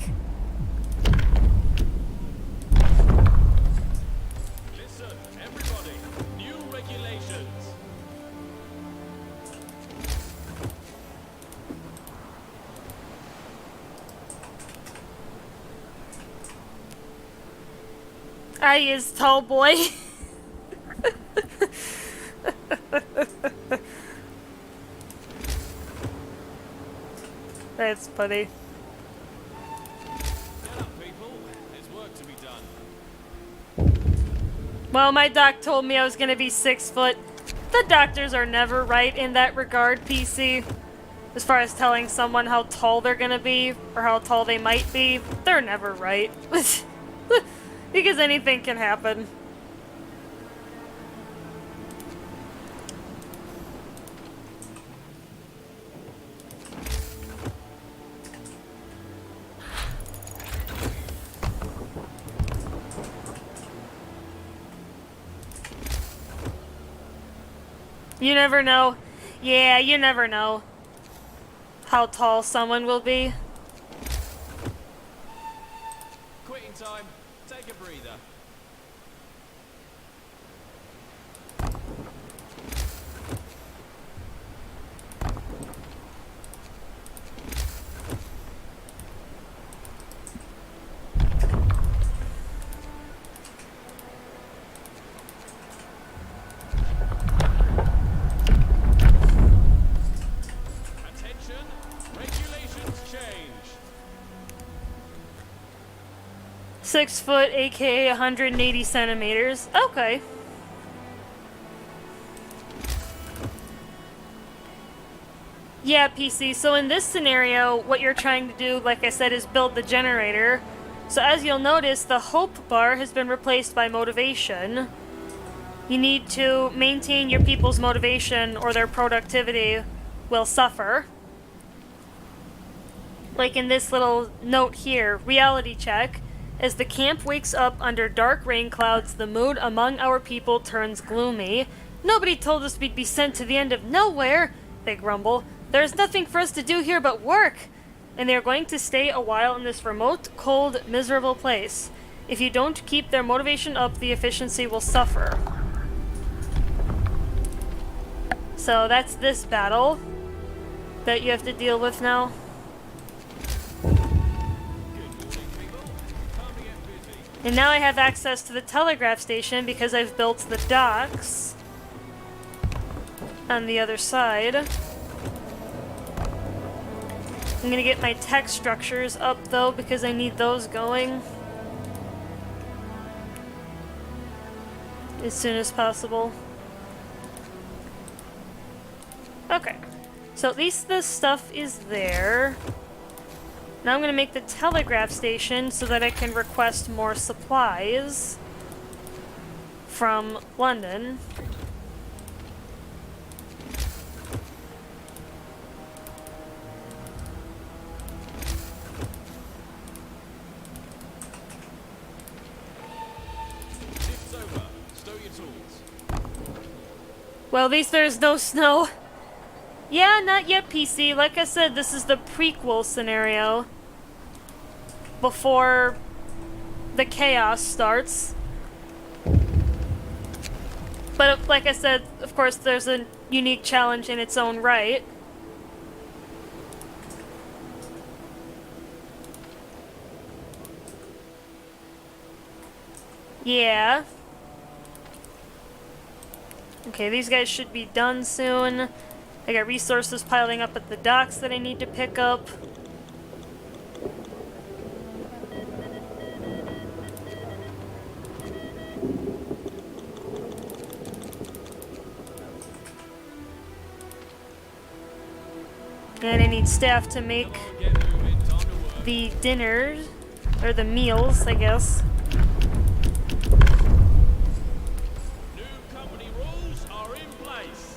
I is tall boy. That's funny. Get up, people. There's work to be done. Well, my doc told me I was gonna be 6 foot. The doctors are never right in that regard, PC. As far as telling someone how tall they're gonna be, or how tall they might be, they're never right. Because anything can happen. You never know. Yeah, you never know how tall someone will be. Quitting time. Take a breather. Attention. Regulations change. 6 foot, aka 180 centimeters. Okay. Yeah, PC. So in this scenario, what you're trying to do, like I said, is build the generator. So as you'll notice, the hope bar has been replaced by motivation. You need to maintain your people's motivation or their productivity will suffer. Like in this little note here, reality check. As the camp wakes up under dark rain clouds, the mood among our people turns gloomy. Nobody told us we'd be sent to the end of nowhere, they grumble. There's nothing for us to do here but work. And they are going to stay a while in this remote, cold, miserable place. If you don't keep their motivation up, the efficiency will suffer. So that's this battle that you have to deal with now. And now I have access to the telegraph station because I've built the docks on the other side. I'm gonna get my tech structures up though because I need those going as soon as possible. Okay, so at least this stuff is there. Now I'm going to make the telegraph station so that I can request more supplies from London. Shift's over. Stow your tools. Well, at least there's no snow. Yeah, not yet, PC. Like I said, this is the prequel scenario. Before the chaos starts. But like I said, of course, there's a unique challenge in its own right. Yeah. Okay, these guys should be done soon. I got resources piling up at the docks that I need to pick up. And I need staff to make Get moving. Time to work. the dinners, or the meals, I guess. New company rules are in place.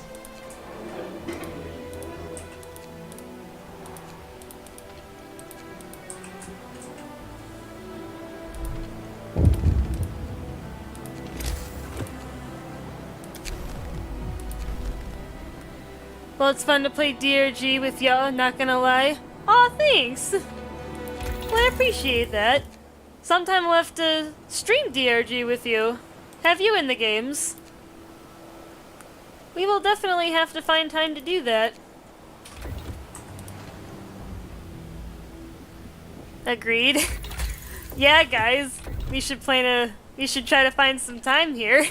Well, it's fun to play DRG with y'all, not gonna lie. Aw, thanks! Well, I appreciate that. Sometime we'll have to stream DRG with you. Have you in the games. We will definitely have to find time to do that. Agreed. Yeah, guys, we should plan a you should try to find some time here.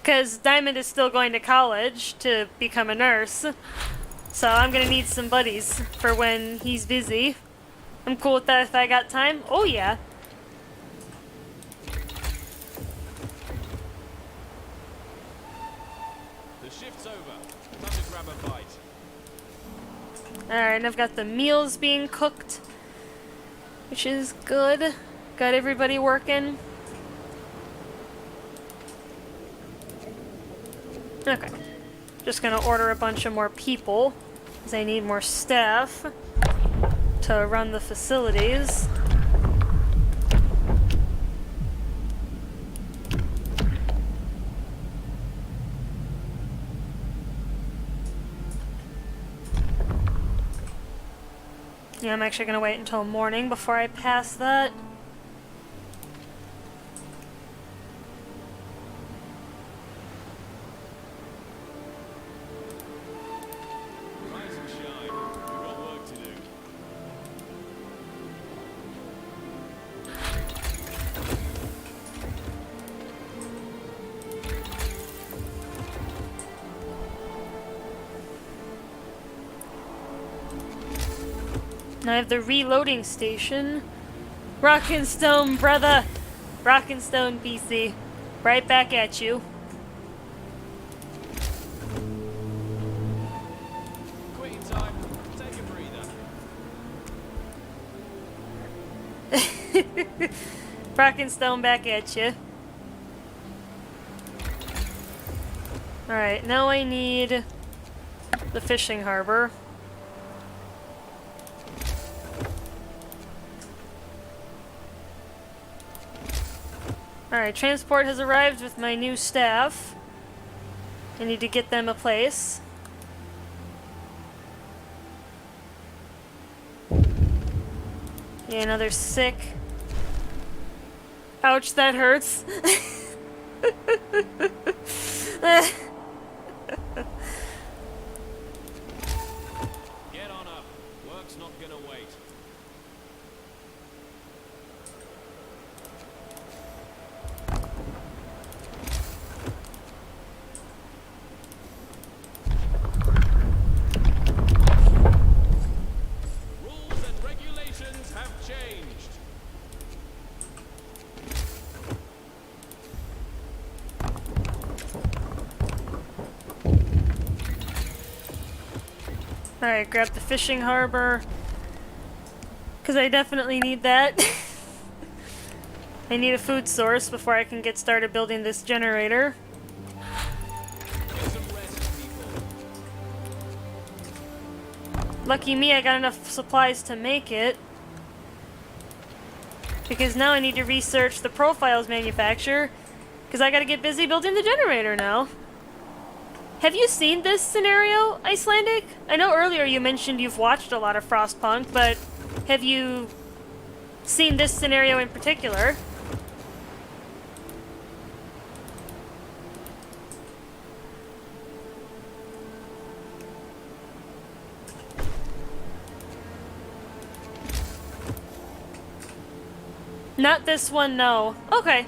Because Diamond is still going to college to become a nurse. So I'm gonna need some buddies for when he's busy. I'm cool with that if I got time. Oh yeah. The shift's over. Time to grab a bite. Alright, and I've got the meals being cooked, which is good. Got everybody working. Okay. Just gonna order a bunch of more people, because I need more staff to run the facilities. Yeah, I'm actually gonna wait until morning before I pass that. Rise and shine. We've got work to do. Now I have the reloading station. Rockin' Stone, brother! Rockin' Stone PC. Right back at you. Quitting time. Take a breather. Rockin' Stone back at you. Alright, now I need the fishing harbor. Alright, transport has arrived with my new staff. I need to get them a place. Yeah, another sick. Ouch, that hurts. Get on up. Work's not gonna wait. Rules and regulations have changed. Alright, grab the fishing harbor. Because I definitely need that. I need a food source before I can get started building this generator. Get some rest, people. Lucky me, I got enough supplies to make it. Because now I need to research the profiles manufacturer. Because I gotta get busy building the generator now. Have you seen this scenario, Icelandic? I know earlier you mentioned you've watched a lot of Frostpunk, but have you seen this scenario in particular? Not this one, no. Okay.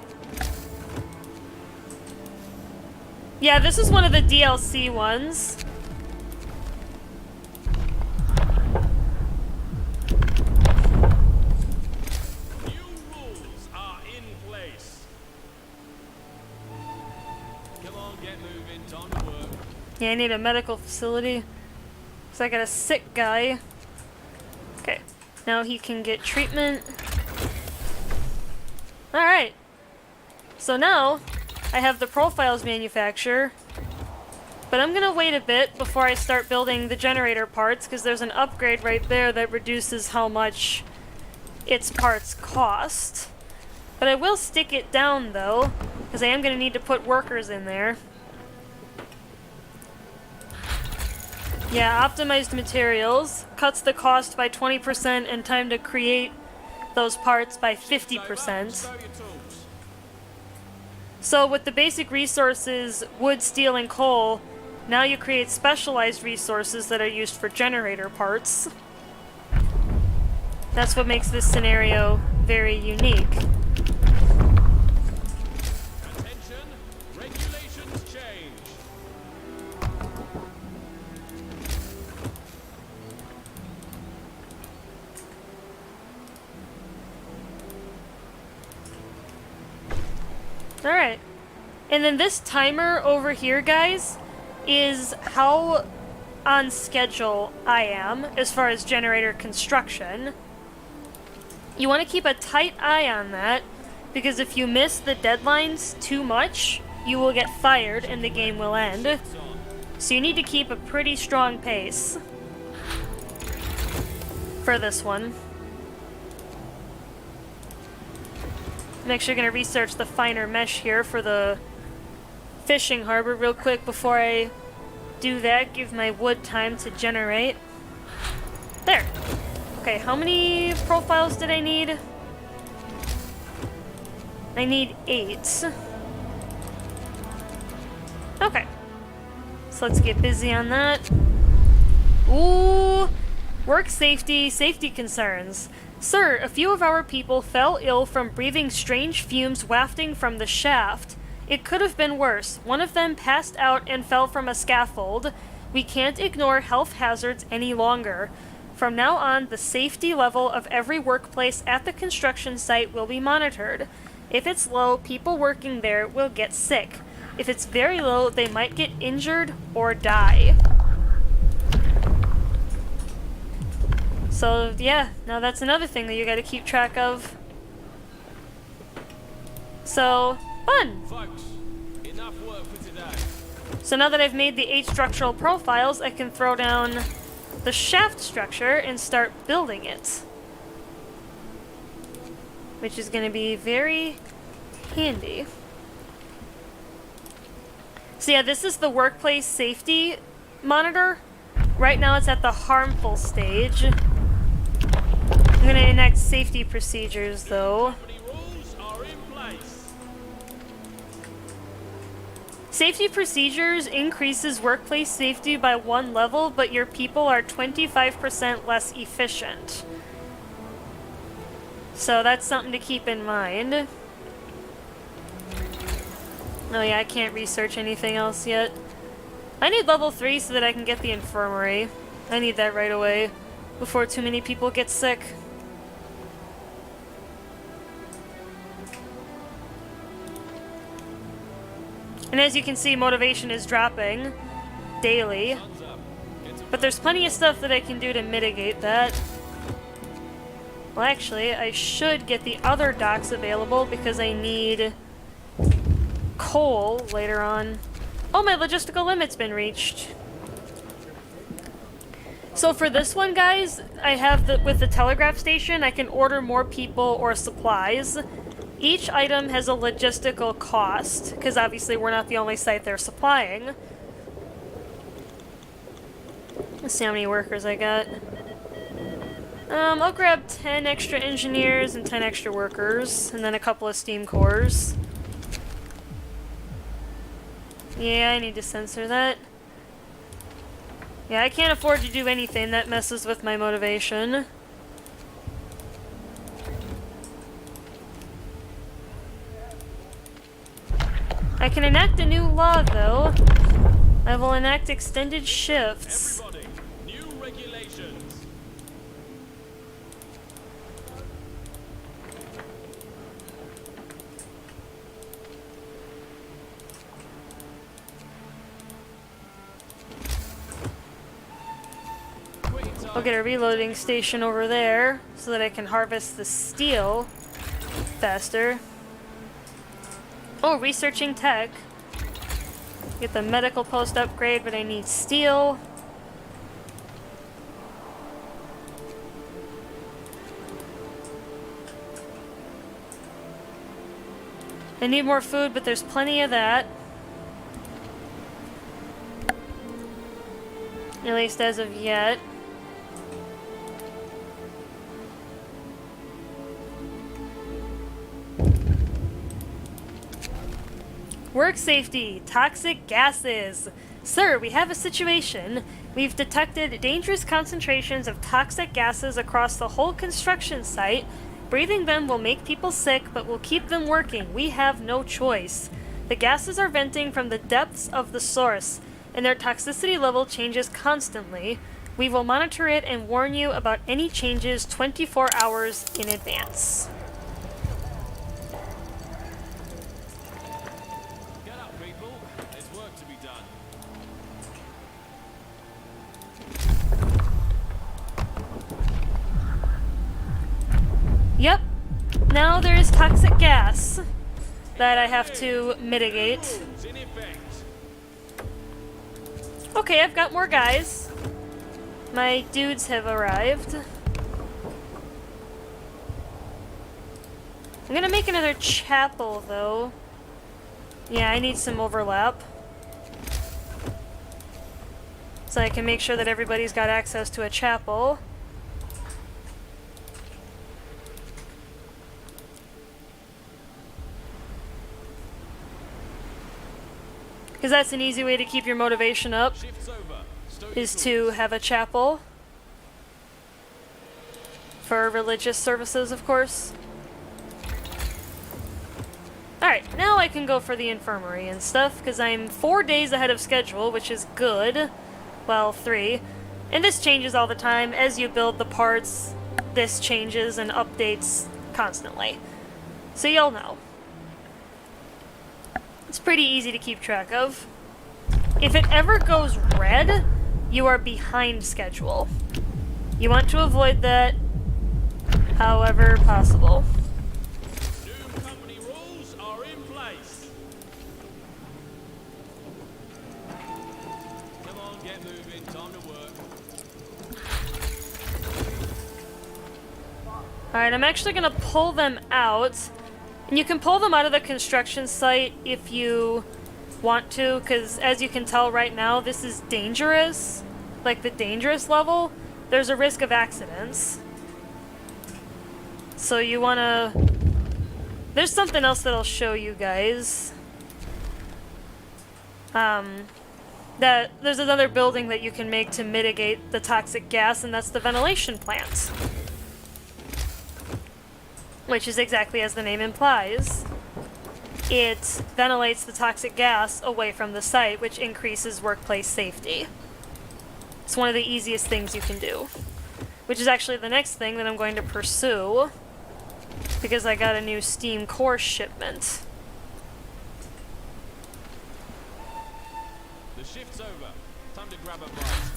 Yeah, this is one of the DLC ones. New rules are in place. Come on, get moving. Time to work. Yeah, I need a medical facility. So I got a sick guy. Okay. Now he can get treatment. Alright. So now, I have the profiles manufacturer. But I'm gonna wait a bit before I start building the generator parts, because there's an upgrade right there that reduces how much its parts cost. But I will stick it down, though, because I am gonna need to put workers in there. Yeah, optimized materials cuts the cost by 20% and time to create those parts by 50%. Stow your tools. So with the basic resources, wood, steel, and coal, now you create specialized resources that are used for generator parts. That's what makes this scenario very unique. Alright. And then this timer over here, guys, is how on schedule I am as far as generator construction. You want to keep a tight eye on that, because if you miss the deadlines too much, you will get fired and the game will end. So you need to keep a pretty strong pace for this one. I'm actually going to research the finer mesh here for the fishing harbor real quick before I do that. Give my wood time to generate. There. Okay, how many profiles did I need? I need 8. Okay. So let's get busy on that. Ooh! Work safety, safety concerns. Sir, a few of our people fell ill from breathing strange fumes wafting from the shaft. It could have been worse. One of them passed out and fell from a scaffold. We can't ignore health hazards any longer. From now on, the safety level of every workplace at the construction site will be monitored. If it's low, people working there will get sick. If it's very low, they might get injured or die. So, yeah, now that's another thing that you gotta keep track of. So, fun! Folks, enough work for today. So now that I've made the 8 structural profiles, I can throw down the shaft structure and start building it. Which is gonna be very handy. So yeah, this is the workplace safety monitor. Right now it's at the harmful stage. I'm gonna enact safety procedures though. Company rules are in place. Safety procedures increases workplace safety by 1 level, but your people are 25% less efficient. So that's something to keep in mind. Oh yeah, I can't research anything else yet. I need level 3 so that I can get the infirmary. I need that right away, before too many people get sick. And as you can see, motivation is dropping daily. But there's plenty of stuff that I can do to mitigate that. Well, actually, I should get the other docks available because I need coal later on. Oh, my logistical limit's been reached. So for this one, guys, I have with the telegraph station, I can order more people or supplies. Each item has a logistical cost, because obviously we're not the only site they're supplying. Let's see how many workers I got. I'll grab 10 extra engineers and 10 extra workers, and then a couple of steam cores. Yeah, I need to censor that. Yeah, I can't afford to do anything that messes with my motivation. I can enact a new law, though. I will enact extended shifts. Everybody, new regulations. I'll get a reloading station over there so that I can harvest the steel faster. Oh, researching tech. Get the medical post upgrade, but I need steel. I need more food, but there's plenty of that. At least as of yet. Work safety, toxic gases. Sir, we have a situation. We've detected dangerous concentrations of toxic gases across the whole construction site. Breathing them will make people sick, but will keep them working. We have no choice. The gases are venting from the depths of the source, and their toxicity level changes constantly. We will monitor it and warn you about any changes 24 hours in advance. work to be done. Yep. Now there is toxic gas that I have to mitigate. In effect. Okay, I've got more guys. My dudes have arrived. I'm gonna make another chapel, though. Yeah, I need some overlap. So I can make sure that everybody's got access to a chapel. Because that's an easy way to keep your motivation up, Shift's over. Stow your is tools. to have a chapel. For religious services, of course. Alright, now I can go for the infirmary and stuff, because I'm 4 days ahead of schedule, which is good. Well, 3. And this changes all the time. As you build the parts, this changes and updates constantly. So you'll know. It's pretty easy to keep track of. If it ever goes red, you are behind schedule. You want to avoid that however possible. New company rules are in place. Come on, get moving. Time to work. Alright, I'm actually gonna pull them out. And you can pull them out of the construction site if you want to, because as you can tell right now, this is dangerous. Like the dangerous level, there's a risk of accidents. So you wanna... There's something else that I'll show you guys. That there's another building that you can make to mitigate the toxic gas, and that's the ventilation plant. Which is exactly as the name implies. It ventilates the toxic gas away from the site, which increases workplace safety. It's one of the easiest things you can do. Which is actually the next thing that I'm going to pursue, because I got a new steam core shipment. The shift's over. Time to grab a bite.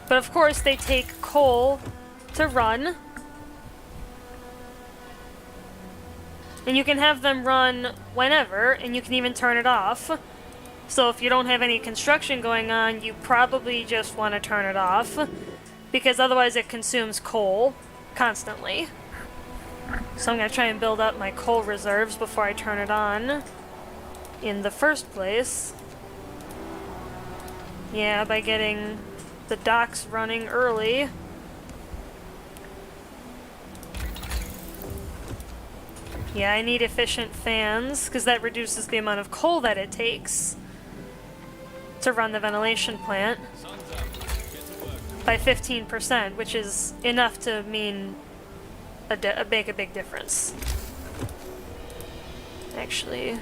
But of course, they take coal to run. And you can have them run whenever, and you can even turn it off. So if you don't have any construction going on, you probably just want to turn it off, because otherwise it consumes coal constantly. So I'm going to try and build up my coal reserves before I turn it on in the first place. Yeah, by getting the docks running early. Yeah, I need efficient fans, because that reduces the amount of coal that it takes to run the ventilation plant Sun's up. Get to work. by 15%, which is enough to mean make a big difference. Actually,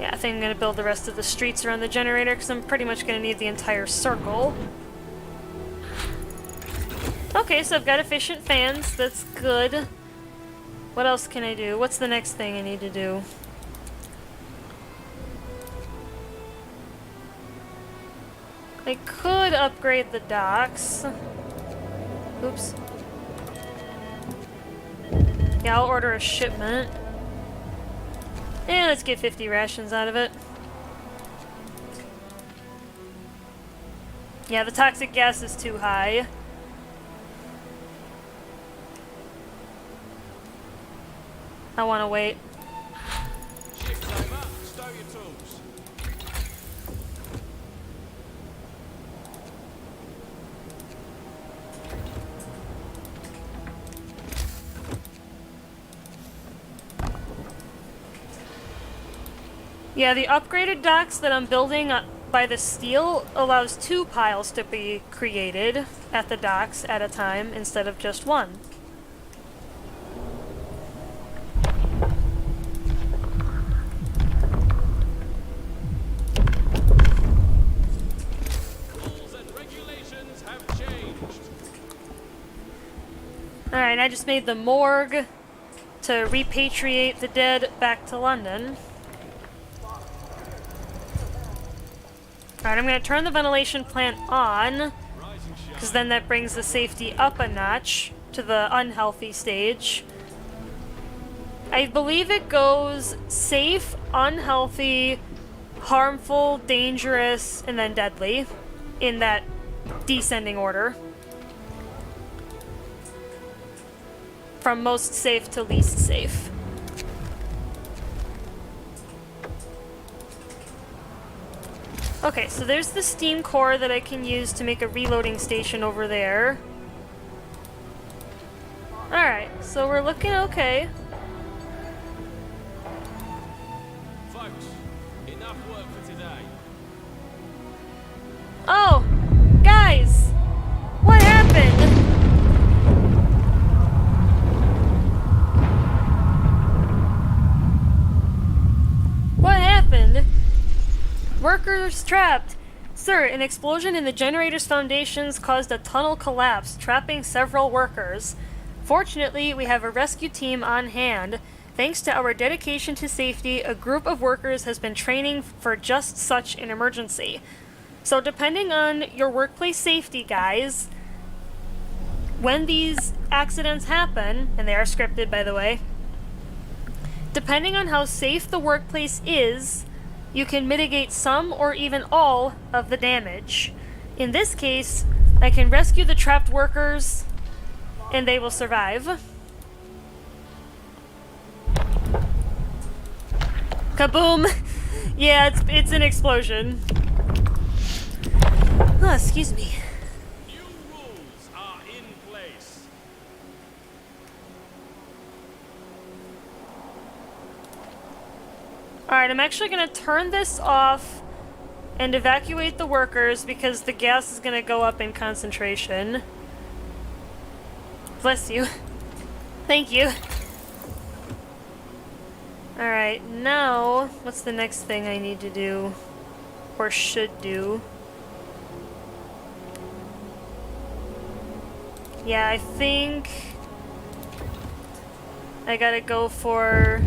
yeah, I think I'm going to build the rest of the streets around the generator, because I'm pretty much going to need the entire circle. Okay, so I've got efficient fans. That's good. What else can I do? What's the next thing I need to do? I could upgrade the docks. Oops. Yeah, I'll order a shipment. And let's get 50 rations out of it. Yeah, the toxic gas is too high. I want to wait. Shift's over. Stow your tools. Yeah, the upgraded docks that I'm building by the steel allows 2 piles to be created at the docks at a time instead of just 1. Rules and regulations have changed. Alright, I just made the morgue to repatriate the dead back to London. Alright, I'm going to turn the ventilation plant on, because then that brings the safety up a notch to the unhealthy stage. I believe it goes safe, unhealthy, harmful, dangerous, and then deadly, in that descending order. From most safe to least safe. Okay, so there's the steam core that I can use to make a reloading station over there. Alright, so we're looking okay. Folks, enough work for today. Oh! Guys! What happened? What happened? Workers trapped! Sir, an explosion in the generator's foundations caused a tunnel collapse, trapping several workers. Fortunately, we have a rescue team on hand. Thanks to our dedication to safety, a group of workers has been training for just such an emergency. So depending on your workplace safety, guys, when these accidents happen, and they are scripted by the way, depending on how safe the workplace is, you can mitigate some or even all of the damage. In this case, I can rescue the trapped workers, and they will survive. Kaboom! Yeah, it's an explosion. Oh, excuse me. New rules are in place. Alright, I'm actually going to turn this off and evacuate the workers because the gas is going to go up in concentration. Bless you. Thank you. Alright, now, what's the next thing I need to do? Or should do? Yeah, I think I gotta go for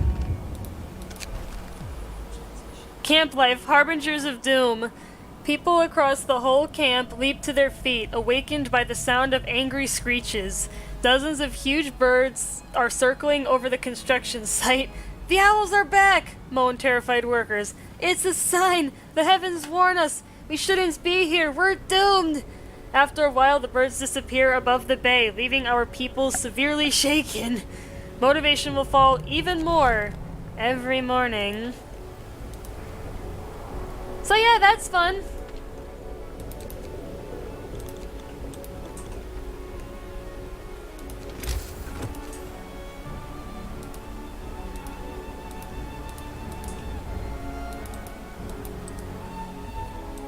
Camp Life, Harbingers of Doom. People across the whole camp leap to their feet, awakened by the sound of angry screeches. Dozens of huge birds are circling over the construction site. The owls are back! Moan terrified workers. It's a sign! The heavens warn us! We shouldn't be here! We're doomed! After a while, the birds disappear above the bay, leaving our people severely shaken. Motivation will fall even more every morning. So yeah, that's fun.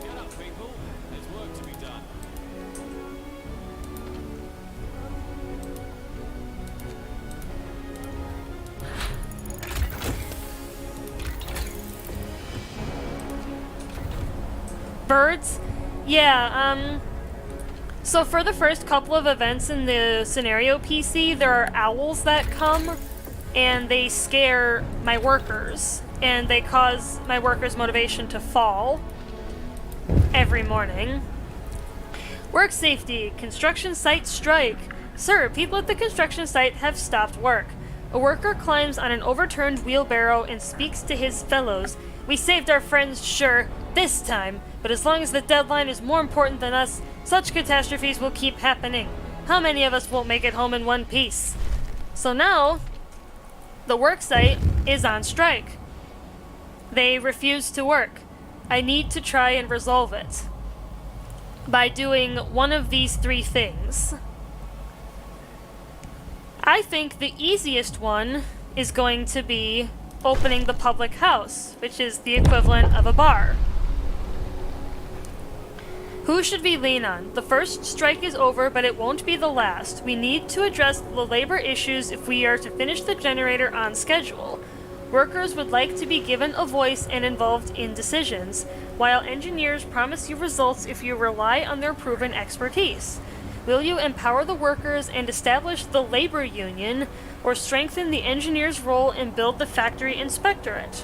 Get up, people. There's work to be done. Birds? Yeah, so for the first couple of events in the scenario PC, there are owls that come, and they scare my workers, and they cause my workers' motivation to fall every morning. Work safety. Construction site strike. Sir, people at the construction site have stopped work. A worker climbs on an overturned wheelbarrow and speaks to his fellows. We saved our friends, sure, this time, but as long as the deadline is more important than us, such catastrophes will keep happening. How many of us won't make it home in one piece? So now, the work site is on strike. They refuse to work. I need to try and resolve it by doing one of these three things. I think the easiest one is going to be opening the public house, which is the equivalent of a bar. Who should we lean on? The first strike is over, but it won't be the last. We need to address the labor issues if we are to finish the generator on schedule. Workers would like to be given a voice and involved in decisions, while engineers promise you results if you rely on their proven expertise. Will you empower the workers and establish the labor union, or strengthen the engineer's role and build the factory inspectorate?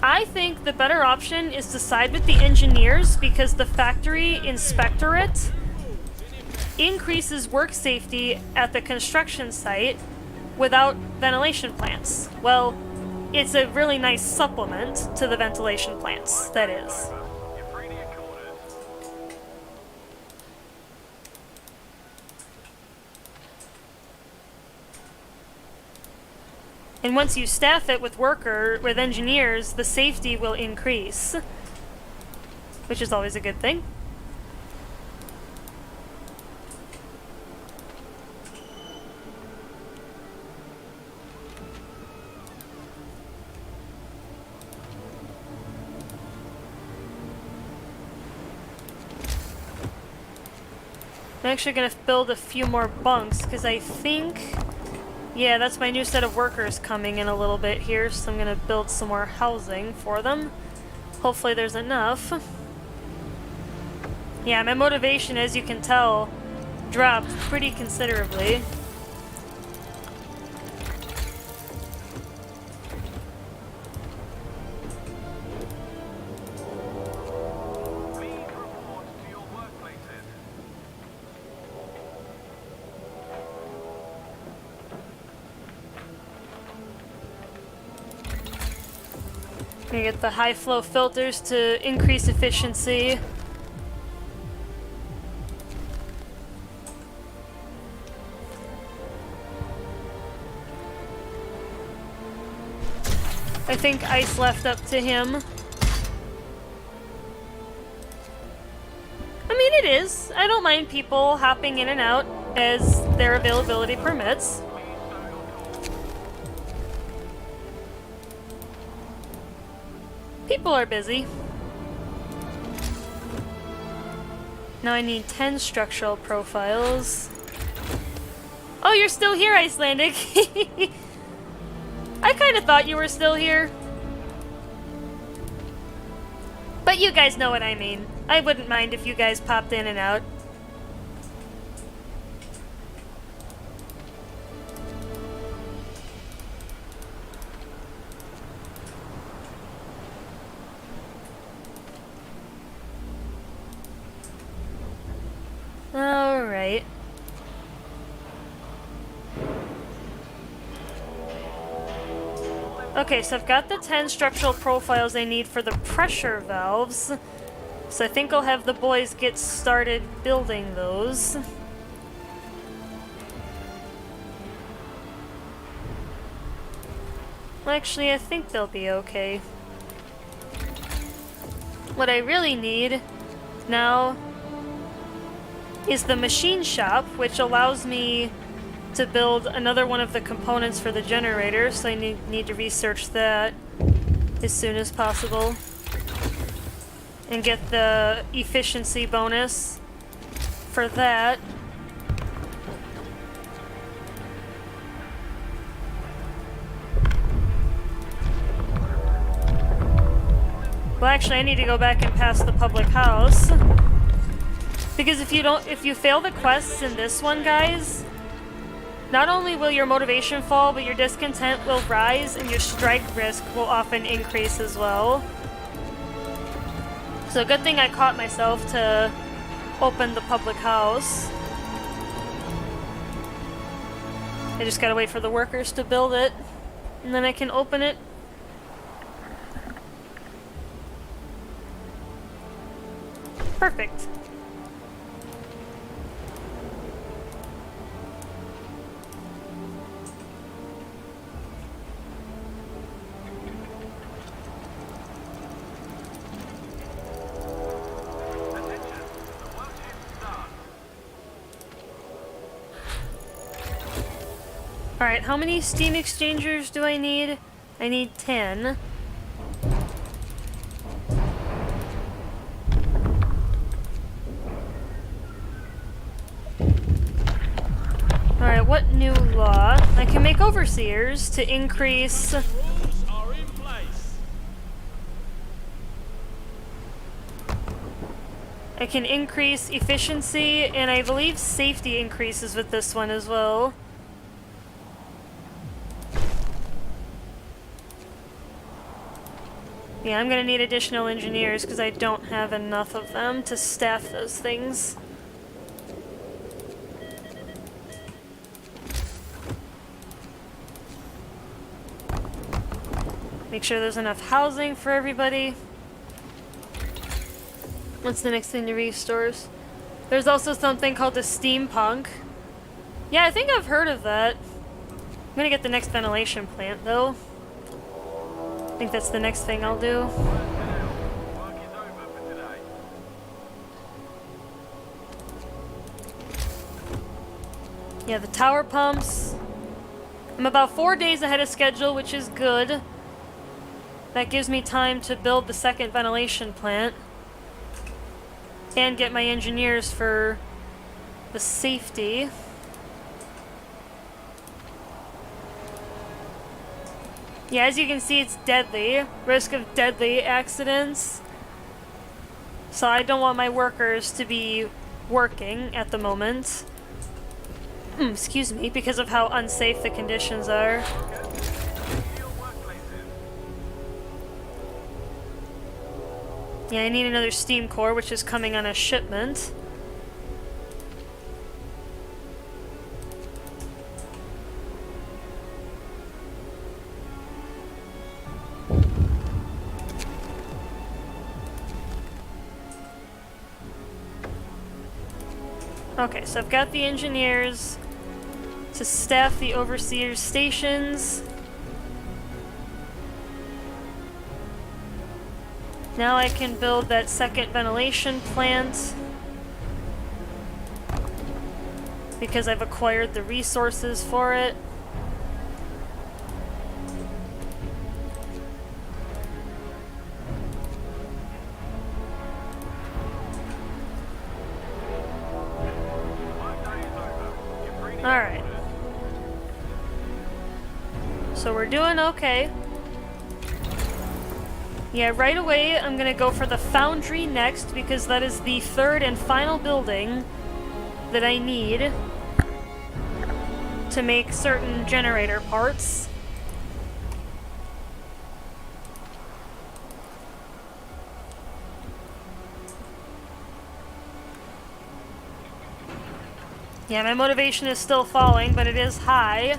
I think the better option is to side with the engineers, because the factory inspectorate increases work safety at the construction site without ventilation plants. Well, it's a really nice supplement to the ventilation plants, that is. And once you staff it with engineers, the safety will increase, which is always a good thing. I'm actually gonna build a few more bunks, because I think... yeah, that's my new set of workers coming in a little bit here, so I'm gonna build some more housing for them. Hopefully there's enough. Yeah, my motivation, as you can tell, dropped pretty considerably. Gonna get the high flow filters to increase efficiency. I think ice left up to him. I mean, it is. I don't mind people hopping in and out as their availability permits. People are busy. Now I need 10 structural profiles. Oh, you're still here, Icelandic! I kind of thought you were still here. But you guys know what I mean. I wouldn't mind if you guys popped in and out. Alright. Okay, so I've got the 10 structural profiles I need for the pressure valves. So I think I'll have the boys get started building those. Well, actually, I think they'll be okay. What I really need now is the machine shop, which allows me to build another one of the components for the generator, so I need to research that as soon as possible and get the efficiency bonus for that. Well, actually, I need to go back and pass the public house, because if you fail the quests in this one, guys, not only will your motivation fall, but your discontent will rise and your strike risk will often increase as well. So good thing I caught myself to open the public house. I just gotta wait for the workers to build it, and then I can open it. Perfect. Alright, how many steam exchangers do I need? I need 10. Alright, what new law? I can make overseers to increase... Rules are in place. I can increase efficiency, and I believe safety increases with this one as well. Yeah, I'm gonna need additional engineers because I don't have enough of them to staff those things. Make sure there's enough housing for everybody. What's the next thing to restores? There's also something called a steampunk. Yeah, I think I've heard of that. I'm gonna get the next ventilation plant, though. I think that's the next thing I'll do. Work is over for today. Yeah, the tower pumps. I'm about 4 days ahead of schedule, which is good. That gives me time to build the second ventilation plant. And get my engineers for the safety. Yeah, as you can see, it's deadly. Risk of deadly accidents. So I don't want my workers to be working at the moment. Excuse me, because of how unsafe the conditions are. Yeah, I need another steam core, which is coming on a shipment. Okay, so I've got the engineers to staff the overseer's stations. Now I can build that second ventilation plant because I've acquired the resources for it. Alright. So we're doing okay. Yeah, right away I'm gonna go for the foundry next because that is the third and final building that I need to make certain generator parts. Yeah, my motivation is still falling, but it is high.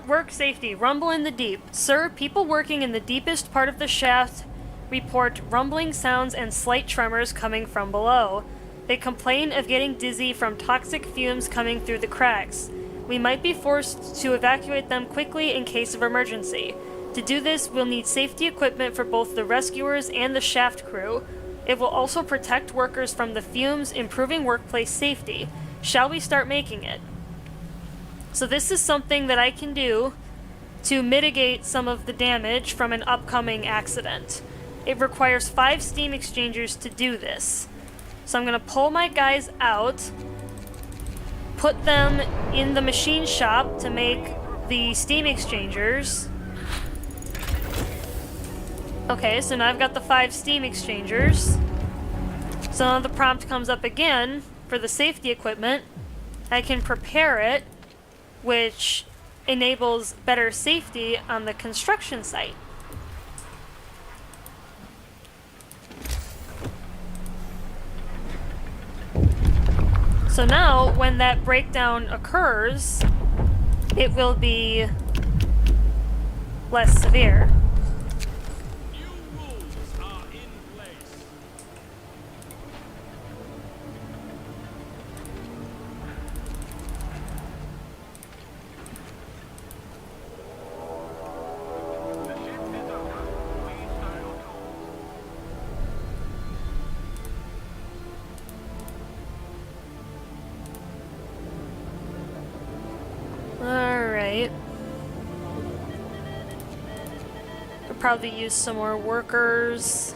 Work safety. Rumble in the deep. Sir, people working in the deepest part of the shaft report rumbling sounds and slight tremors coming from below. They complain of getting dizzy from toxic fumes coming through the cracks. We might be forced to evacuate them quickly in case of emergency. To do this, we'll need safety equipment for both the rescuers and the shaft crew. It will also protect workers from the fumes, improving workplace safety. Shall we start making it? So this is something that I can do to mitigate some of the damage from an upcoming accident. It requires 5 steam exchangers to do this. So I'm going to pull my guys out, put them in the machine shop to make the steam exchangers. Okay, so now I've got the 5 steam exchangers. So now the prompt comes up again for the safety equipment. I can prepare it, which enables better safety on the construction site. So now, when that breakdown occurs, it will be less severe. New rules are in place. The shift is over. Please start your tools. Alright. I'll probably use some more workers.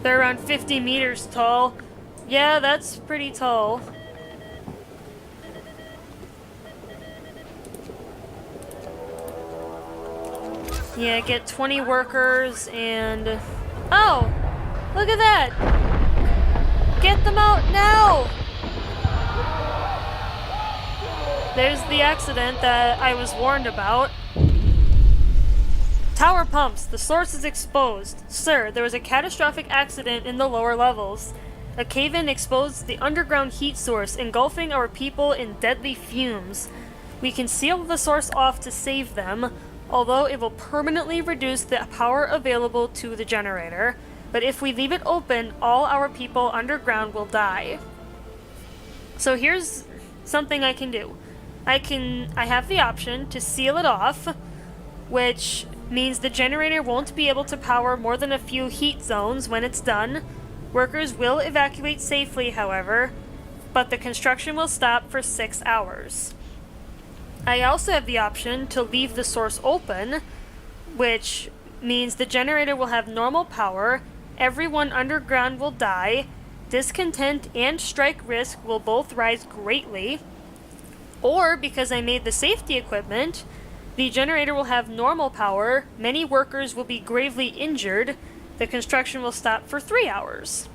They're around 50 meters tall. Yeah, that's pretty tall. Yeah, get 20 workers and... Oh! Look at that! Get them out now! There's the accident that I was warned about. Tower pumps. The source is exposed. Sir, there was a catastrophic accident in the lower levels. A cave-in exposed the underground heat source, engulfing our people in deadly fumes. We can seal the source off to save them, although it will permanently reduce the power available to the generator. But if we leave it open, all our people underground will die. So here's something I can do. I have the option to seal it off, which means the generator won't be able to power more than a few heat zones when it's done. Workers will evacuate safely, however, but the construction will stop for 6 hours. I also have the option to leave the source open, which means the generator will have normal power, everyone underground will die, discontent and strike risk will both rise greatly, or because I made the safety equipment, the generator will have normal power, many workers will be gravely injured, the construction will stop for 3 hours.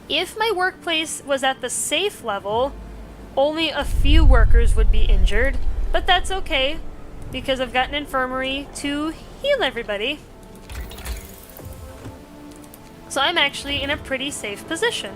If my workplace was at the safe level, only a few workers would be injured, but that's okay, because I've got an infirmary to heal everybody. So I'm actually in a pretty safe position.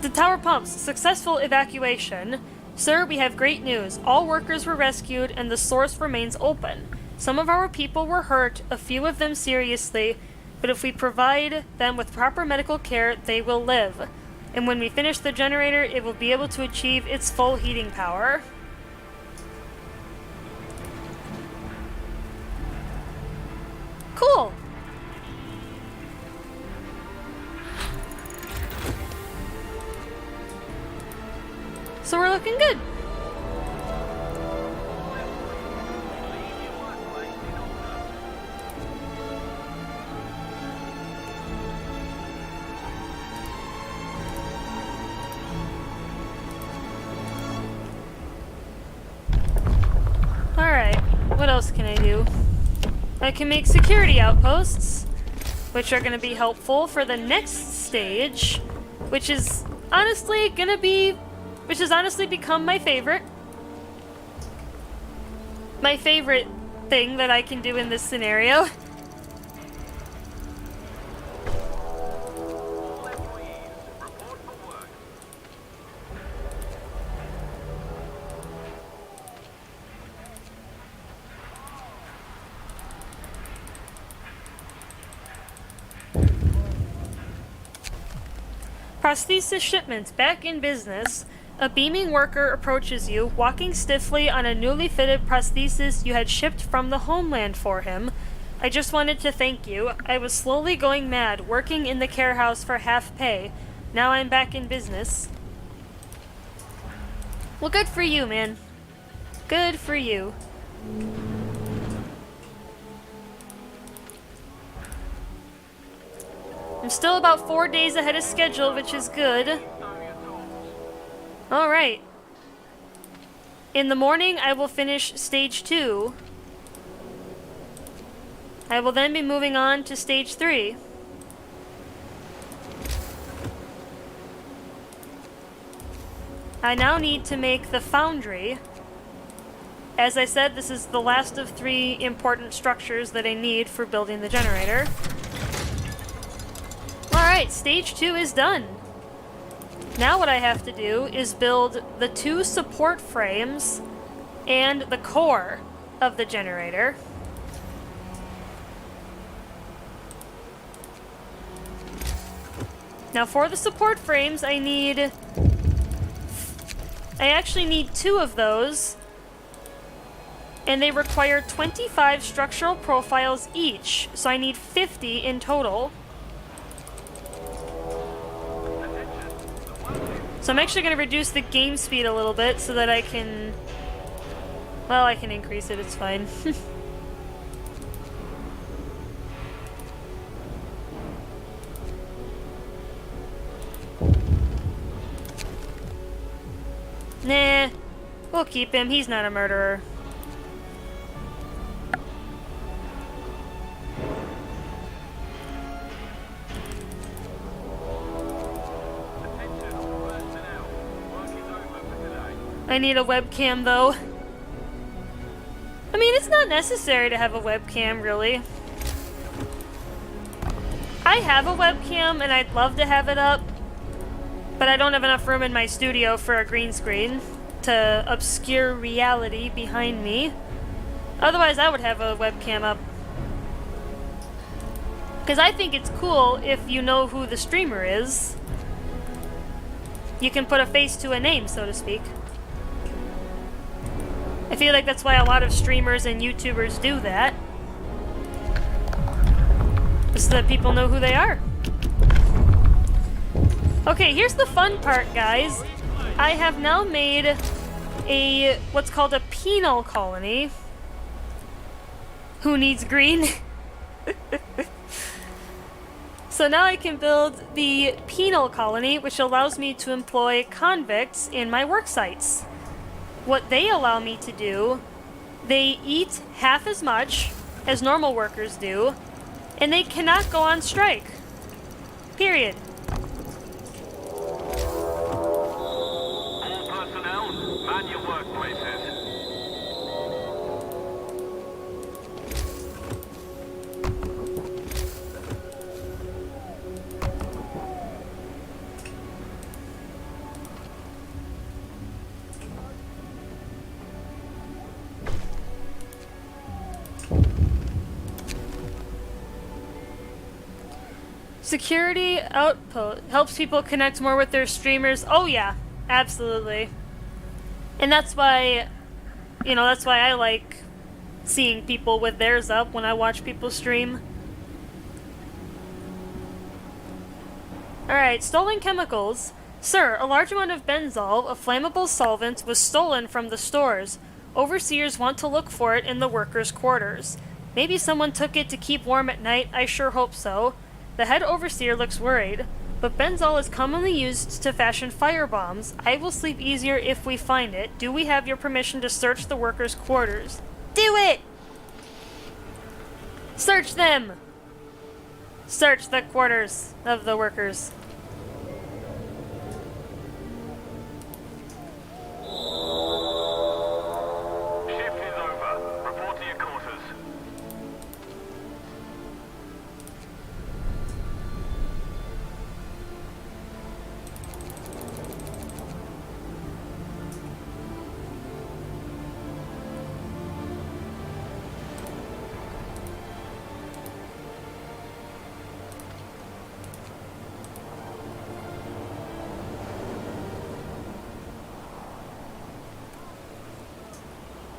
The tower pumps. Successful evacuation. Sir, we have great news. All workers were rescued and the source remains open. Some of our people were hurt, a few of them seriously, but if we provide them with proper medical care, they will live. And when we finish the generator, it will be able to achieve its full heating power. Cool! So we're looking good. Alright, what else can I do? I can make security outposts, which are going to be helpful for the next stage, which is honestly become my favorite. My favorite thing that I can do in this scenario. Prosthesis shipments back in business. A beaming worker approaches you, walking stiffly on a newly fitted prosthesis you had shipped from the homeland for him. I just wanted to thank you. I was slowly going mad, working in the care house for half pay. Now I'm back in business. Well, good for you, man. Good for you. I'm still about 4 days ahead of schedule, which is good. Alright. In the morning, I will finish stage 2. I will then be moving on to stage 3. I now need to make the foundry. As I said, this is the last of 3 important structures that I need for building the generator. Alright, stage 2 is done. Now what I have to do is build the 2 support frames and the core of the generator. Now for the support frames, I actually need 2 of those, and they require 25 structural profiles each, so I need 50 in total. So I'm actually going to reduce the game speed a little bit so that I can... Well, I can increase it, it's fine. Nah, we'll keep him, he's not a murderer. I need a webcam, though. I mean, it's not necessary to have a webcam, really. I have a webcam, and I'd love to have it up, but I don't have enough room in my studio for a green screen to obscure reality behind me. Otherwise, I would have a webcam up. Because I think it's cool if you know who the streamer is. You can put a face to a name, so to speak. I feel like that's why a lot of streamers and YouTubers do that. Just so that people know who they are. Okay, here's the fun part, guys. I have now made a what's called a penal colony. Who needs green? So now I can build the penal colony, which allows me to employ convicts in my work sites. What they allow me to do, they eat half as much as normal workers do, and they cannot go on strike. Period. All personnel, man your workplaces. Security outpost helps people connect more with their streamers. Oh yeah, absolutely. And that's why, that's why I like seeing people with theirs up when I watch people stream. Alright, stolen chemicals. Sir, a large amount of benzol, a flammable solvent, was stolen from the stores. Overseers want to look for it in the workers' quarters. Maybe someone took it to keep warm at night. I sure hope so. The head overseer looks worried, but benzol is commonly used to fashion fire bombs. I will sleep easier if we find it. Do we have your permission to search the workers' quarters? Do it! Search them! Search the quarters of the workers. Shift is over. Report to your quarters.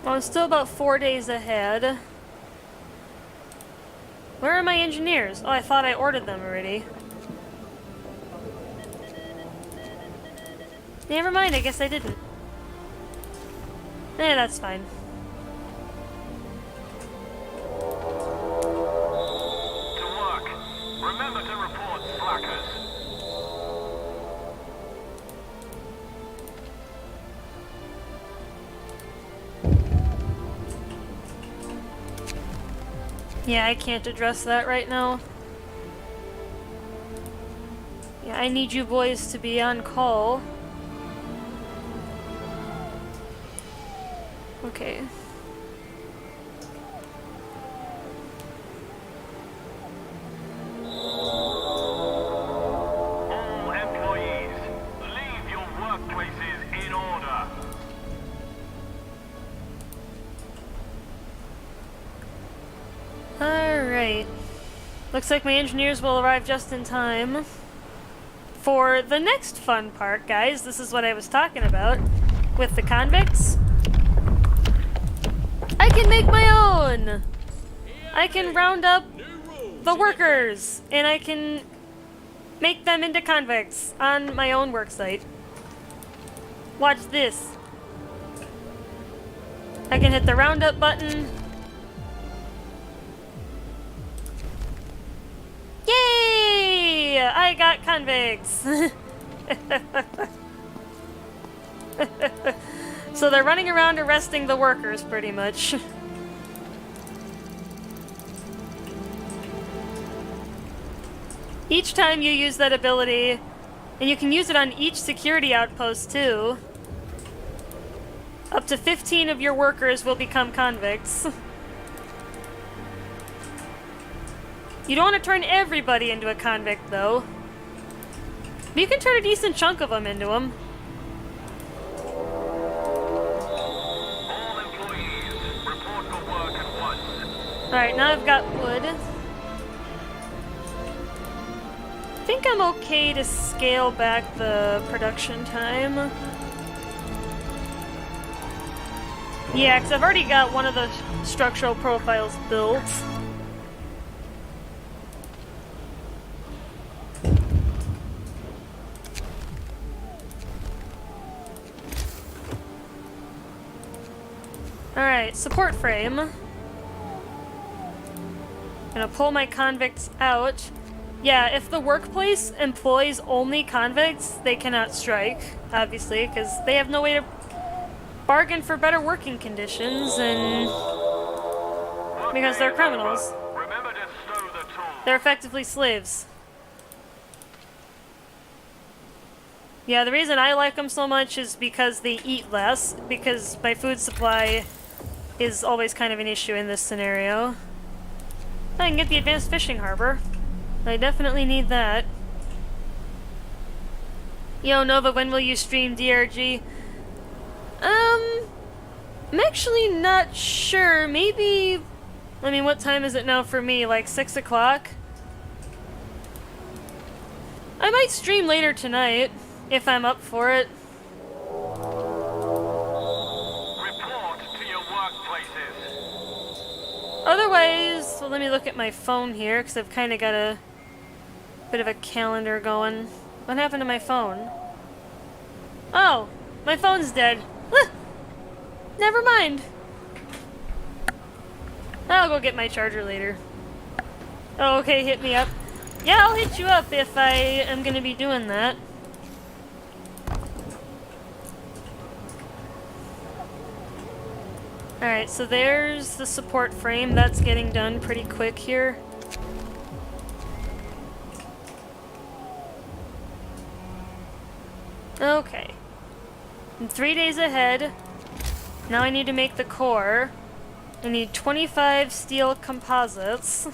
Well, I'm still about 4 days ahead. Where are my engineers? Oh, I thought I ordered them already. Never mind, I guess I didn't. Eh, that's fine. To work. Remember to report slackers. Yeah, I can't address that right now. Yeah, I need you boys to be on call. Okay. All employees, leave your workplaces in order. Alright. Looks like my engineers will arrive just in time for the next fun part, guys. This is what I was talking about with the convicts. I can make my own! I can round up the workers, and I can make them into convicts on my own worksite. Watch this. I can hit the roundup button. Yay! I got convicts! So they're running around arresting the workers, pretty much. Each time you use that ability, and you can use it on each security outpost too, Up to 15 of your workers will become convicts. You don't want to turn everybody into a convict, though. But you can turn a decent chunk of them into them. All employees, report for work at once. Alright, now I've got wood. I think I'm okay to scale back the production time. Yeah, because I've already got one of the structural profiles built. Alright, support frame. Gonna pull my convicts out. Yeah, if the workplace employs only convicts, they cannot strike, obviously, because they have no way to bargain for better working conditions, and because they're criminals. Remember to stow the tools. They're effectively slaves. Yeah, the reason I like them so much is because they eat less, because my food supply is always kind of an issue in this scenario. I can get the advanced fishing harbor. I definitely need that. Yo, Nova, when will you stream DRG? I'm actually not sure. Maybe... I mean, what time is it now for me? Like 6 o'clock? I might stream later tonight, if I'm up for it. Report to your workplaces. Otherwise, well, let me look at my phone here, because I've kind of got a bit of a calendar going. What happened to my phone? Oh, my phone's dead. Never mind. I'll go get my charger later. Oh, okay, hit me up. Yeah, I'll hit you up if I am going to be doing that. Alright, so there's the support frame. That's getting done pretty quick here. Okay. I'm 3 days ahead. Now I need to make the core. I need 25 steel composites.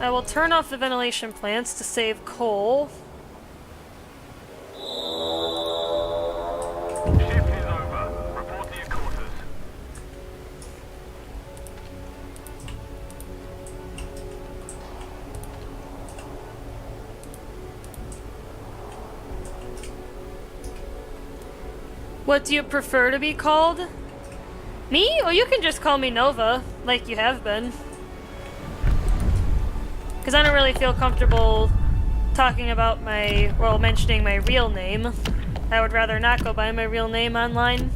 I will turn off the ventilation plants to save coal. Shift is over. Report to your quarters. What do you prefer to be called? Me? Or you can just call me Nova, like you have been. Because I don't really feel comfortable talking about mentioning my real name. I would rather not go by my real name online.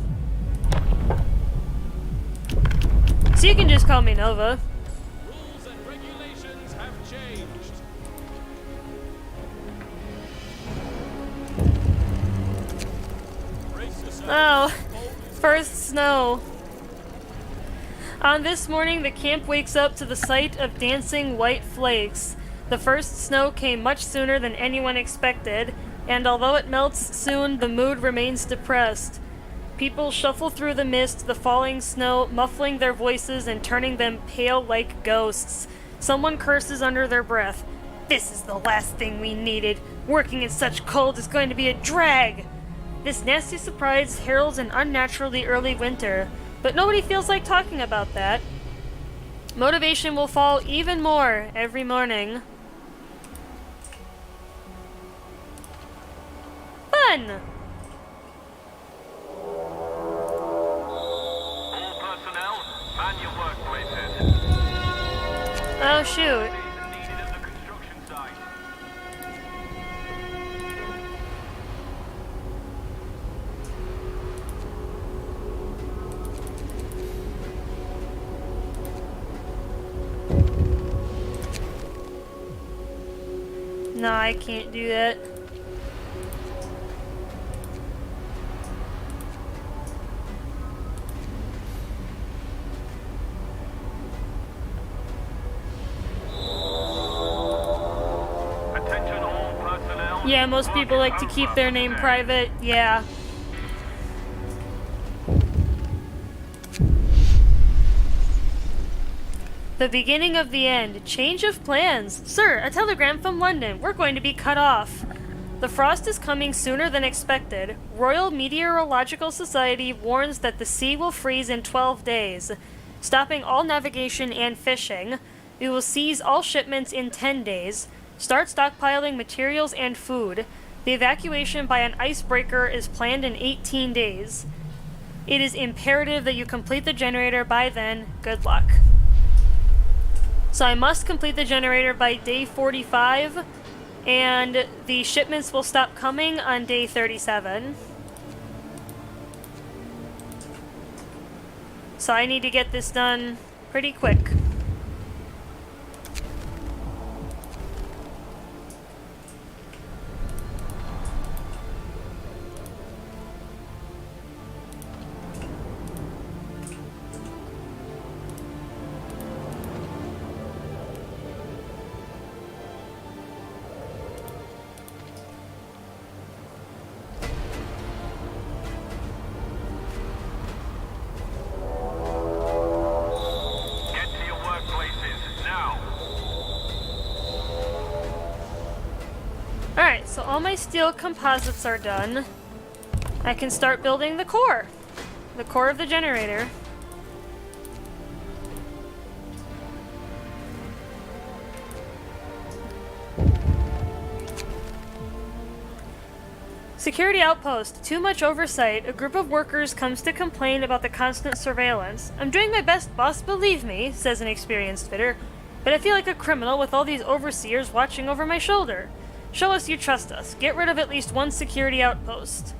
So you can just call me Nova. Rules and regulations have changed. Brace yourself. Oh, first snow. On this morning, the camp wakes up to the sight of dancing white flakes. The first snow came much sooner than anyone expected, and although it melts soon, the mood remains depressed. People shuffle through the mist, the falling snow, muffling their voices and turning them pale like ghosts. Someone curses under their breath. This is the last thing we needed. Working in such cold is going to be a drag. This nasty surprise heralds an unnaturally early winter, but nobody feels like talking about that. Motivation will fall even more every morning. Fun! All personnel, man your workplaces. Oh shoot. Needed at the construction site. No, I can't do that. Attention all personnel. Yeah, most people like to keep their name private. Yeah. The beginning of the end. Change of plans. Sir, a telegram from London. We're going to be cut off. The frost is coming sooner than expected. Royal Meteorological Society warns that the sea will freeze in 12 days, stopping all navigation and fishing. We will seize all shipments in 10 days. Start stockpiling materials and food. The evacuation by an icebreaker is planned in 18 days. It is imperative that you complete the generator by then. Good luck. So I must complete the generator by day 45, and the shipments will stop coming on day 37. So I need to get this done pretty quick. Alright, so all my steel composites are done. I can start building the core of the generator. Security outpost. Too much oversight. A group of workers comes to complain about the constant surveillance. I'm doing my best, boss, believe me, says an experienced fitter. But I feel like a criminal with all these overseers watching over my shoulder. Show us you trust us. Get rid of at least one security outpost.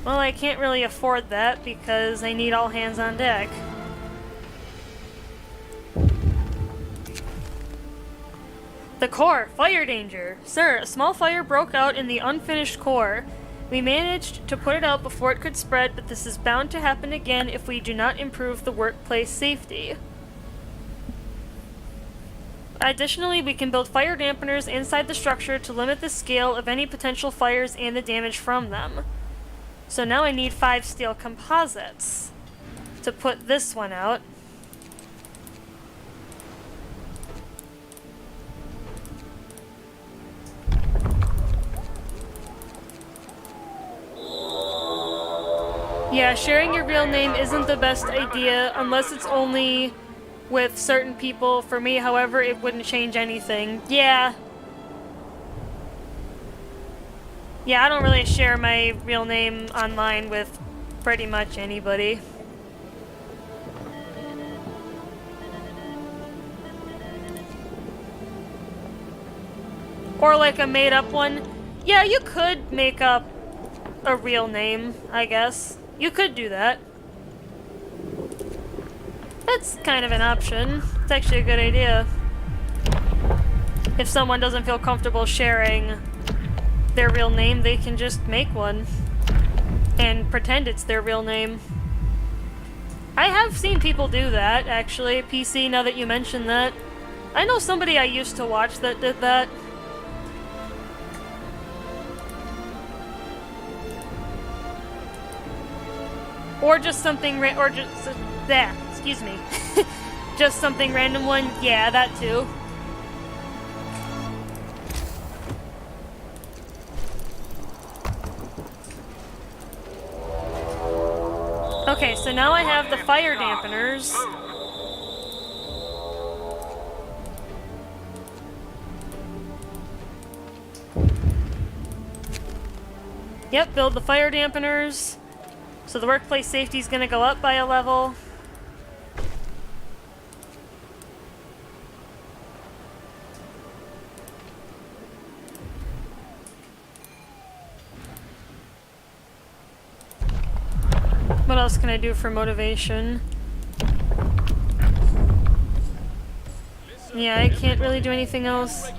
Well, I can't really afford that because I need all hands on deck. The core. Fire danger. Sir, a small fire broke out in the unfinished core. We managed to put it out before it could spread, but this is bound to happen again if we do not improve the workplace safety. Additionally, we can build fire dampeners inside the structure to limit the scale of any potential fires and the damage from them. So now I need 5 steel composites to put this one out. Yeah, sharing your real name isn't the best idea unless it's only with certain people. For me, however, it wouldn't change anything. Yeah, I don't really share my real name online with pretty much anybody. Or like a made-up one. Yeah, you could make up a real name, I guess. You could do that. That's kind of an option. It's actually a good idea. If someone doesn't feel comfortable sharing their real name, they can just make one and pretend it's their real name. I have seen people do that, actually. PC, now that you mention that. I know somebody I used to watch that did that. Or just something excuse me. Just something random one. Yeah, that too. Okay, so now I have the fire dampeners. Yep, build the fire dampeners. So the workplace safety is going to go up by a level. What else can I do for motivation? Yeah, I can't really do anything else.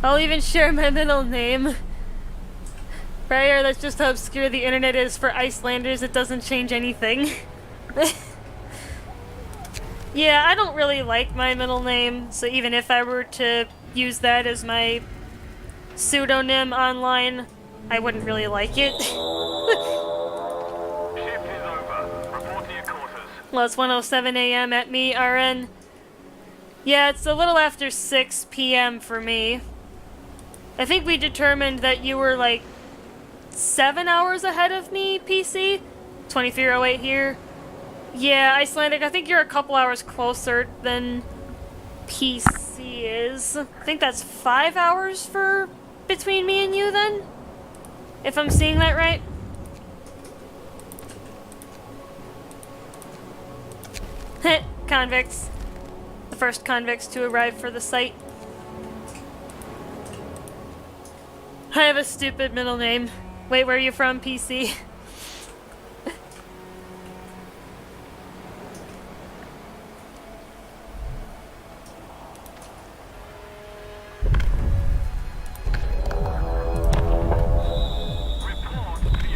I'll even share my middle name. Fryer, that's just how obscure the internet is for Icelanders. It doesn't change anything. Yeah, I don't really like my middle name, so even if I were to use that as my pseudonym online, I wouldn't really like it. Shift is over. Report to your quarters. Well, it's 1:07 a.m. at me, RN. Yeah, it's a little after 6 p.m. for me. I think we determined that you were like 7 hours ahead of me, PC. 2308 here. Yeah, Icelandic, I think you're a couple hours closer than PC is. I think that's 5 hours for between me and you then? If I'm seeing that right? Heh, convicts. The first convicts to arrive for the site. I have a stupid middle name. Wait, where are you from, PC?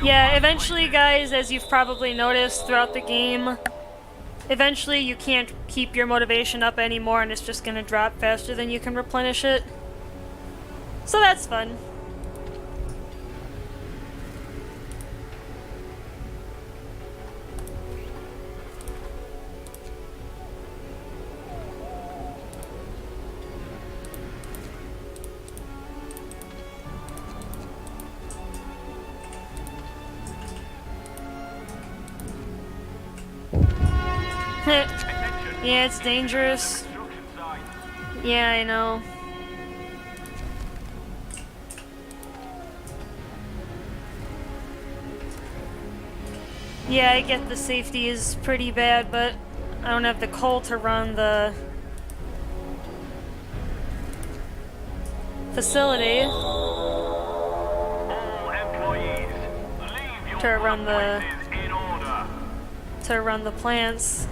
Yeah, eventually, guys, as you've probably noticed throughout the game, eventually you can't keep your motivation up anymore and it's just gonna drop faster than you can replenish it. So that's fun. Yeah, it's dangerous. Yeah, I know. Yeah, I get the safety is pretty bad, but I don't have the coal to run the facility. All employees, leave your To run the- workplaces in order. To run the plants.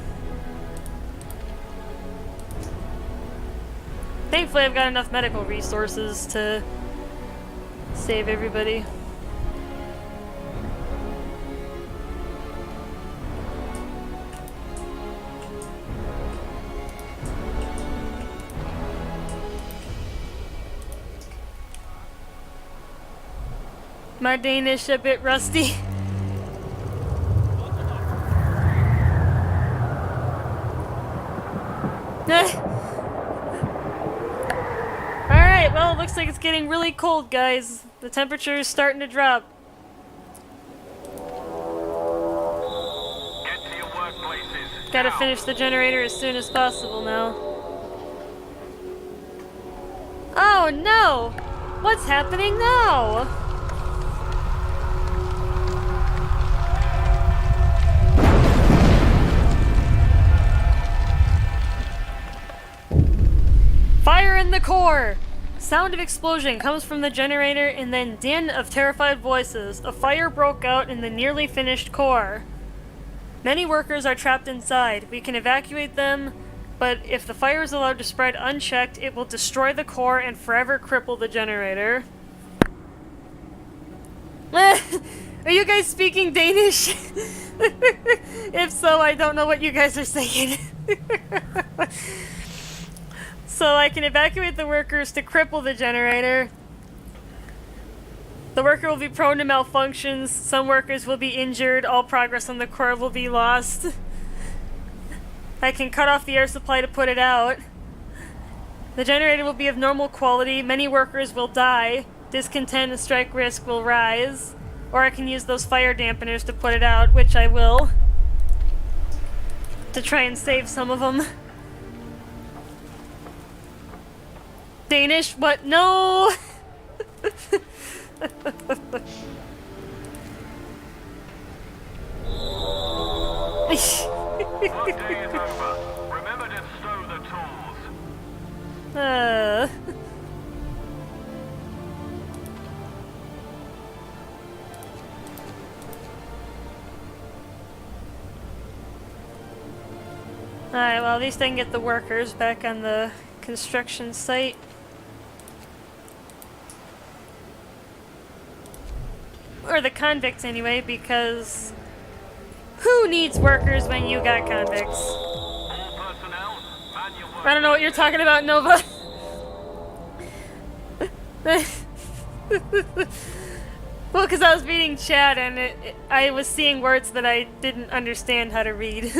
Thankfully, I've got enough medical resources to save everybody. My Danish a bit rusty. Alright, well, it looks like it's getting really cold, guys. The temperature is starting to drop. Get to your workplaces. Gotta now. finish the generator as soon as possible now. Oh no! What's happening now? Fire in the core! Sound of explosion comes from the generator and then din of terrified voices. A fire broke out in the nearly finished core. Many workers are trapped inside. We can evacuate them, but if the fire is allowed to spread unchecked, it will destroy the core and forever cripple the generator. Are you guys speaking Danish? If so, I don't know what you guys are saying. So I can evacuate the workers to cripple the generator. The worker will be prone to malfunctions. Some workers will be injured. All progress on the core will be lost. I can cut off the air supply to put it out. The generator will be of normal quality. Many workers will die. Discontent and strike risk will rise. Or I can use those fire dampeners to put it out, which I will. To try and save some of them. Danish? What? No! Workday is over. Remember to stow the tools. Alright, well, at least I can get the workers back on the construction site. Or the convicts anyway, because who needs workers when you got convicts? All personnel, man your work. I don't know what you're talking about, Nova. Well, because I was reading chat and I was seeing words that I didn't understand how to read.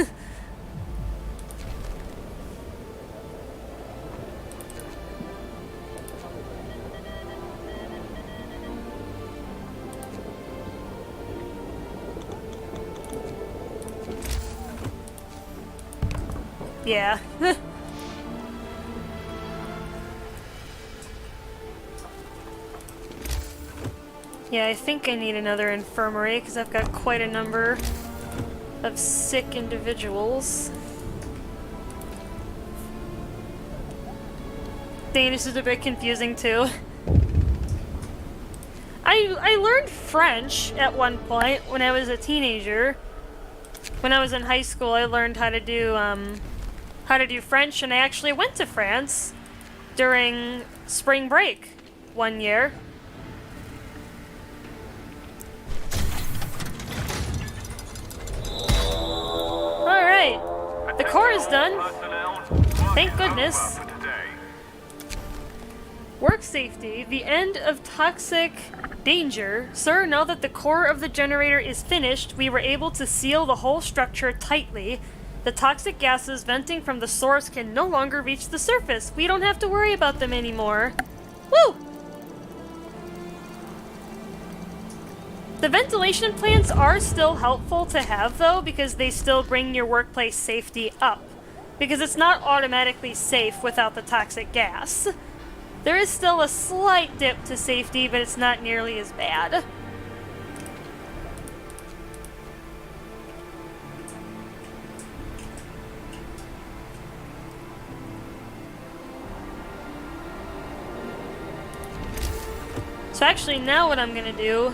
Yeah. Yeah, I think I need another infirmary because I've got quite a number of sick individuals. Danish is a bit confusing too. I learned French at one point when I was a teenager. When I was in high school, I learned how to do French, and I actually went to France during spring break one year. Alright, the core is done. Thank goodness. Work safety, the end of toxic danger. Sir, now that the core of the generator is finished, we were able to seal the whole structure tightly. The toxic gases venting from the source can no longer reach the surface. We don't have to worry about them anymore. Woo! The ventilation plants are still helpful to have, though, because they still bring your workplace safety up. Because it's not automatically safe without the toxic gas. There is still a slight dip to safety, but it's not nearly as bad. So actually now what I'm gonna do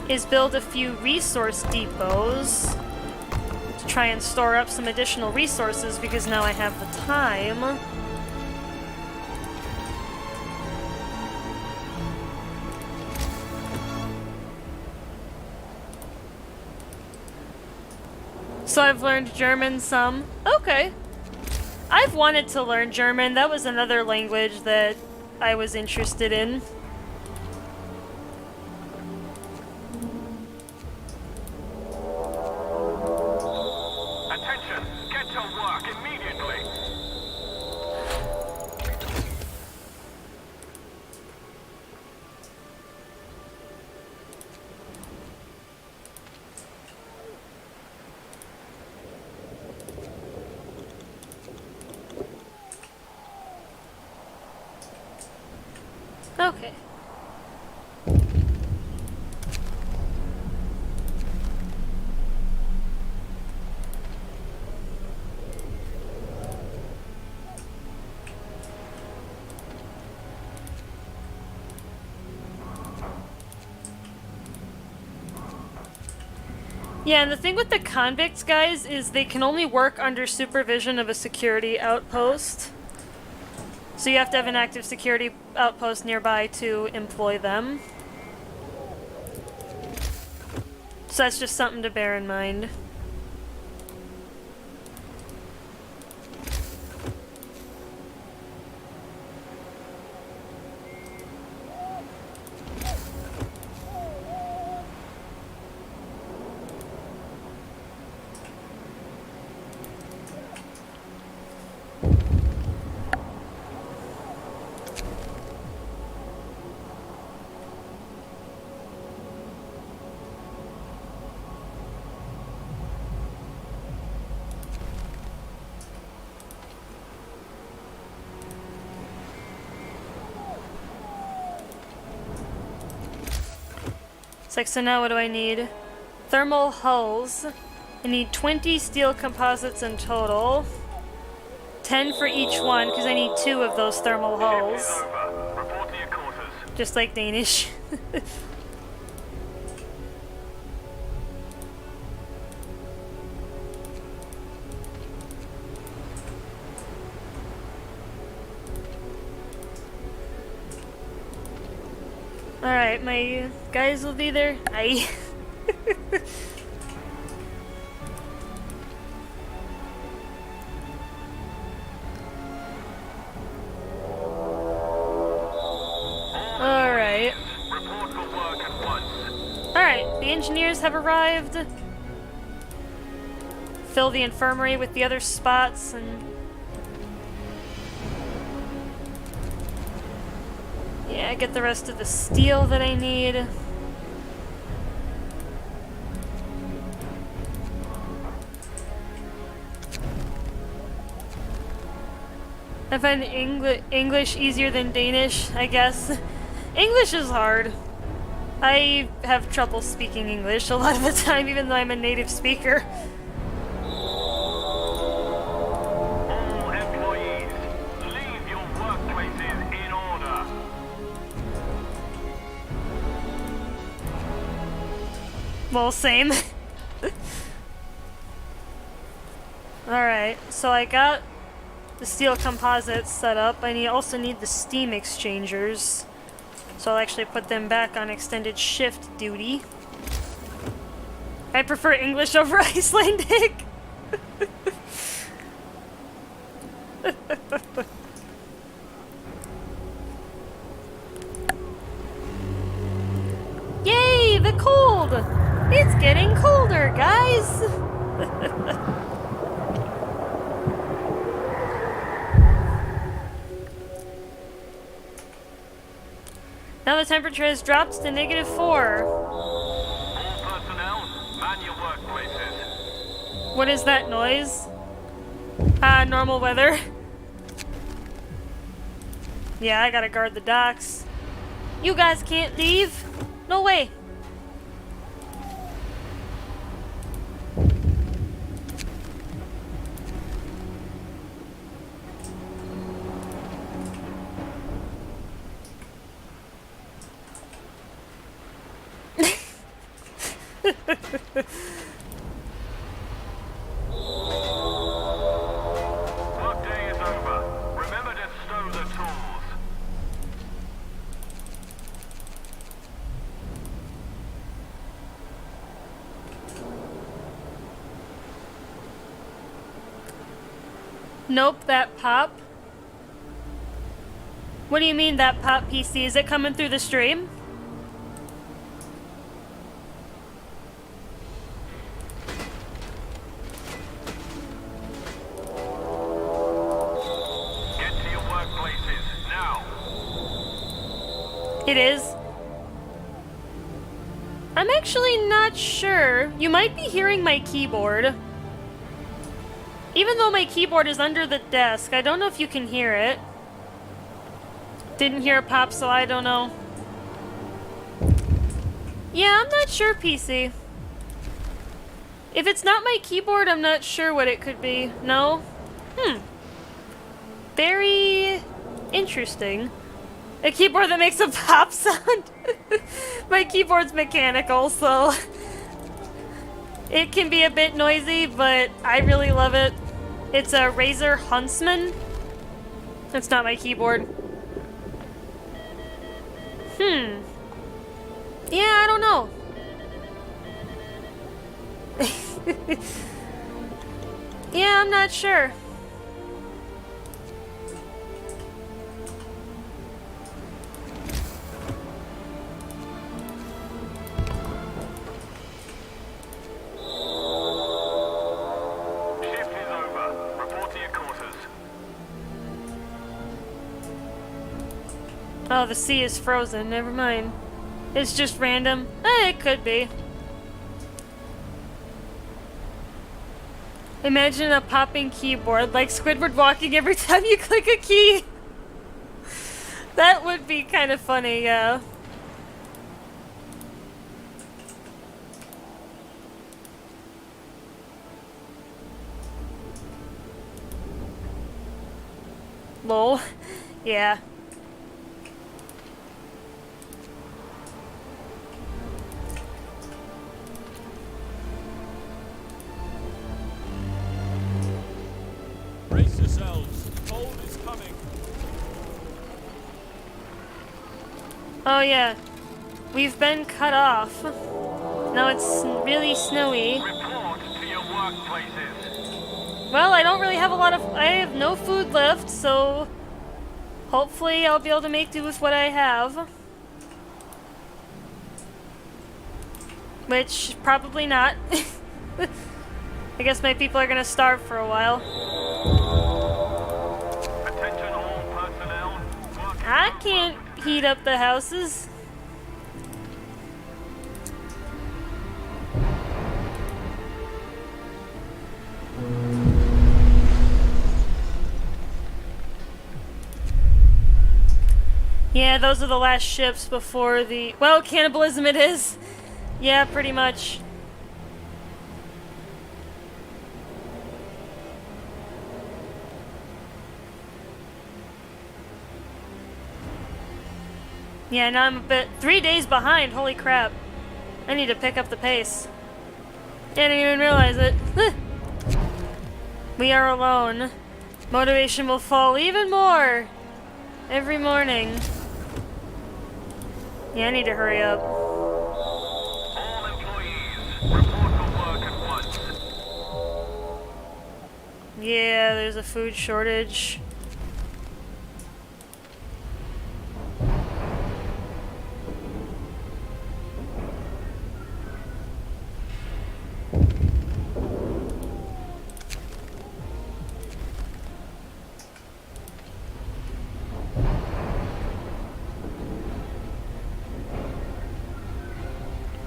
is build a few resource depots to try and store up some additional resources because now I have the time. So I've learned German some. Okay. I've wanted to learn German. That was another language that I was interested in. Attention! Get to work immediately! Okay. Yeah, and the thing with the convicts, guys, is they can only work under supervision of a security outpost. So you have to have an active security outpost nearby to employ them. So that's just something to bear in mind. It's like, so now what do I need? Thermal hulls. I need 20 steel composites in total. 10 for each one, because I need 2 of those thermal hulls. Report to your quarters. Just like Danish. Alright, my guys will be there. Aye. Alright. engineers have arrived. Fill the infirmary with the other spots and... yeah, get the rest of the steel that I need. I find English easier than Danish, I guess. English is hard. I have trouble speaking English a lot of the time, even though I'm a native speaker. All employees, leave your workplaces in order. Well, same. Alright, so I got the steel composites set up. I also need the steam exchangers. So I'll actually put them back on extended shift duty. I prefer English over Icelandic. Yay, the cold! It's getting colder, guys! Now the temperature has dropped to -4. All personnel, man your workplaces. What is that noise? Ah, normal weather. Yeah, I gotta guard the docks. You guys can't leave. No way. Workday is over. Remember to stow the tools. Nope, that pop. What do you mean that pop, PC? Is it coming through the stream? Get to your workplaces now. It is. I'm actually not sure. You might be hearing my keyboard. Even though my keyboard is under the desk, I don't know if you can hear it. Didn't hear a pop, so I don't know. Yeah, I'm not sure, PC. If it's not my keyboard, I'm not sure what it could be. No? Very interesting. A keyboard that makes a pop sound? My keyboard's mechanical, so... it can be a bit noisy, but I really love it. It's a Razer Huntsman. That's not my keyboard. Yeah, I don't know. Yeah, I'm not sure. Shift is over. Report to your quarters. Oh, the sea is frozen. Never mind. It's just random. It could be. Imagine a popping keyboard, like Squidward walking every time you click a key. That would be kind of funny, yeah. Lol. Yeah. Brace yourselves. Cold is coming. Oh yeah. We've been cut off. Now it's really snowy. Report to your workplaces. Well, I don't really have a lot of... I have no food left, so... hopefully I'll be able to make do with what I have. Which, probably not. I guess my people are gonna starve for a while. Attention all personnel. I can't heat up the houses. Yeah, those are the last ships before the... Well, cannibalism it is. Yeah, pretty much. Yeah, now I'm a bit... 3 days behind, holy crap. I need to pick up the pace. I didn't even realize it. We are alone. Motivation will fall even more every morning. Yeah, I need to hurry up. All employees, report to work at once. Yeah, there's a food shortage.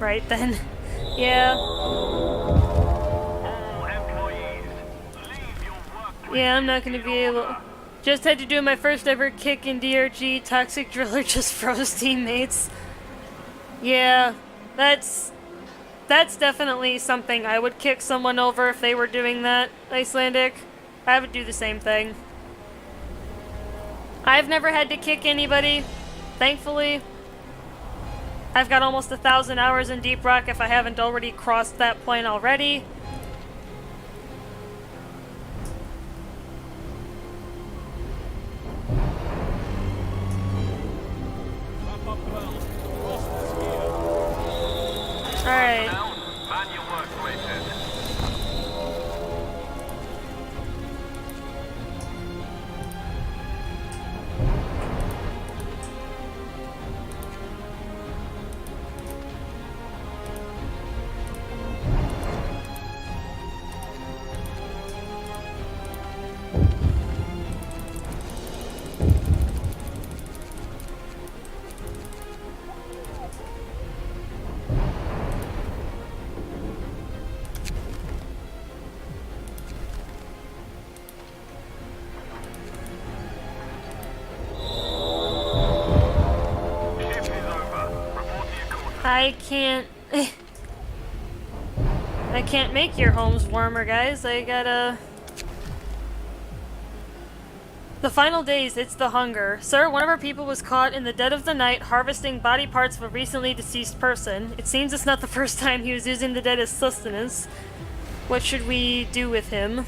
Right then. Yeah. All employees, leave your work. Yeah, I'm not gonna be able... Just had to do my first ever kick in DRG. Toxic Driller just froze teammates. Yeah, that's definitely something I would kick someone over if they were doing that, Icelandic. I would do the same thing. I've never had to kick anybody, thankfully. I've got almost 1,000 hours in Deep Rock if I haven't already crossed that point already. Wrap up well. Frost is here. Alright. Now, man your workplaces. Shift is over. Report to your quarters. I can't... I can't make your homes warmer, guys. I gotta... The final days, it's the hunger. Sir, one of our people was caught in the dead of the night harvesting body parts of a recently deceased person. It seems it's not the first time he was using the dead as sustenance. What should we do with him?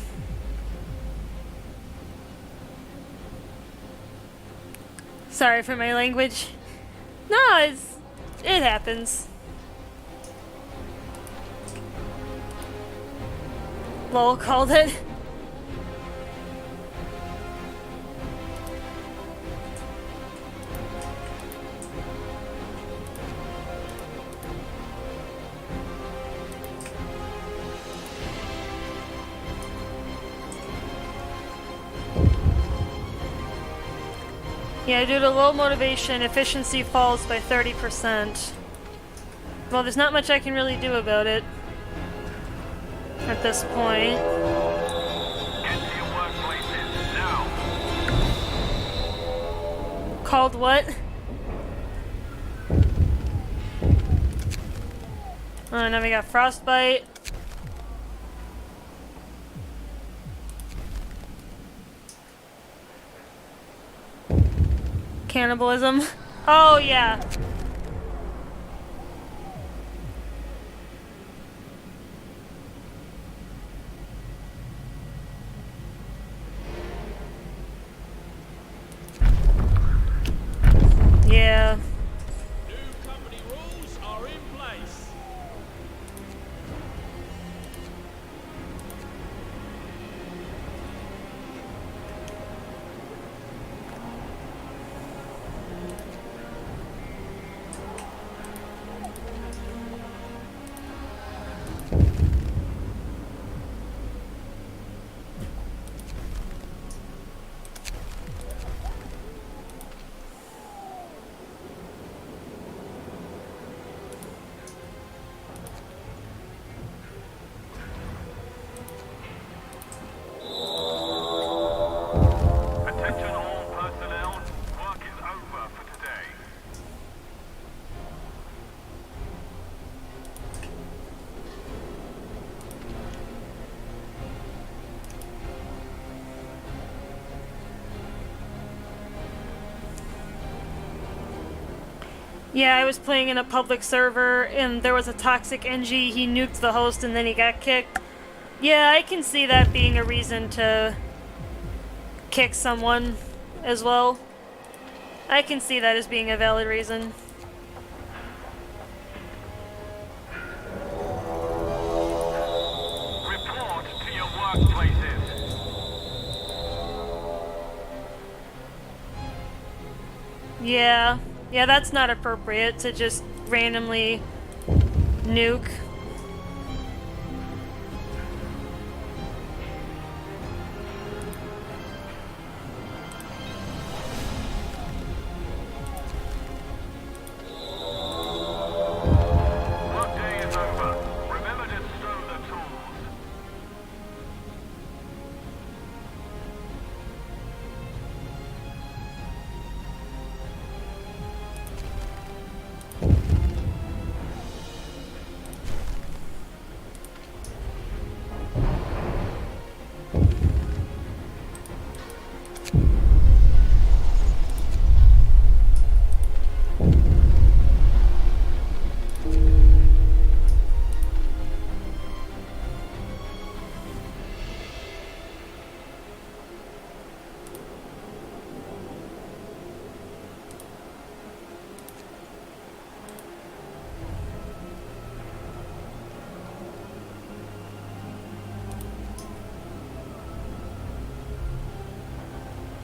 Sorry for my language. No, it happens. Lol called it. Yeah, due to low motivation, efficiency falls by 30%. Well, there's not much I can really do about it at this point. Get to your workplaces now. Called what? Oh, now we got frostbite. Cannibalism. Oh, yeah. Yeah. New company rules are in place. Yeah, I was playing in a public server, and there was a toxic NG, he nuked the host, and then he got kicked. Yeah, I can see that being a reason to kick someone as well. I can see that as being a valid reason. Report to your workplaces. Yeah, that's not appropriate to just randomly nuke. Workday is over. Remember to stow the tools.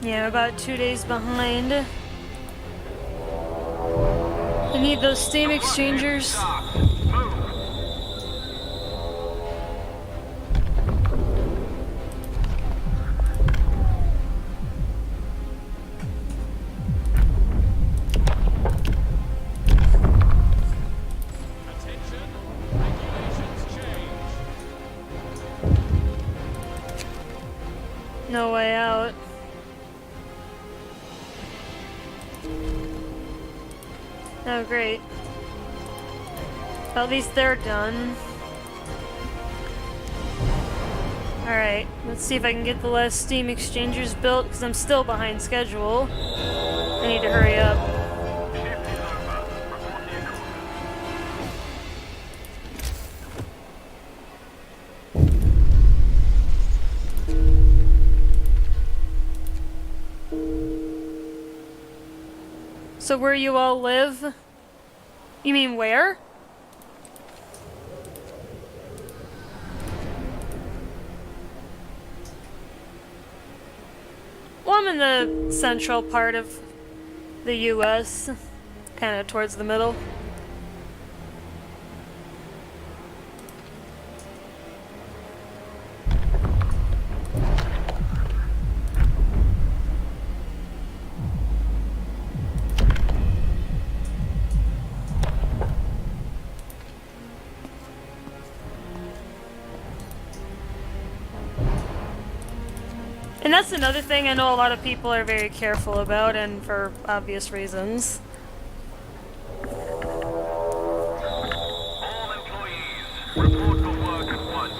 Yeah, about 2 days behind. I need those Steam exchangers. Start. Move. Attention. Regulations change. No way out. Oh, great. Well, at least they're done. Alright, let's see if I can get the last Steam exchangers built, because I'm still behind schedule. I need to hurry up. Shift is over. Report to your crew. So where you all live? You mean where? Well, I'm in the central part of the US, kind of towards the middle. And that's another thing I know a lot of people are very careful about, and for obvious reasons. All employees, report for work at once.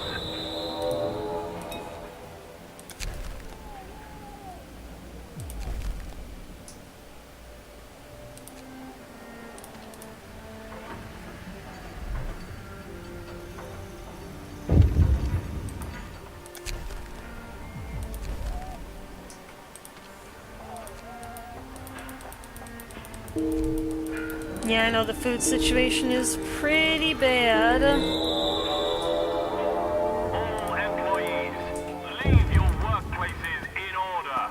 Yeah, I know the food situation is pretty bad. All employees, leave your workplaces in order.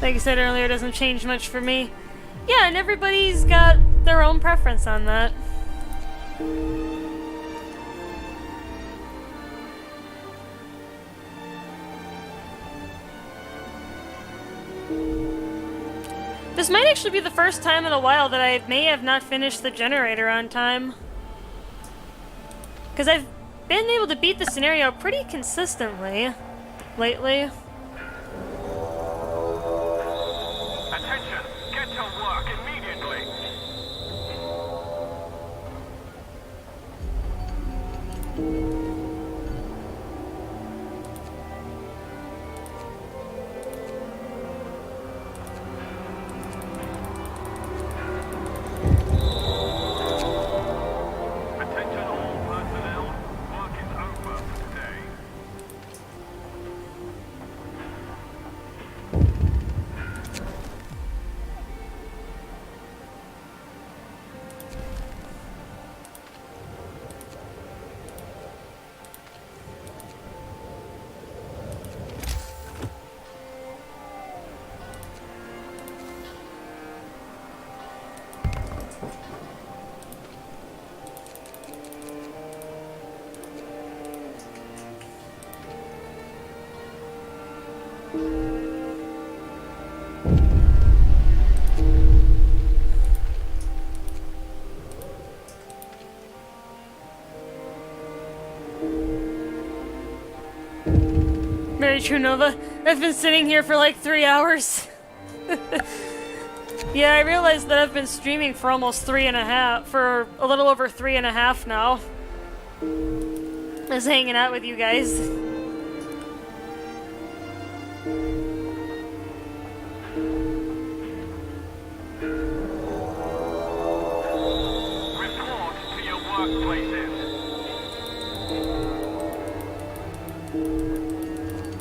Like I said earlier, it doesn't change much for me. Yeah, and everybody's got their own preference on that. This might actually be the first time in a while that I may have not finished the generator on time. Because I've been able to beat the scenario pretty consistently lately. Attention, Very true, Nova. I've been sitting here for like 3 hours. Yeah, I realized that I've been streaming for almost 3.5, for a little over 3.5 now. I was hanging out with you guys. Report to your workplaces.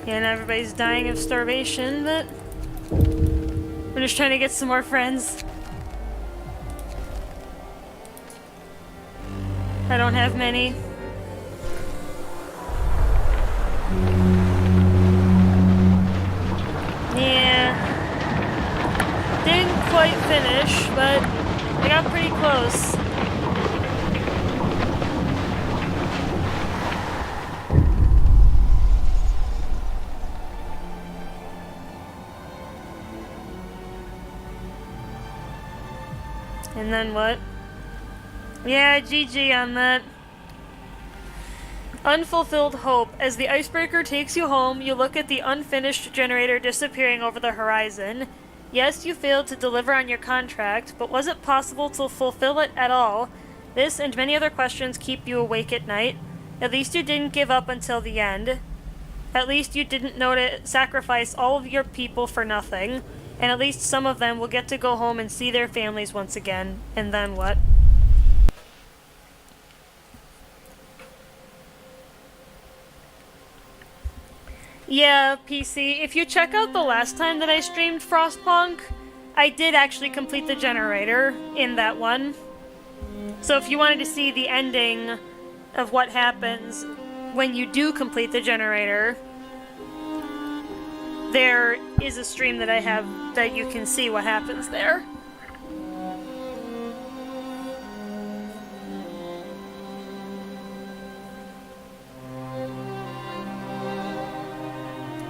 Yeah, and everybody's dying of starvation, but we're just trying to get some more friends. I don't have many. Yeah. Didn't quite finish, but I got pretty close. And then what? Yeah, GG on that. Unfulfilled hope. As the icebreaker takes you home, you look at the unfinished generator disappearing over the horizon. Yes, you failed to deliver on your contract, but was it possible to fulfill it at all? This and many other questions keep you awake at night. At least you didn't give up until the end. At least you didn't know to sacrifice all of your people for nothing. And at least some of them will get to go home and see their families once again. And then what? Yeah, PC, if you check out the last time that I streamed Frostpunk, I did actually complete the generator in that one. So if you wanted to see the ending of what happens when you do complete the generator, there is a stream that I have that you can see what happens there.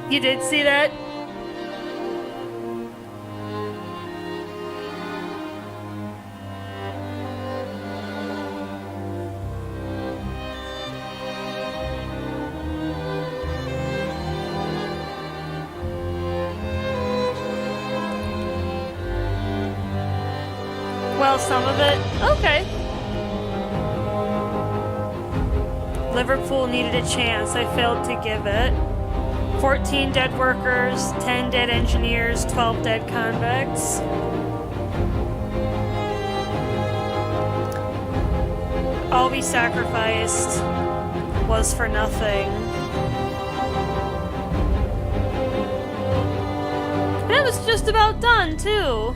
You did see that? Well, some of it. Okay. Liverpool needed a chance. I failed to give it. 14 dead workers, 10 dead engineers, 12 dead convicts. All we sacrificed was for nothing. And it was just about done, too.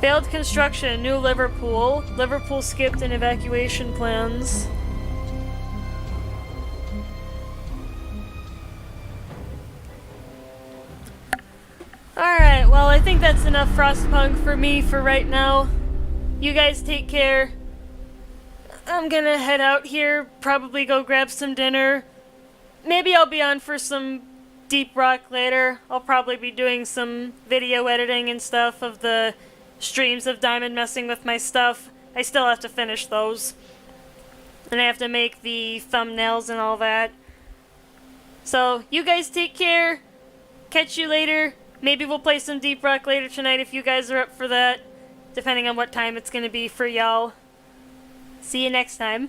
Failed construction, new Liverpool. Liverpool skipped in evacuation plans. Alright, well, I think that's enough Frostpunk for me for right now. You guys take care. I'm gonna head out here, probably go grab some dinner. Maybe I'll be on for some Deep Rock later. I'll probably be doing some video editing and stuff of the streams of Diamond messing with my stuff. I still have to finish those. And I have to make the thumbnails and all that. So, you guys take care. Catch you later. Maybe we'll play some Deep Rock later tonight if you guys are up for that. Depending on what time it's gonna be for y'all. See you next time.